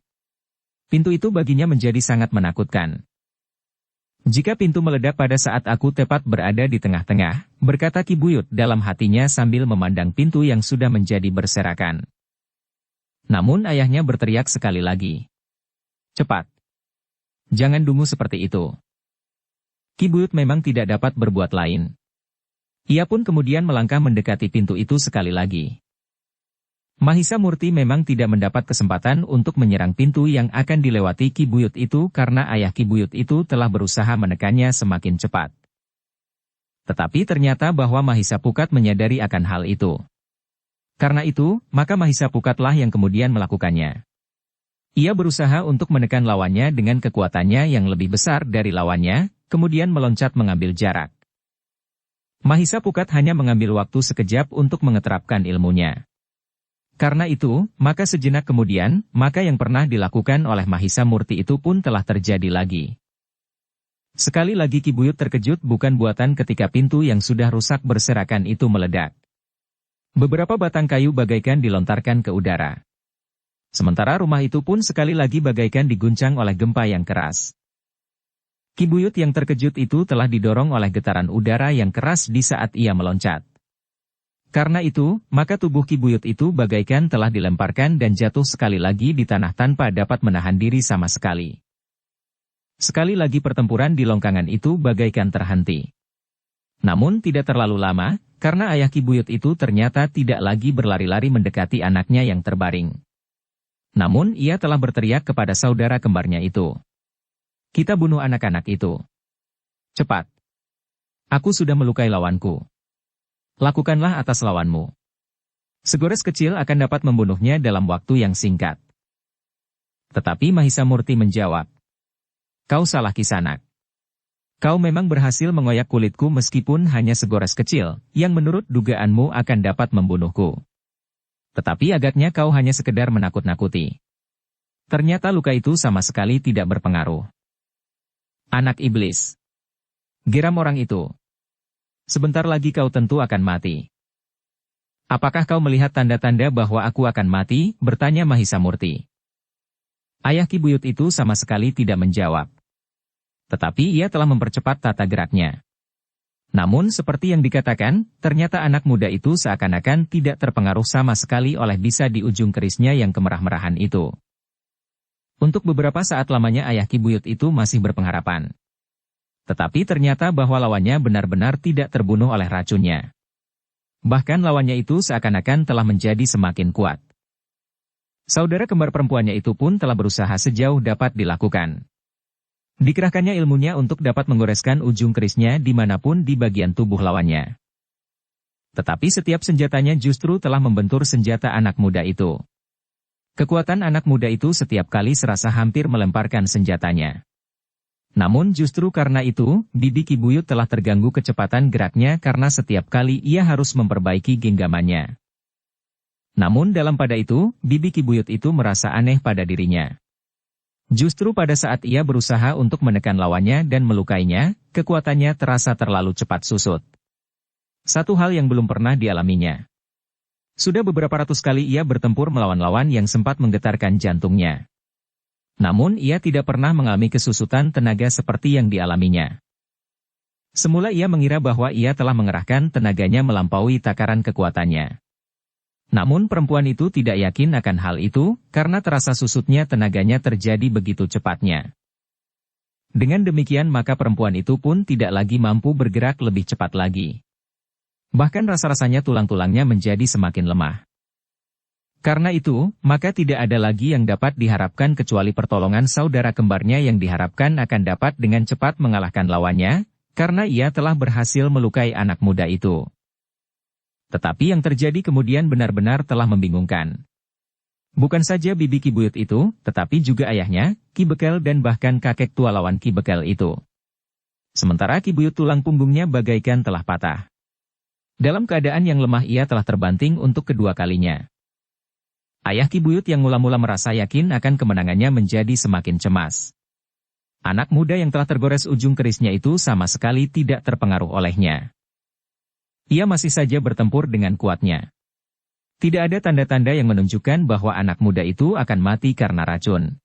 Pintu itu baginya menjadi sangat menakutkan. "Jika pintu meledak pada saat aku tepat berada di tengah-tengah," berkata Ki Buyut dalam hatinya sambil memandang pintu yang sudah menjadi berserakan. Namun ayahnya berteriak sekali lagi. Cepat! Jangan dungu seperti itu. Ki Buyut memang tidak dapat berbuat lain. Ia pun kemudian melangkah mendekati pintu itu sekali lagi. Mahisa Murti memang tidak mendapat kesempatan untuk menyerang pintu yang akan dilewati Ki Buyut itu karena ayah Ki Buyut itu telah berusaha menekannya semakin cepat. Tetapi ternyata bahwa Mahisa Pukat menyadari akan hal itu. Karena itu, maka Mahisa Pukatlah yang kemudian melakukannya. Ia berusaha untuk menekan lawannya dengan kekuatannya yang lebih besar dari lawannya, kemudian meloncat mengambil jarak. Mahisa Pukat hanya mengambil waktu sekejap untuk mengeterapkan ilmunya. Karena itu, maka sejenak kemudian, maka yang pernah dilakukan oleh Mahisa Murti itu pun telah terjadi lagi. Sekali lagi Ki Buyut terkejut bukan buatan ketika pintu yang sudah rusak berserakan itu meledak. Beberapa batang kayu bagaikan dilontarkan ke udara. Sementara rumah itu pun sekali lagi bagaikan diguncang oleh gempa yang keras. Ki Buyut yang terkejut itu telah didorong oleh getaran udara yang keras di saat ia meloncat. Karena itu, maka tubuh Ki Buyut itu bagaikan telah dilemparkan dan jatuh sekali lagi di tanah tanpa dapat menahan diri sama sekali. Sekali lagi pertempuran di longkangan itu bagaikan terhenti. Namun tidak terlalu lama, karena ayah Ki Buyut itu ternyata tidak lagi berlari-lari mendekati anaknya yang terbaring. Namun ia telah berteriak kepada saudara kembarnya itu. Kita bunuh anak-anak itu. Cepat. Aku sudah melukai lawanku. Lakukanlah atas lawanmu. Segores kecil akan dapat membunuhnya dalam waktu yang singkat. Tetapi Mahisa Murti menjawab. Kau salah Kisanak. Kau memang berhasil mengoyak kulitku meskipun hanya segores kecil, yang menurut dugaanmu akan dapat membunuhku. Tetapi agaknya kau hanya sekedar menakut-nakuti. Ternyata luka itu sama sekali tidak berpengaruh. Anak iblis. Geram orang itu. Sebentar lagi kau tentu akan mati. Apakah kau melihat tanda-tanda bahwa aku akan mati? Bertanya Mahisa Murti. Ayah Ki Buyut itu sama sekali tidak menjawab. Tetapi ia telah mempercepat tata geraknya. Namun seperti yang dikatakan, ternyata anak muda itu seakan-akan tidak terpengaruh sama sekali oleh bisa di ujung kerisnya yang kemerah-merahan itu. Untuk beberapa saat lamanya ayah Ki Buyut itu masih berpengharapan. Tetapi ternyata bahwa lawannya benar-benar tidak terbunuh oleh racunnya. Bahkan lawannya itu seakan-akan telah menjadi semakin kuat. Saudara kembar perempuannya itu pun telah berusaha sejauh dapat dilakukan. Dikerahkannya ilmunya untuk dapat menggoreskan ujung kerisnya dimanapun di bagian tubuh lawannya. Tetapi setiap senjatanya justru telah membentur senjata anak muda itu. Kekuatan anak muda itu setiap kali serasa hampir melemparkan senjatanya. Namun justru karena itu, bibi Ki Buyut telah terganggu kecepatan geraknya karena setiap kali ia harus memperbaiki genggamannya. Namun dalam pada itu, bibi Ki Buyut itu merasa aneh pada dirinya. Justru pada saat ia berusaha untuk menekan lawannya dan melukainya, kekuatannya terasa terlalu cepat susut. Satu hal yang belum pernah dialaminya. Sudah beberapa ratus kali ia bertempur melawan lawan yang sempat menggetarkan jantungnya. Namun ia tidak pernah mengalami kesusutan tenaga seperti yang dialaminya. Semula ia mengira bahwa ia telah mengerahkan tenaganya melampaui takaran kekuatannya. Namun perempuan itu tidak yakin akan hal itu, karena terasa susutnya tenaganya terjadi begitu cepatnya. Dengan demikian maka perempuan itu pun tidak lagi mampu bergerak lebih cepat lagi. Bahkan rasa-rasanya tulang-tulangnya menjadi semakin lemah. Karena itu, maka tidak ada lagi yang dapat diharapkan kecuali pertolongan saudara kembarnya yang diharapkan akan dapat dengan cepat mengalahkan lawannya, karena ia telah berhasil melukai anak muda itu. Tetapi yang terjadi kemudian benar-benar telah membingungkan. Bukan saja bibi Ki Buyut itu, tetapi juga ayahnya, Ki Bekel dan bahkan kakek tua lawan Ki Bekel itu. Sementara Ki Buyut tulang punggungnya bagaikan telah patah. Dalam keadaan yang lemah ia telah terbanting untuk kedua kalinya. Ayah Ki Buyut yang mula-mula merasa yakin akan kemenangannya menjadi semakin cemas. Anak muda yang telah tergores ujung kerisnya itu sama sekali tidak terpengaruh olehnya. Ia masih saja bertempur dengan kuatnya. Tidak ada tanda-tanda yang menunjukkan bahwa anak muda itu akan mati karena racun.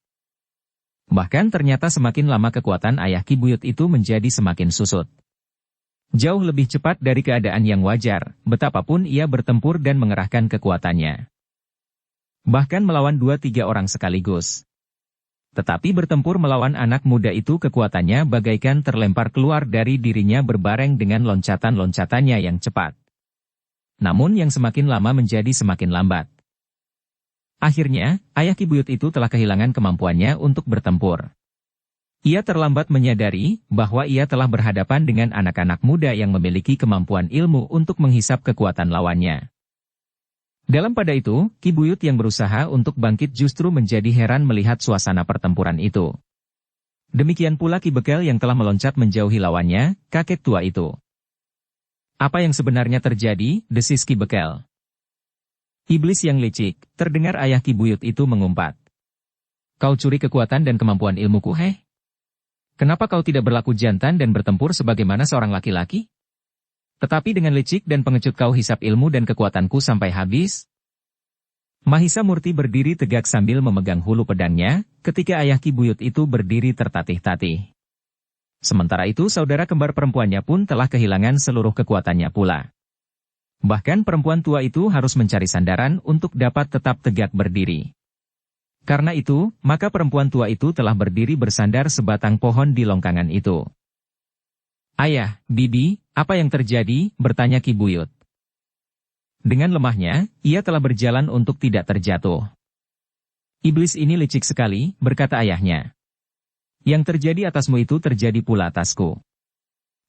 Bahkan ternyata semakin lama kekuatan ayah Ki Buyut itu menjadi semakin susut. Jauh lebih cepat dari keadaan yang wajar, betapapun ia bertempur dan mengerahkan kekuatannya. Bahkan melawan 2-3 orang sekaligus. Tetapi bertempur melawan anak muda itu kekuatannya bagaikan terlempar keluar dari dirinya berbareng dengan loncatan-loncatannya yang cepat. Namun yang semakin lama menjadi semakin lambat. Akhirnya, ayah Ki Buyut itu telah kehilangan kemampuannya untuk bertempur. Ia terlambat menyadari bahwa ia telah berhadapan dengan anak-anak muda yang memiliki kemampuan ilmu untuk menghisap kekuatan lawannya. Dalam pada itu, Ki Buyut yang berusaha untuk bangkit justru menjadi heran melihat suasana pertempuran itu. Demikian pula Ki Bekel yang telah meloncat menjauhi lawannya, kakek tua itu. Apa yang sebenarnya terjadi, desis Ki Bekel. Iblis yang licik, terdengar ayah Ki Buyut itu mengumpat. Kau curi kekuatan dan kemampuan ilmuku, heh? Kenapa kau tidak berlaku jantan dan bertempur sebagaimana seorang laki-laki? Tetapi dengan licik dan pengecut kau hisap ilmu dan kekuatanku sampai habis? Mahisa Murti berdiri tegak sambil memegang hulu pedangnya, ketika ayah Ki Buyut itu berdiri tertatih-tatih. Sementara itu saudara kembar perempuannya pun telah kehilangan seluruh kekuatannya pula. Bahkan perempuan tua itu harus mencari sandaran untuk dapat tetap tegak berdiri. Karena itu, maka perempuan tua itu telah berdiri bersandar sebatang pohon di longkangan itu. Ayah, Bibi, apa yang terjadi? Bertanya Ki Buyut. Dengan lemahnya, ia telah berjalan untuk tidak terjatuh. Iblis ini licik sekali, berkata ayahnya. Yang terjadi atasmu itu terjadi pula atasku.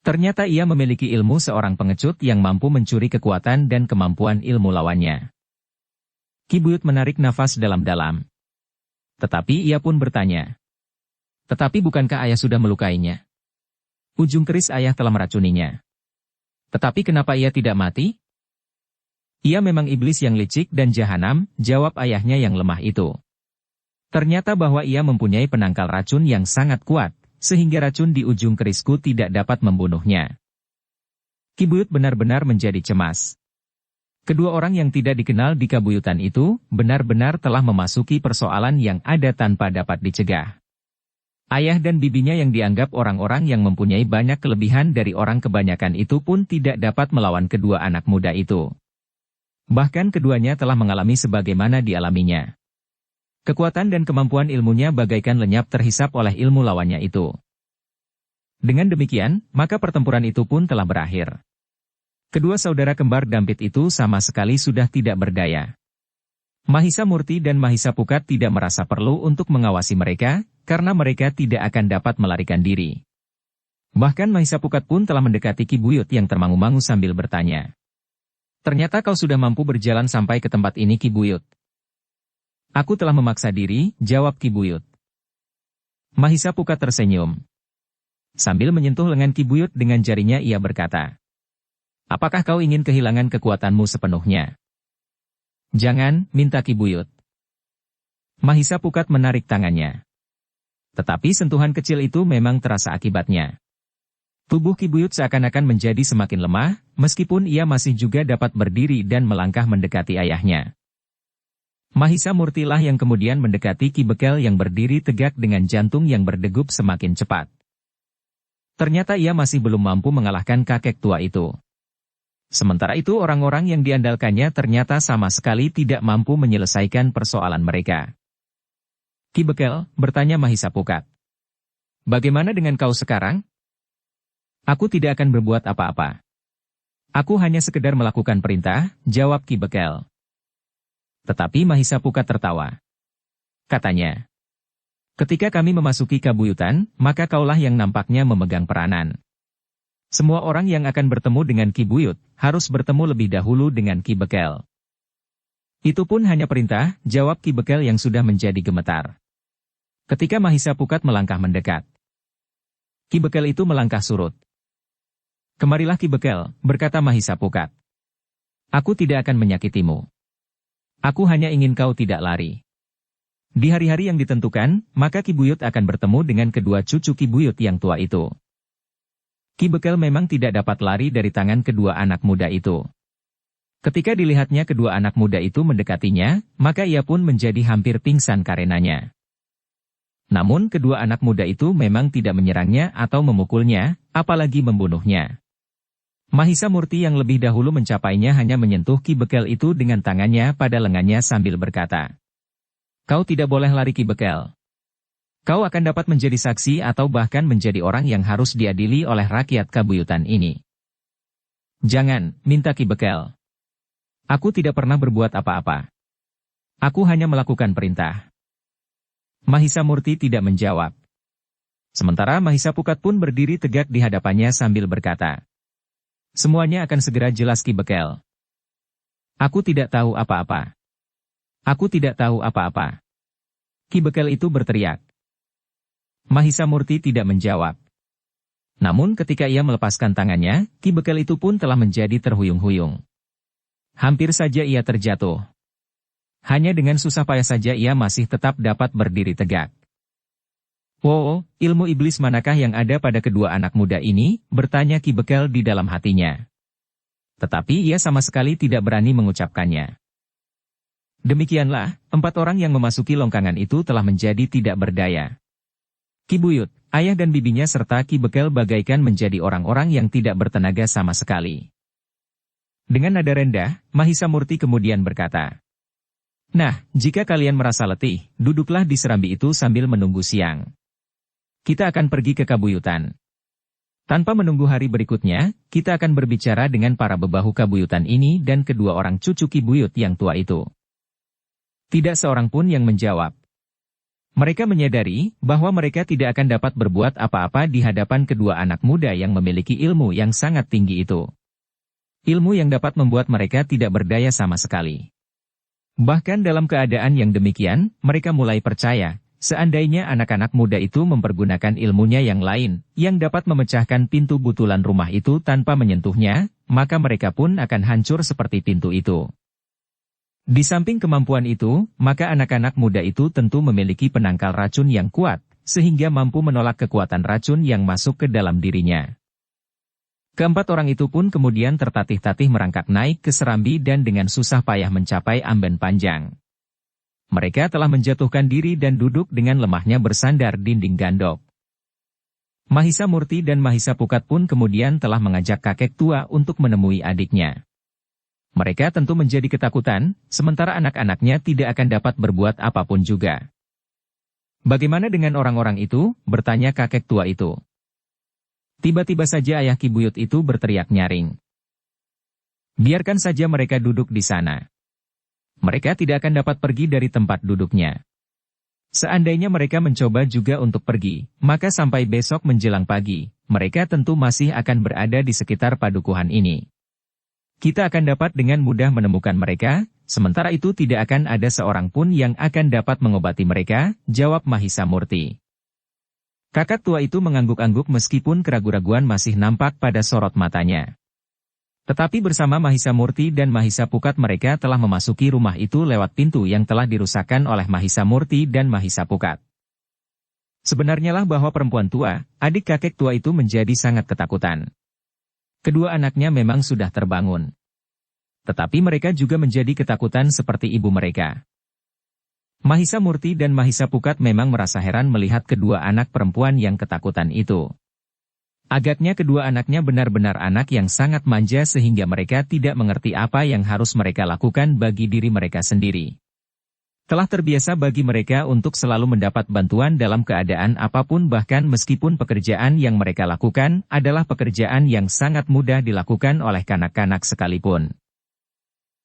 Ternyata ia memiliki ilmu seorang pengecut yang mampu mencuri kekuatan dan kemampuan ilmu lawannya. Ki Buyut menarik nafas dalam-dalam. Tetapi ia pun bertanya. Tetapi bukankah ayah sudah melukainya? Ujung keris ayah telah meracuninya. Tetapi kenapa ia tidak mati? Ia memang iblis yang licik dan jahanam, jawab ayahnya yang lemah itu. Ternyata bahwa ia mempunyai penangkal racun yang sangat kuat, sehingga racun di ujung kerisku tidak dapat membunuhnya. Ki Buyut benar-benar menjadi cemas. Kedua orang yang tidak dikenal di kabuyutan itu, benar-benar telah memasuki persoalan yang ada tanpa dapat dicegah. Ayah dan bibinya yang dianggap orang-orang yang mempunyai banyak kelebihan dari orang kebanyakan itu pun tidak dapat melawan kedua anak muda itu. Bahkan keduanya telah mengalami sebagaimana dialaminya. Kekuatan dan kemampuan ilmunya bagaikan lenyap terhisap oleh ilmu lawannya itu. Dengan demikian, maka pertempuran itu pun telah berakhir. Kedua saudara kembar Dampit itu sama sekali sudah tidak berdaya. Mahisa Murti dan Mahisa Pukat tidak merasa perlu untuk mengawasi mereka, karena mereka tidak akan dapat melarikan diri. Bahkan Mahisa Pukat pun telah mendekati Ki Buyut yang termangu-mangu sambil bertanya. Ternyata kau sudah mampu berjalan sampai ke tempat ini, Ki Buyut. Aku telah memaksa diri, jawab Ki Buyut. Mahisa Pukat tersenyum. Sambil menyentuh lengan Ki Buyut dengan jarinya ia berkata. Apakah kau ingin kehilangan kekuatanmu sepenuhnya? Jangan, minta Ki Buyut. Mahisa Pukat menarik tangannya. Tetapi sentuhan kecil itu memang terasa akibatnya. Tubuh Ki Buyut seakan-akan menjadi semakin lemah, meskipun ia masih juga dapat berdiri dan melangkah mendekati ayahnya. Mahisa Murtilah yang kemudian mendekati Ki Bekel yang berdiri tegak dengan jantung yang berdegup semakin cepat. Ternyata ia masih belum mampu mengalahkan kakek tua itu. Sementara itu orang-orang yang diandalkannya ternyata sama sekali tidak mampu menyelesaikan persoalan mereka. Ki Bekel, bertanya Mahisa Pukat. Bagaimana dengan kau sekarang? Aku tidak akan berbuat apa-apa. Aku hanya sekedar melakukan perintah, jawab Ki Bekel. Tetapi Mahisa Pukat tertawa. Katanya, ketika kami memasuki kabuyutan, maka kaulah yang nampaknya memegang peranan. Semua orang yang akan bertemu dengan Ki Buyut, harus bertemu lebih dahulu dengan Ki Bekel. Itu pun hanya perintah, jawab Ki Bekel yang sudah menjadi gemetar. Ketika Mahisa Pukat melangkah mendekat, Ki Bekel itu melangkah surut. Kemarilah Ki Bekel, berkata Mahisa Pukat. Aku tidak akan menyakitimu. Aku hanya ingin kau tidak lari. Di hari-hari yang ditentukan, maka Ki Buyut akan bertemu dengan kedua cucu Ki Buyut yang tua itu. Ki Bekel memang tidak dapat lari dari tangan kedua anak muda itu. Ketika dilihatnya kedua anak muda itu mendekatinya, maka ia pun menjadi hampir pingsan karenanya. Namun kedua anak muda itu memang tidak menyerangnya atau memukulnya, apalagi membunuhnya. Mahisa Murti yang lebih dahulu mencapainya hanya menyentuh Ki Bekel itu dengan tangannya pada lengannya sambil berkata, Kau tidak boleh lari Ki Bekel. Kau akan dapat menjadi saksi atau bahkan menjadi orang yang harus diadili oleh rakyat Kabuyutan ini. Jangan, minta Ki Bekel. Aku tidak pernah berbuat apa-apa. Aku hanya melakukan perintah. Mahisa Murti tidak menjawab. Sementara Mahisa Pukat pun berdiri tegak di hadapannya sambil berkata, semuanya akan segera jelas Ki Bekel. Aku tidak tahu apa-apa. Aku tidak tahu apa-apa. Ki Bekel itu berteriak. Mahisa Murti tidak menjawab. Namun ketika ia melepaskan tangannya, Ki Bekel itu pun telah menjadi terhuyung-huyung. Hampir saja ia terjatuh. Hanya dengan susah payah saja ia masih tetap dapat berdiri tegak. Wow, ilmu iblis manakah yang ada pada kedua anak muda ini? Bertanya Ki Bekel di dalam hatinya. Tetapi ia sama sekali tidak berani mengucapkannya. Demikianlah, 4 orang yang memasuki longkangan itu telah menjadi tidak berdaya. Ki Buyut, ayah dan bibinya serta Ki Bekel bagaikan menjadi orang-orang yang tidak bertenaga sama sekali. Dengan nada rendah, Mahisa Murti kemudian berkata, nah, jika kalian merasa letih, duduklah di serambi itu sambil menunggu siang. Kita akan pergi ke Kabuyutan. Tanpa menunggu hari berikutnya, kita akan berbicara dengan para bebahu Kabuyutan ini dan kedua orang cucu Ki Buyut yang tua itu. Tidak seorang pun yang menjawab. Mereka menyadari bahwa mereka tidak akan dapat berbuat apa-apa di hadapan kedua anak muda yang memiliki ilmu yang sangat tinggi itu. Ilmu yang dapat membuat mereka tidak berdaya sama sekali. Bahkan dalam keadaan yang demikian, mereka mulai percaya, seandainya anak-anak muda itu mempergunakan ilmunya yang lain, yang dapat memecahkan pintu butulan rumah itu tanpa menyentuhnya, maka mereka pun akan hancur seperti pintu itu. Di samping kemampuan itu, maka anak-anak muda itu tentu memiliki penangkal racun yang kuat, sehingga mampu menolak kekuatan racun yang masuk ke dalam dirinya. Keempat orang itu pun kemudian tertatih-tatih merangkak naik ke serambi dan dengan susah payah mencapai amben panjang. Mereka telah menjatuhkan diri dan duduk dengan lemahnya bersandar dinding gandok. Mahisa Murti dan Mahisa Pukat pun kemudian telah mengajak kakek tua untuk menemui adiknya. Mereka tentu menjadi ketakutan, sementara anak-anaknya tidak akan dapat berbuat apapun juga. Bagaimana dengan orang-orang itu? Bertanya kakek tua itu. Tiba-tiba saja ayah Ki Buyut itu berteriak nyaring. Biarkan saja mereka duduk di sana. Mereka tidak akan dapat pergi dari tempat duduknya. Seandainya mereka mencoba juga untuk pergi, maka sampai besok menjelang pagi, mereka tentu masih akan berada di sekitar padukuhan ini. Kita akan dapat dengan mudah menemukan mereka, sementara itu tidak akan ada seorang pun yang akan dapat mengobati mereka, jawab Mahisa Murti. Kakak tua itu mengangguk-angguk meskipun keraguan-raguan masih nampak pada sorot matanya. Tetapi bersama Mahisa Murti dan Mahisa Pukat mereka telah memasuki rumah itu lewat pintu yang telah dirusakkan oleh Mahisa Murti dan Mahisa Pukat. Sebenarnya lah bahwa perempuan tua, adik kakek tua itu menjadi sangat ketakutan. Kedua anaknya memang sudah terbangun. Tetapi mereka juga menjadi ketakutan seperti ibu mereka. Mahisa Murti dan Mahisa Pukat memang merasa heran melihat kedua anak perempuan yang ketakutan itu. Agaknya kedua anaknya benar-benar anak yang sangat manja sehingga mereka tidak mengerti apa yang harus mereka lakukan bagi diri mereka sendiri. Telah terbiasa bagi mereka untuk selalu mendapat bantuan dalam keadaan apapun bahkan meskipun pekerjaan yang mereka lakukan adalah pekerjaan yang sangat mudah dilakukan oleh kanak-kanak sekalipun.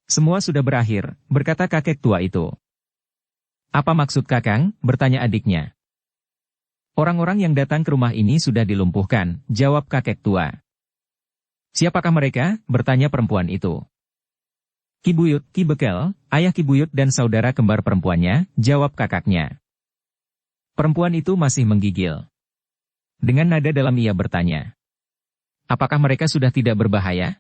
Semua sudah berakhir, berkata kakek tua itu. Apa maksud Kakang? Bertanya adiknya. Orang-orang yang datang ke rumah ini sudah dilumpuhkan, jawab kakek tua. Siapakah mereka? Bertanya perempuan itu. Ki Buyut, Ki Bekel, ayah Ki Buyut dan saudara kembar perempuannya, jawab kakaknya. Perempuan itu masih menggigil. Dengan nada dalam ia bertanya. Apakah mereka sudah tidak berbahaya?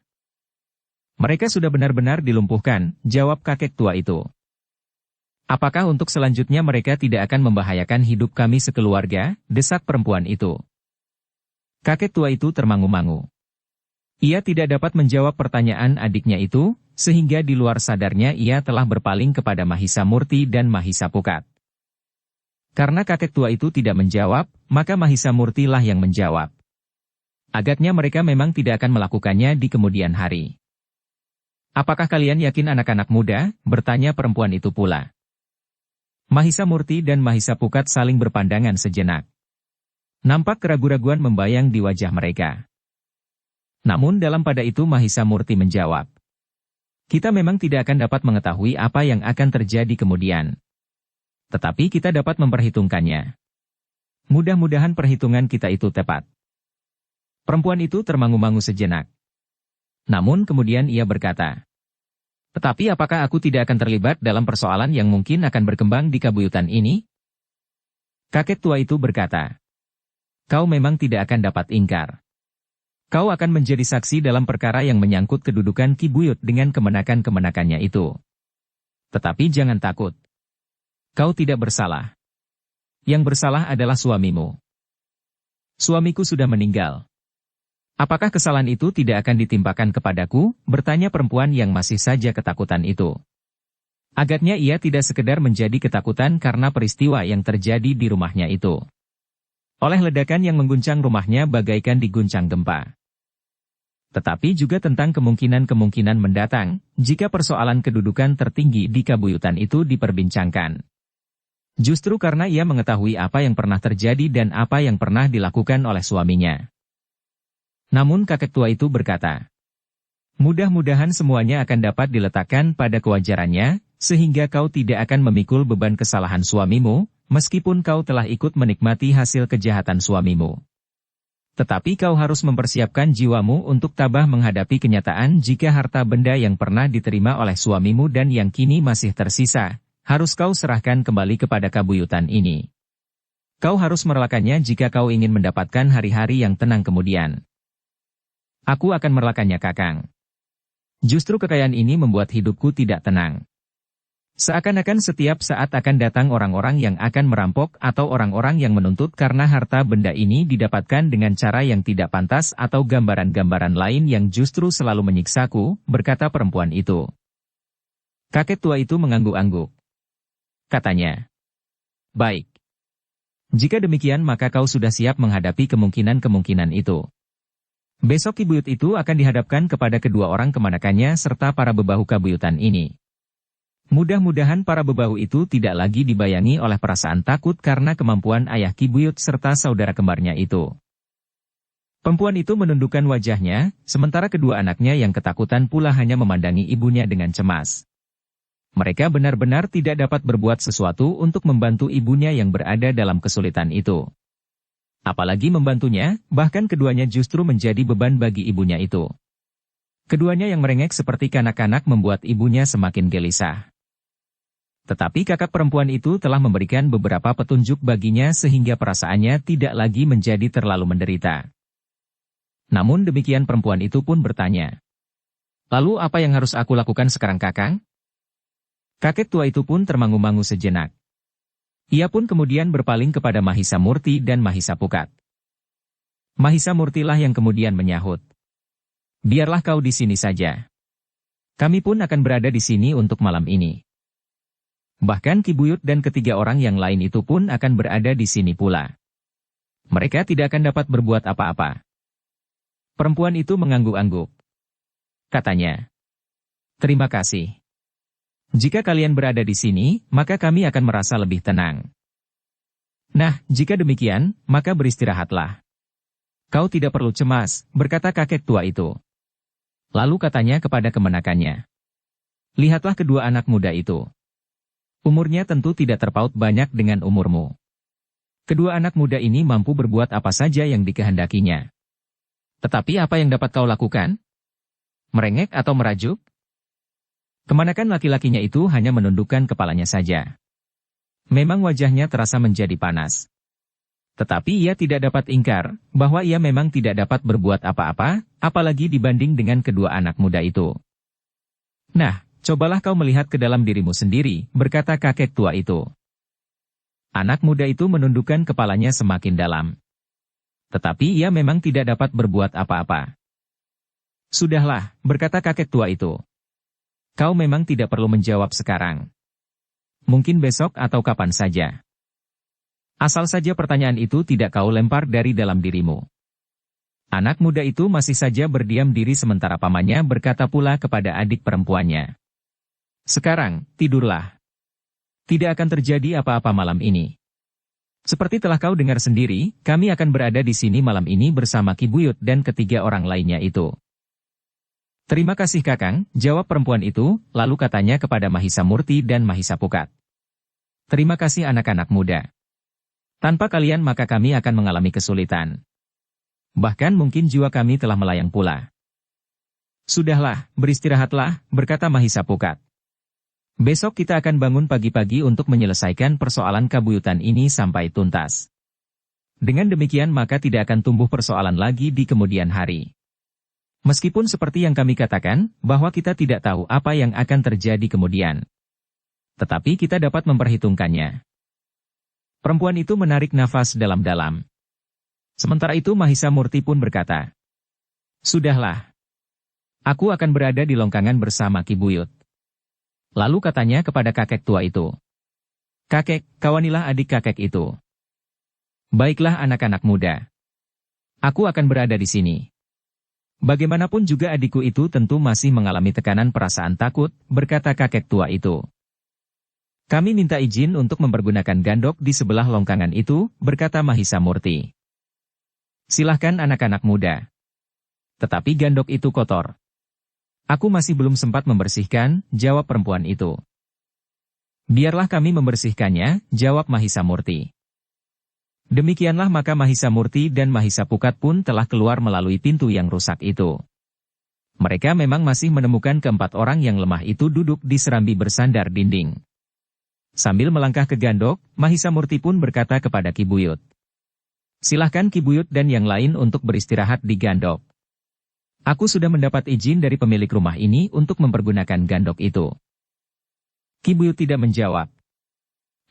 Mereka sudah benar-benar dilumpuhkan, jawab kakek tua itu. Apakah untuk selanjutnya mereka tidak akan membahayakan hidup kami sekeluarga? Desak perempuan itu. Kakek tua itu termangu-mangu. Ia tidak dapat menjawab pertanyaan adiknya itu, sehingga di luar sadarnya ia telah berpaling kepada Mahisa Murti dan Mahisa Pukat. Karena kakek tua itu tidak menjawab, maka Mahisa Murti lah yang menjawab. Agaknya mereka memang tidak akan melakukannya di kemudian hari. Apakah kalian yakin anak-anak muda? Bertanya perempuan itu pula. Mahisa Murti dan Mahisa Pukat saling berpandangan sejenak. Nampak keraguan-raguan membayang di wajah mereka. Namun dalam pada itu Mahisa Murti menjawab. Kita memang tidak akan dapat mengetahui apa yang akan terjadi kemudian. Tetapi kita dapat memperhitungkannya. Mudah-mudahan perhitungan kita itu tepat. Perempuan itu termangu-mangu sejenak. Namun kemudian ia berkata, tetapi apakah aku tidak akan terlibat dalam persoalan yang mungkin akan berkembang di kabuyutan ini? Kakek tua itu berkata, kau memang tidak akan dapat ingkar. Kau akan menjadi saksi dalam perkara yang menyangkut kedudukan Ki Buyut dengan kemenakan-kemenakannya itu. Tetapi jangan takut. Kau tidak bersalah. Yang bersalah adalah suamimu. Suamiku sudah meninggal. Apakah kesalahan itu tidak akan ditimpakan kepadaku? Bertanya perempuan yang masih saja ketakutan itu. Agaknya ia tidak sekedar menjadi ketakutan karena peristiwa yang terjadi di rumahnya itu. Oleh ledakan yang mengguncang rumahnya bagaikan diguncang gempa. Tetapi juga tentang kemungkinan-kemungkinan mendatang, jika persoalan kedudukan tertinggi di kabuyutan itu diperbincangkan. Justru karena ia mengetahui apa yang pernah terjadi dan apa yang pernah dilakukan oleh suaminya. Namun kakek tua itu berkata, mudah-mudahan semuanya akan dapat diletakkan pada kewajarannya, sehingga kau tidak akan memikul beban kesalahan suamimu, meskipun kau telah ikut menikmati hasil kejahatan suamimu. Tetapi kau harus mempersiapkan jiwamu untuk tabah menghadapi kenyataan jika harta benda yang pernah diterima oleh suamimu dan yang kini masih tersisa, harus kau serahkan kembali kepada kabuyutan ini. Kau harus merelakannya jika kau ingin mendapatkan hari-hari yang tenang kemudian. Aku akan merelakannya, Kakang. Justru kekayaan ini membuat hidupku tidak tenang. Seakan-akan setiap saat akan datang orang-orang yang akan merampok atau orang-orang yang menuntut karena harta benda ini didapatkan dengan cara yang tidak pantas atau gambaran-gambaran lain yang justru selalu menyiksaku, berkata perempuan itu. Kakek tua itu mengangguk-angguk. Katanya, baik. Jika demikian maka kau sudah siap menghadapi kemungkinan-kemungkinan itu. Besok Ki Buyut itu akan dihadapkan kepada kedua orang kemanakannya serta para bebahu kabuyutan ini. Mudah-mudahan para bebahu itu tidak lagi dibayangi oleh perasaan takut karena kemampuan ayah Ki Buyut serta saudara kembarnya itu. Perempuan itu menundukkan wajahnya, sementara kedua anaknya yang ketakutan pula hanya memandangi ibunya dengan cemas. Mereka benar-benar tidak dapat berbuat sesuatu untuk membantu ibunya yang berada dalam kesulitan itu. Apalagi membantunya, bahkan keduanya justru menjadi beban bagi ibunya itu. Keduanya yang merengek seperti kanak-kanak membuat ibunya semakin gelisah. Tetapi kakak perempuan itu telah memberikan beberapa petunjuk baginya sehingga perasaannya tidak lagi menjadi terlalu menderita. Namun demikian perempuan itu pun bertanya, lalu apa yang harus aku lakukan sekarang, Kakang? Kakek tua itu pun termangu-mangu sejenak. Ia pun kemudian berpaling kepada Mahisa Murti dan Mahisa Pukat. Mahisa Murtilah yang kemudian menyahut, biarlah kau di sini saja. Kami pun akan berada di sini untuk malam ini. Bahkan Ki Buyut dan ketiga orang yang lain itu pun akan berada di sini pula. Mereka tidak akan dapat berbuat apa-apa. Perempuan itu mengangguk-angguk. Katanya, terima kasih. Jika kalian berada di sini, maka kami akan merasa lebih tenang. Nah, jika demikian, maka beristirahatlah. Kau tidak perlu cemas, berkata kakek tua itu. Lalu katanya kepada kemenakannya, lihatlah kedua anak muda itu. Umurnya tentu tidak terpaut banyak dengan umurmu. Kedua anak muda ini mampu berbuat apa saja yang dikehendakinya. Tetapi apa yang dapat kau lakukan? Merengek atau merajuk? Kemanakan laki-lakinya itu hanya menundukkan kepalanya saja. Memang wajahnya terasa menjadi panas. Tetapi ia tidak dapat ingkar, bahwa ia memang tidak dapat berbuat apa-apa, apalagi dibanding dengan kedua anak muda itu. Nah, cobalah kau melihat ke dalam dirimu sendiri, berkata kakek tua itu. Anak muda itu menundukkan kepalanya semakin dalam. Tetapi ia memang tidak dapat berbuat apa-apa. Sudahlah, berkata kakek tua itu. Kau memang tidak perlu menjawab sekarang. Mungkin besok atau kapan saja. Asal saja pertanyaan itu tidak kau lempar dari dalam dirimu. Anak muda itu masih saja berdiam diri sementara pamannya berkata pula kepada adik perempuannya. Sekarang, tidurlah. Tidak akan terjadi apa-apa malam ini. Seperti telah kau dengar sendiri, kami akan berada di sini malam ini bersama Ki Buyut dan ketiga orang lainnya itu. Terima kasih Kakang, jawab perempuan itu, lalu katanya kepada Mahisa Murti dan Mahisa Pukat. Terima kasih anak-anak muda. Tanpa kalian maka kami akan mengalami kesulitan. Bahkan mungkin jiwa kami telah melayang pula. Sudahlah, beristirahatlah, berkata Mahisa Pukat. Besok kita akan bangun pagi-pagi untuk menyelesaikan persoalan kabuyutan ini sampai tuntas. Dengan demikian maka tidak akan tumbuh persoalan lagi di kemudian hari. Meskipun seperti yang kami katakan, bahwa kita tidak tahu apa yang akan terjadi kemudian. Tetapi kita dapat memperhitungkannya. Perempuan itu menarik nafas dalam-dalam. Sementara itu Mahisa Murti pun berkata, Sudahlah. Aku akan berada di longkangan bersama Ki Buyut. Lalu katanya kepada kakek tua itu. Kakek, kawanilah adik kakek itu. Baiklah anak-anak muda. Aku akan berada di sini. Bagaimanapun juga adikku itu tentu masih mengalami tekanan perasaan takut, berkata kakek tua itu. Kami minta izin untuk mempergunakan gandok di sebelah longkangan itu, berkata Mahisa Murti. Silahkan anak-anak muda. Tetapi gandok itu kotor. Aku masih belum sempat membersihkan, jawab perempuan itu. Biarlah kami membersihkannya, jawab Mahisa Murti. Demikianlah maka Mahisa Murti dan Mahisa Pukat pun telah keluar melalui pintu yang rusak itu. Mereka memang masih menemukan keempat orang yang lemah itu duduk di serambi bersandar dinding. Sambil melangkah ke gandok, Mahisa Murti pun berkata kepada Ki Buyut. Silahkan Ki Buyut dan yang lain untuk beristirahat di gandok. Aku sudah mendapat izin dari pemilik rumah ini untuk mempergunakan gandok itu. Ki Buyut tidak menjawab.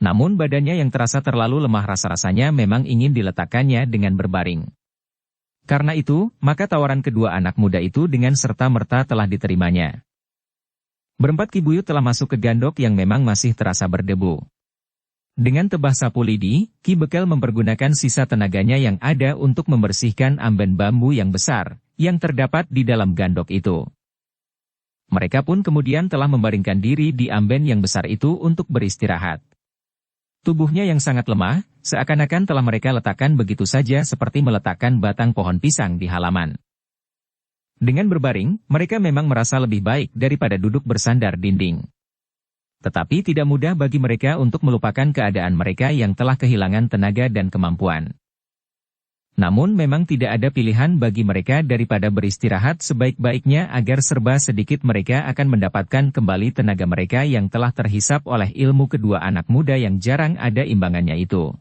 Namun badannya yang terasa terlalu lemah rasa-rasanya memang ingin diletakkannya dengan berbaring. Karena itu, maka tawaran kedua anak muda itu dengan serta-merta telah diterimanya. Berempat Ki Buyut telah masuk ke gandok yang memang masih terasa berdebu. Dengan tebah sapu lidi, Ki Bekel mempergunakan sisa tenaganya yang ada untuk membersihkan amben bambu yang besar, yang terdapat di dalam gandok itu. Mereka pun kemudian telah membaringkan diri di amben yang besar itu untuk beristirahat. Tubuhnya yang sangat lemah, seakan-akan telah mereka letakkan begitu saja seperti meletakkan batang pohon pisang di halaman. Dengan berbaring, mereka memang merasa lebih baik daripada duduk bersandar dinding. Tetapi tidak mudah bagi mereka untuk melupakan keadaan mereka yang telah kehilangan tenaga dan kemampuan. Namun memang tidak ada pilihan bagi mereka daripada beristirahat sebaik-baiknya agar serba sedikit mereka akan mendapatkan kembali tenaga mereka yang telah terhisap oleh ilmu kedua anak muda yang jarang ada imbangannya itu.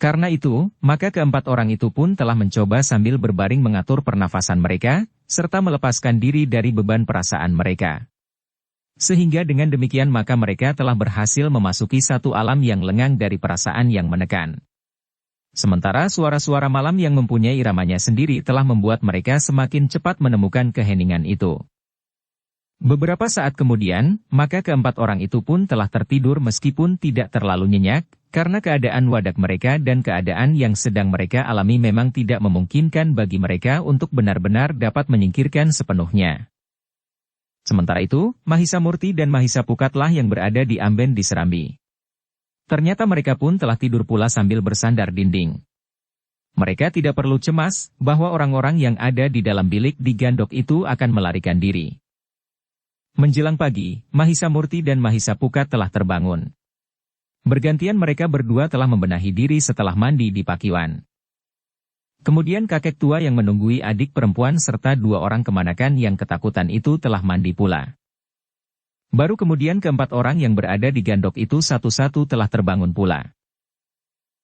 Karena itu, maka keempat orang itu pun telah mencoba sambil berbaring mengatur pernafasan mereka, serta melepaskan diri dari beban perasaan mereka. Sehingga dengan demikian maka mereka telah berhasil memasuki satu alam yang lengang dari perasaan yang menekan. Sementara suara-suara malam yang mempunyai iramanya sendiri telah membuat mereka semakin cepat menemukan keheningan itu. Beberapa saat kemudian, maka keempat orang itu pun telah tertidur meskipun tidak terlalu nyenyak, karena keadaan wadak mereka dan keadaan yang sedang mereka alami memang tidak memungkinkan bagi mereka untuk benar-benar dapat menyingkirkan sepenuhnya. Sementara itu, Mahisa Murti dan Mahisa Pukatlah yang berada di amben di serambi. Ternyata mereka pun telah tidur pula sambil bersandar dinding. Mereka tidak perlu cemas bahwa orang-orang yang ada di dalam bilik di gandok itu akan melarikan diri. Menjelang pagi, Mahisa Murti dan Mahisa Pukat telah terbangun. Bergantian mereka berdua telah membenahi diri setelah mandi di pakiwan. Kemudian kakek tua yang menunggui adik perempuan serta dua orang kemanakan yang ketakutan itu telah mandi pula. Baru kemudian keempat orang yang berada di gandok itu satu-satu telah terbangun pula.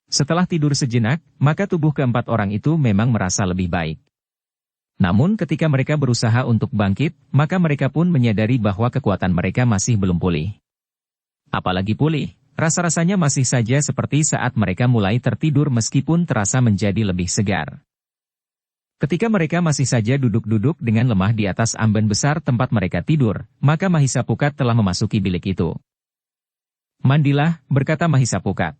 Setelah tidur sejenak, maka tubuh keempat orang itu memang merasa lebih baik. Namun ketika mereka berusaha untuk bangkit, maka mereka pun menyadari bahwa kekuatan mereka masih belum pulih. Apalagi pulih, rasa-rasanya masih saja seperti saat mereka mulai tertidur meskipun terasa menjadi lebih segar. Ketika mereka masih saja duduk-duduk dengan lemah di atas amben besar tempat mereka tidur, maka Mahisa Pukat telah memasuki bilik itu. Mandilah, berkata Mahisa Pukat.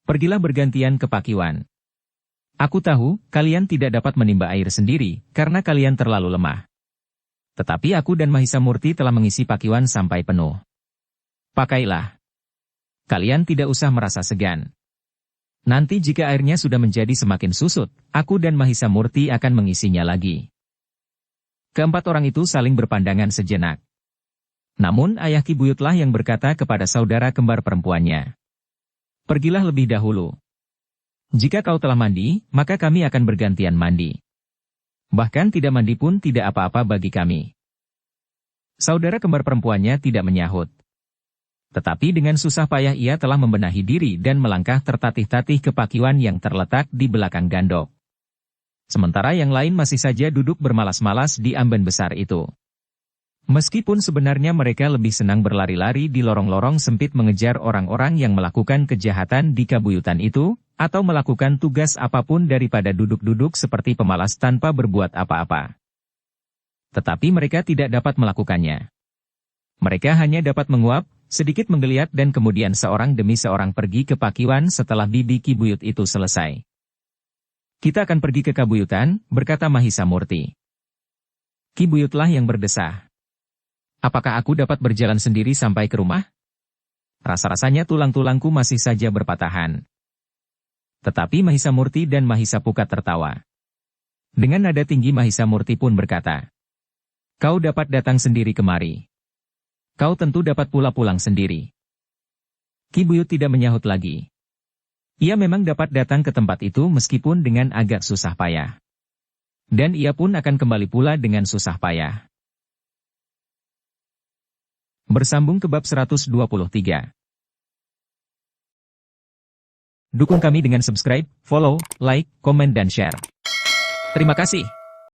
Pergilah bergantian ke pakiwan. Aku tahu, kalian tidak dapat menimba air sendiri, karena kalian terlalu lemah. Tetapi aku dan Mahisa Murti telah mengisi pakiwan sampai penuh. Pakailah. Kalian tidak usah merasa segan. Nanti jika airnya sudah menjadi semakin susut, aku dan Mahisa Murti akan mengisinya lagi. Keempat orang itu saling berpandangan sejenak. Namun ayah Ki Buyutlah yang berkata kepada saudara kembar perempuannya. Pergilah lebih dahulu. Jika kau telah mandi, maka kami akan bergantian mandi. Bahkan tidak mandi pun tidak apa-apa bagi kami. Saudara kembar perempuannya tidak menyahut. Tetapi dengan susah payah ia telah membenahi diri dan melangkah tertatih-tatih ke pakiwan yang terletak di belakang gandok. Sementara yang lain masih saja duduk bermalas-malas di amben besar itu. Meskipun sebenarnya mereka lebih senang berlari-lari di lorong-lorong sempit mengejar orang-orang yang melakukan kejahatan di kabuyutan itu, atau melakukan tugas apapun daripada duduk-duduk seperti pemalas tanpa berbuat apa-apa. Tetapi mereka tidak dapat melakukannya. Mereka hanya dapat menguap, sedikit menggeliat dan kemudian seorang demi seorang pergi ke pakiwan setelah bibi Ki Buyut itu selesai. Kita akan pergi ke kabuyutan, berkata Mahisa Murti. Ki Buyutlah yang berdesah. Apakah aku dapat berjalan sendiri sampai ke rumah? Rasa-rasanya tulang-tulangku masih saja berpatahan. Tetapi Mahisa Murti dan Mahisa Pukat tertawa. Dengan nada tinggi Mahisa Murti pun berkata, kau dapat datang sendiri kemari. Kau tentu dapat pula pulang sendiri. Ki Buyut tidak menyahut lagi. Ia memang dapat datang ke tempat itu meskipun dengan agak susah payah. Dan ia pun akan kembali pula dengan susah payah. Bersambung ke bab 123. Dukung kami dengan subscribe, follow, like, komen dan share. Terima kasih.